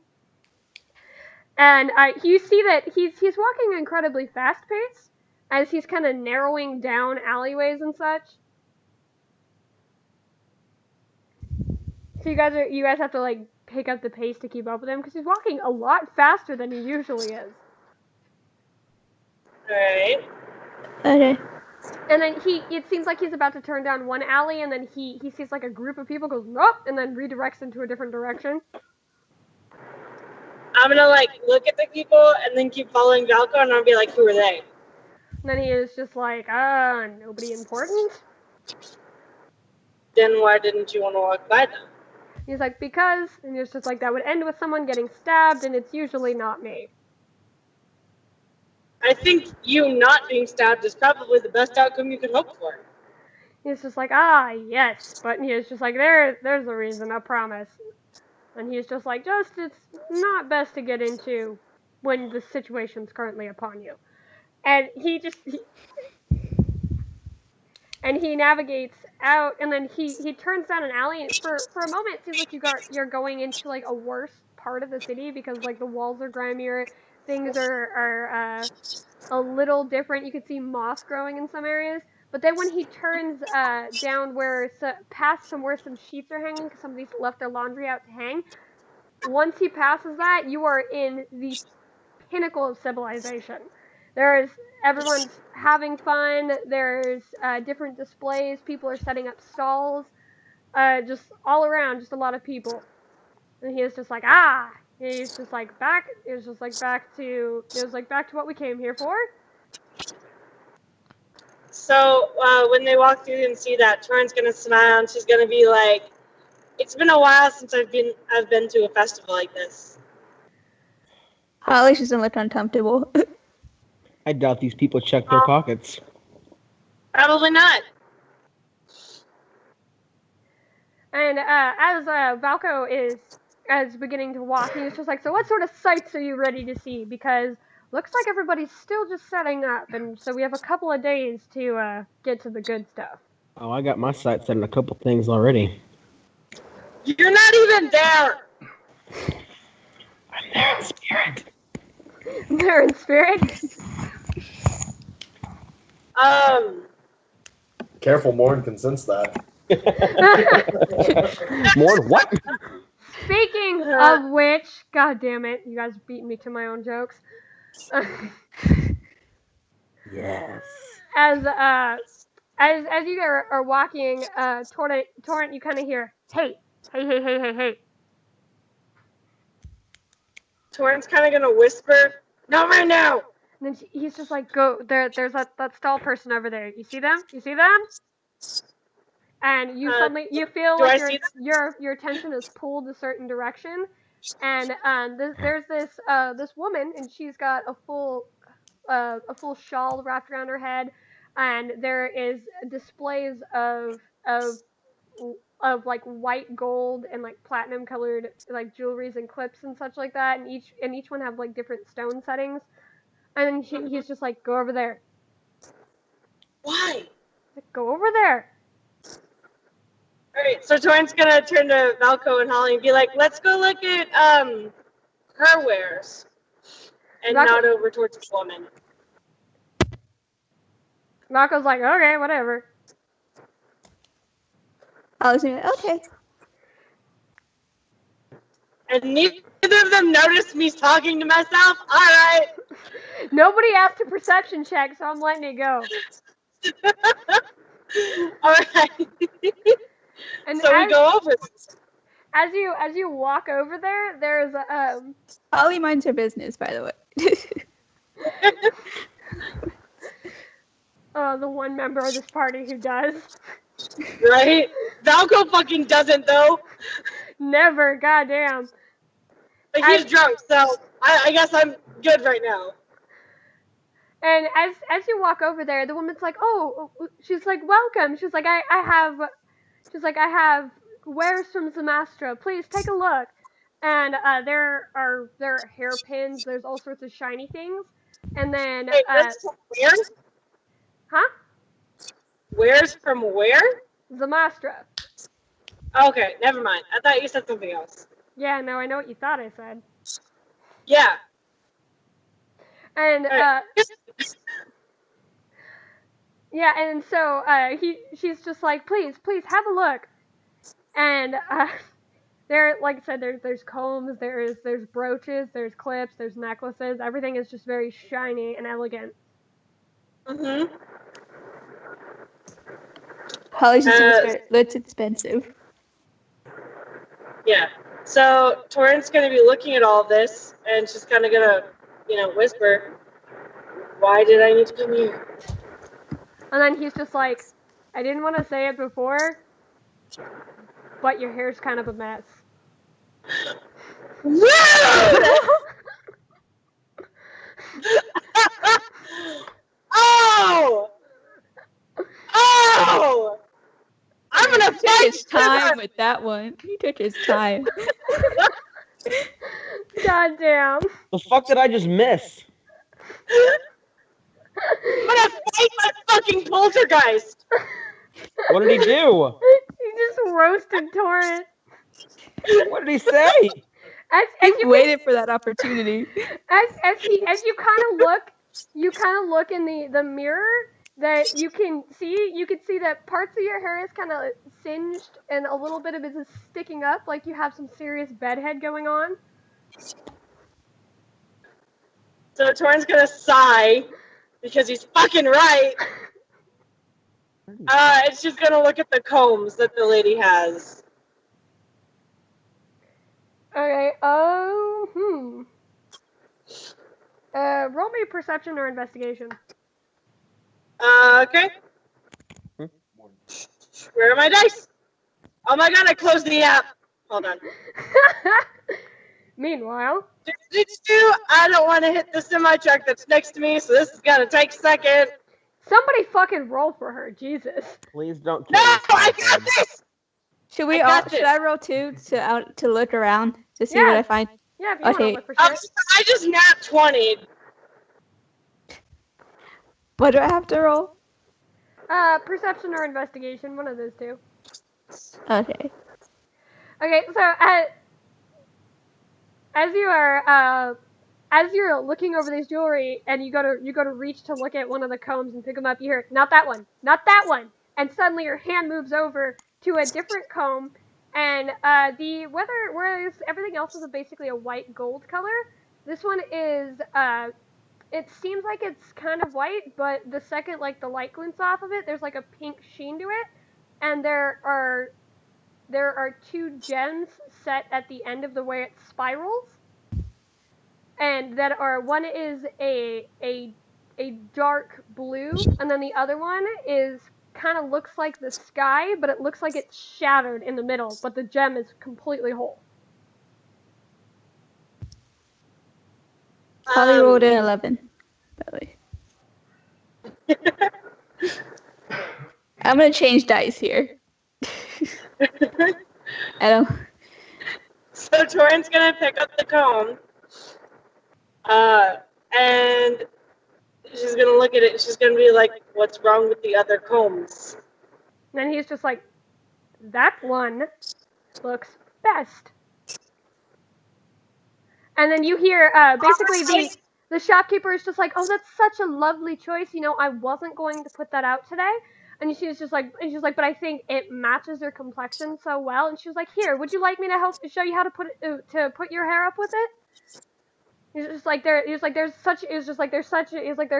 And you see that he's walking incredibly fast paced as he's kind of narrowing down alleyways and such. So you guys have to like pick up the pace to keep up with him because he's walking a lot faster than he usually is. Alright. Okay. And then it seems like he's about to turn down one alley, and then he sees like a group of people, goes nope, and then redirects into a different direction. I'm gonna like look at the people and then keep following Valko, and I'll be like, who are they? And then he is just like, nobody important. Then why didn't you want to walk by them? He's like, because, and it's just like, that would end with someone getting stabbed, and it's usually not me. I think you not being stabbed is probably the best outcome you could hope for. He's just like, yes, but he is just like, there's a reason, I promise. And he's just like, it's not best to get into when the situation's currently upon you. And he navigates out, and then he turns down an alley, and for a moment it seems like you're going into like a worse part of the city because like the walls are grimier, things are a little different. You can see moss growing in some areas, but then when he turns down past where some sheets are hanging because somebody's left their laundry out to hang, once he passes that, you are in the pinnacle of civilization. Everyone's having fun. There's different displays. People are setting up stalls. Just all around, just a lot of people. And he was just like, ah. He's just like back. It was just like back to. It was like back to what we came here for. So when they walk through and see that, Torrin's gonna smile and she's gonna be like, "It's been a while since I've been to a festival like this." Holly's just gonna look uncomfortable. I doubt these people check their pockets. Probably not. And as Valko is beginning to walk, he's just like, so what sort of sights are you ready to see? Because looks like everybody's still just setting up, and so we have a couple of days to get to the good stuff. Oh, I got my sights set on a couple things already. You're not even there. I'm there in spirit. There in spirit? Careful, Morn can sense that. Morn, what? Speaking of which, god damn it, you guys beating me to my own jokes. Yes. As you are walking, Torrent, you kind of hear, hey. Torrin's kind of gonna whisper, "Not right now." And then he's just like, go there. There's that stall person over there. You see them? And you suddenly you feel like your attention is pulled a certain direction, and there's this woman, and she's got a full shawl wrapped around her head, and there is displays of like white gold and like platinum colored like jewelries and clips and such like that, and each one have like different stone settings, and then he's just like, go over there. Why? Like, go over there. Alright, so Torrin's gonna turn to Valko and Holly and be like, "Let's go look at her wares," and nod over towards the woman. Valko's like, okay, whatever. Holly's gonna be like, okay. And neither of them noticed me talking to myself. Alright. Nobody asked a perception check, so I'm letting it go. Alright. And so we go over this. As you walk over there, there's Holly minds her business, by the way. The one member of this party who does. Right? Valko fucking doesn't though. Never, goddamn. But he's drunk, so I guess I'm good right now. And as you walk over there, the woman's like, oh, she's like, welcome. She's like, I have wares from Zamastra. Please take a look. And there are hairpins. There's all sorts of shiny things. And then wait, that's from where? Huh? Wares from where? Zamastra. Okay, never mind. I thought you said something else. Yeah, no, I know what you thought I said. Yeah. And yeah, and so she's just like, please have a look. And there, like I said, there's combs, there's brooches, there's clips, there's necklaces. Everything is just very shiny and elegant. Mhm. Holly's just gonna start, that's expensive. Yeah. So Torrin's gonna be looking at all this, and she's kind of gonna, whisper, "Why did I need to come here?" And then he's just like, I didn't want to say it before, but your hair's kind of a mess. Oh! Oh! I'm gonna take his time with that one. He took his time. God damn. The fuck did I just miss? I'm gonna fight my fucking poltergeist. What did he do? He just roasted Torrent. What did he say? He waited for that opportunity. As you kind of look in the mirror, that you can see that parts of your hair is kind of singed and a little bit of it is sticking up, like you have some serious bedhead going on. So Torrin's gonna sigh because he's fucking right. And she's gonna look at the combs that the lady has. Okay. Roll me perception or investigation. Okay. Where are my dice? Oh my god, I closed the app. Hold on. Meanwhile, I don't want to hit the semi-truck that's next to me, so this is gonna take a second. somebody fucking roll for her. Jesus. Please don't kill No, yourself, I got Ed. this! Should we I all? got Should this. I roll too to look around to see Yeah. what I find? Yeah, if you want to Okay. look for shit. I just nat 20. What do I have to roll? Perception or investigation, one of those two. Okay. Okay, so as you're looking over this jewelry and you go to reach to look at one of the combs and pick them up, you hear, not that one, and suddenly your hand moves over to a different comb, and whereas everything else is basically a white gold color, this one is it seems like it's kind of white, but the second like the light glints off of it, there's like a pink sheen to it, and there are two gems set at the end of the way it spirals, and that are one is a dark blue, and then the other one is kind of looks like the sky, but it looks like it's shattered in the middle, but the gem is completely whole. Holly rolled an 11. By the way. I'm gonna change dice here. I don't. So Torin's gonna pick up the comb, and she's gonna look at it. And she's gonna be like, "What's wrong with the other combs?" And then he's just like, that one looks best. And then you hear basically the shopkeeper is just like, oh, that's such a lovely choice. You know, I wasn't going to put that out today. And she's like, but I think it matches your complexion so well. And she was like, here, would you like me to help show you how to put your hair up with it? There's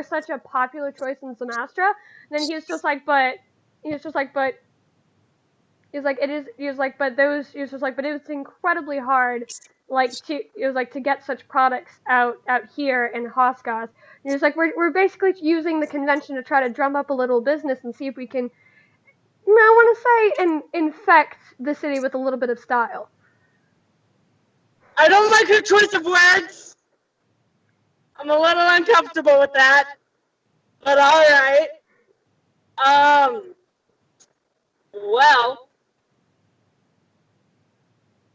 such a popular choice in Zamastra. And then but it's incredibly hard, to get such products out here in Hoskas. And it's like, we're basically using the convention to try to drum up a little business and see if we can, I want to say, infect the city with a little bit of style. I don't like her choice of words. I'm a little uncomfortable with that, but all right. Well,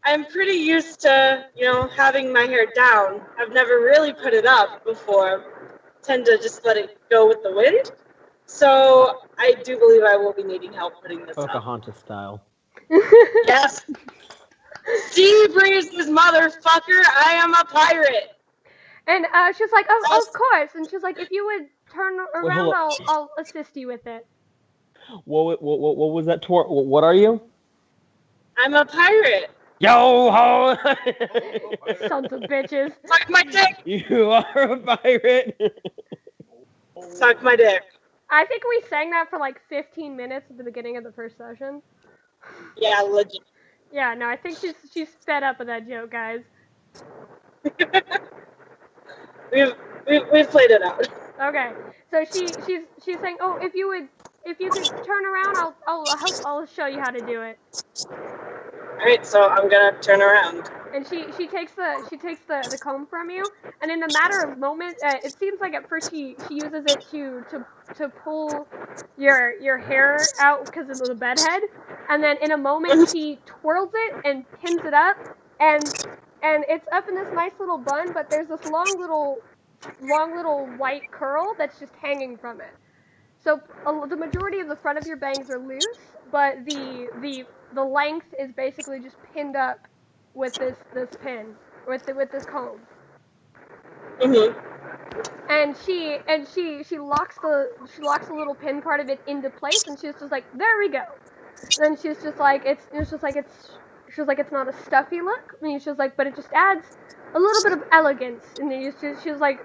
I'm pretty used to, having my hair down. I've never really put it up before. Tend to just let it go with the wind. So I do believe I will be needing help putting this up. Pocahontas style. Yes. Sea breeze, this motherfucker. I am a pirate. And she's like, oh, of course. And she's like, if you would turn around, hold I'll assist you with it. What was that? What are you? I'm a pirate. Yo ho! Sons of bitches. Suck my dick. You are a pirate. Suck my dick. I think we sang that for like 15 minutes at the beginning of the first session. Yeah, legit. Yeah, no, I think she's fed up with that joke, guys. We've played it out. Okay, so she's saying, oh, if you could turn around, I'll show you how to do it. All right, so I'm gonna turn around. And she takes the comb from you, and in a matter of moments, it seems like at first she uses it to pull your hair out because of the bedhead, and then in a moment she twirls it and pins it up, and it's up in this nice little bun, but there's this long little white curl that's just hanging from it. So the majority of the front of your bangs are loose, but the length is basically just pinned up with this pin, with this comb. Mhm. And she locks the little pin part of it into place, and she's just like, there we go. And then she's just like, it's not a stuffy look. I mean, she's like, but it just adds a little bit of elegance. And then she's like,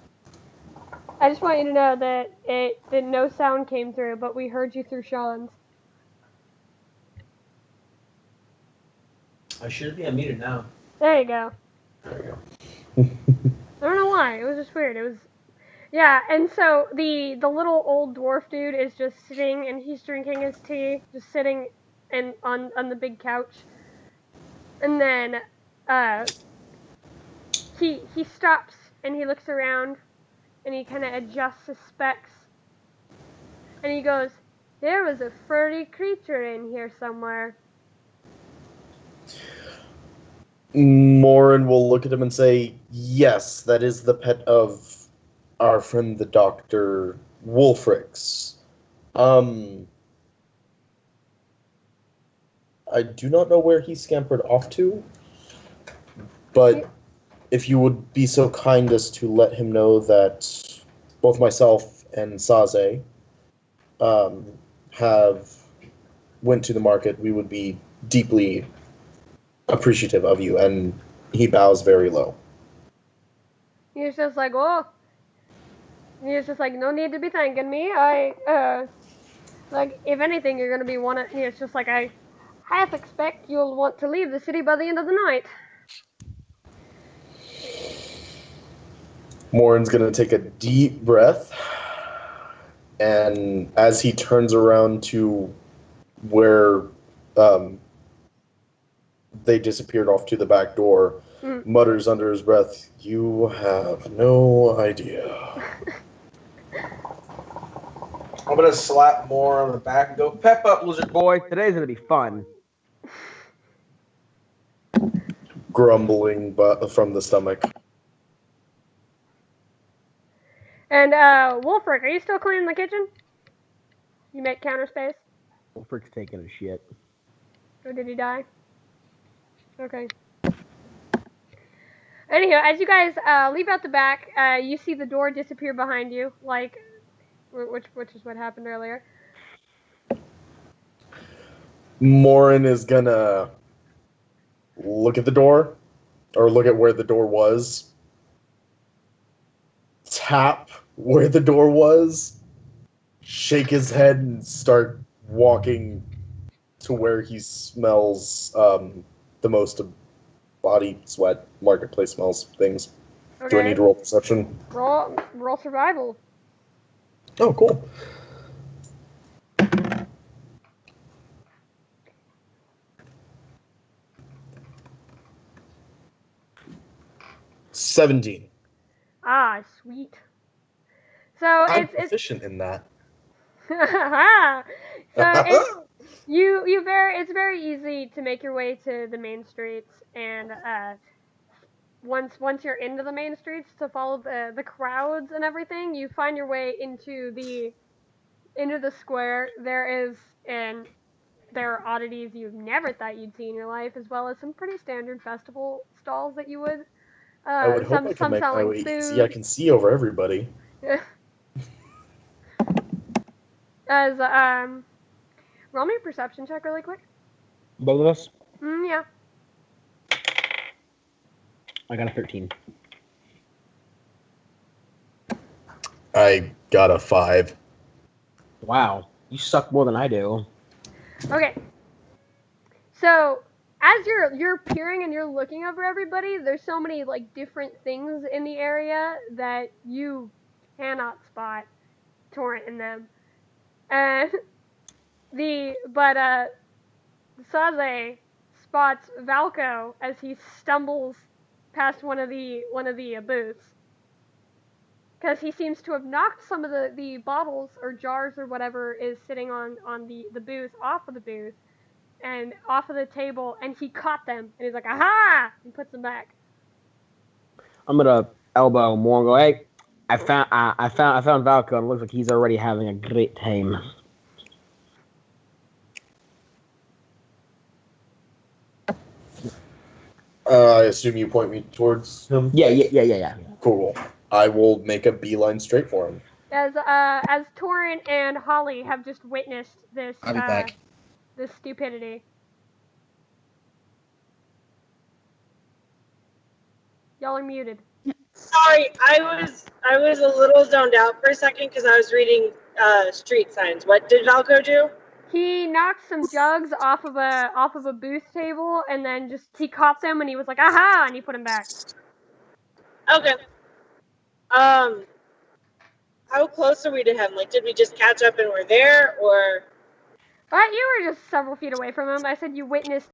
I just want you to know that no sound came through, but we heard you through Sean's. I should be unmuted now. There you go. There we go. I don't know why. It was just weird. It was, yeah. And so the little old dwarf dude is just sitting and he's drinking his tea, just sitting on the big couch. And then he stops and he looks around and he kind of adjusts his specs and he goes, "There was a furry creature in here somewhere." Morin will look at him and say, "Yes, that is the pet of our friend the Dr. Wolfrix. I do not know where he scampered off to, but if you would be so kind as to let him know that both myself and Saze have went to the market, we would be deeply appreciative of you." And he bows very low. He's just like, "Oh." He's just like, "No need to be thanking me. Like, if anything, you're gonna be one of." It's just like, "I half expect you'll want to leave the city by the end of the night." Morin's gonna take a deep breath, and as he turns around to where they disappeared off to the back door, mutters under his breath, "You have no idea." I'm gonna slap more on the back and go, "Pep up, lizard boy." Boy, today's gonna be fun. Grumbling but from the stomach. And Wolfric, are you still cleaning the kitchen? You make counter space, Wolfric's taking a shit. or did he die? Okay. Anyhow, as you guys leave out the back, you see the door disappear behind you, like which is what happened earlier. Morin is gonna look at the door, or look at where the door was, tap where the door was, shake his head, and start walking to where he smells the most of body, sweat, marketplace smells, things. Okay. Do I need to roll perception? Roll survival. Oh, cool. $17. Ah, sweet. So I'm it's proficient in that. so it's very easy to make your way to the main streets, and once you're into the main streets, to follow the crowds and everything, you find your way into the square. There are oddities you've never thought you'd see in your life, as well as some pretty standard festival stalls that you would. I would hope I can make my way easy. I can see over everybody. As roll me a perception check really quick. Both of us? Yeah. I got a 13. I got a 5. Wow. You suck more than I do. Okay. So as you're peering and you're looking over everybody, there's so many like different things in the area that you cannot spot Torrent in them. And Saze spots Valko as he stumbles past one of the booths, because he seems to have knocked some of the bottles or jars or whatever is sitting on the booth off of the booth and off of the table, and he caught them and he's like, "Aha!" and puts them back. I'm gonna elbow more and go, "Hey, I found Valko, and it looks like he's already having a great time." I assume you point me towards him? Yeah. Cool. I will make a beeline straight for him. As Torrent and Holly have just witnessed this I'll be back. this stupidity. Y'all are muted. Sorry, I was a little zoned out for a second because I was reading street signs. What did Valco do? He knocked some jugs off of a booth table, and then he caught them, and he was like, "Aha!" and he put them back. Okay. How close are we to him? Like, did we just catch up and we're there, or? You were just several feet away from him. I said you witnessed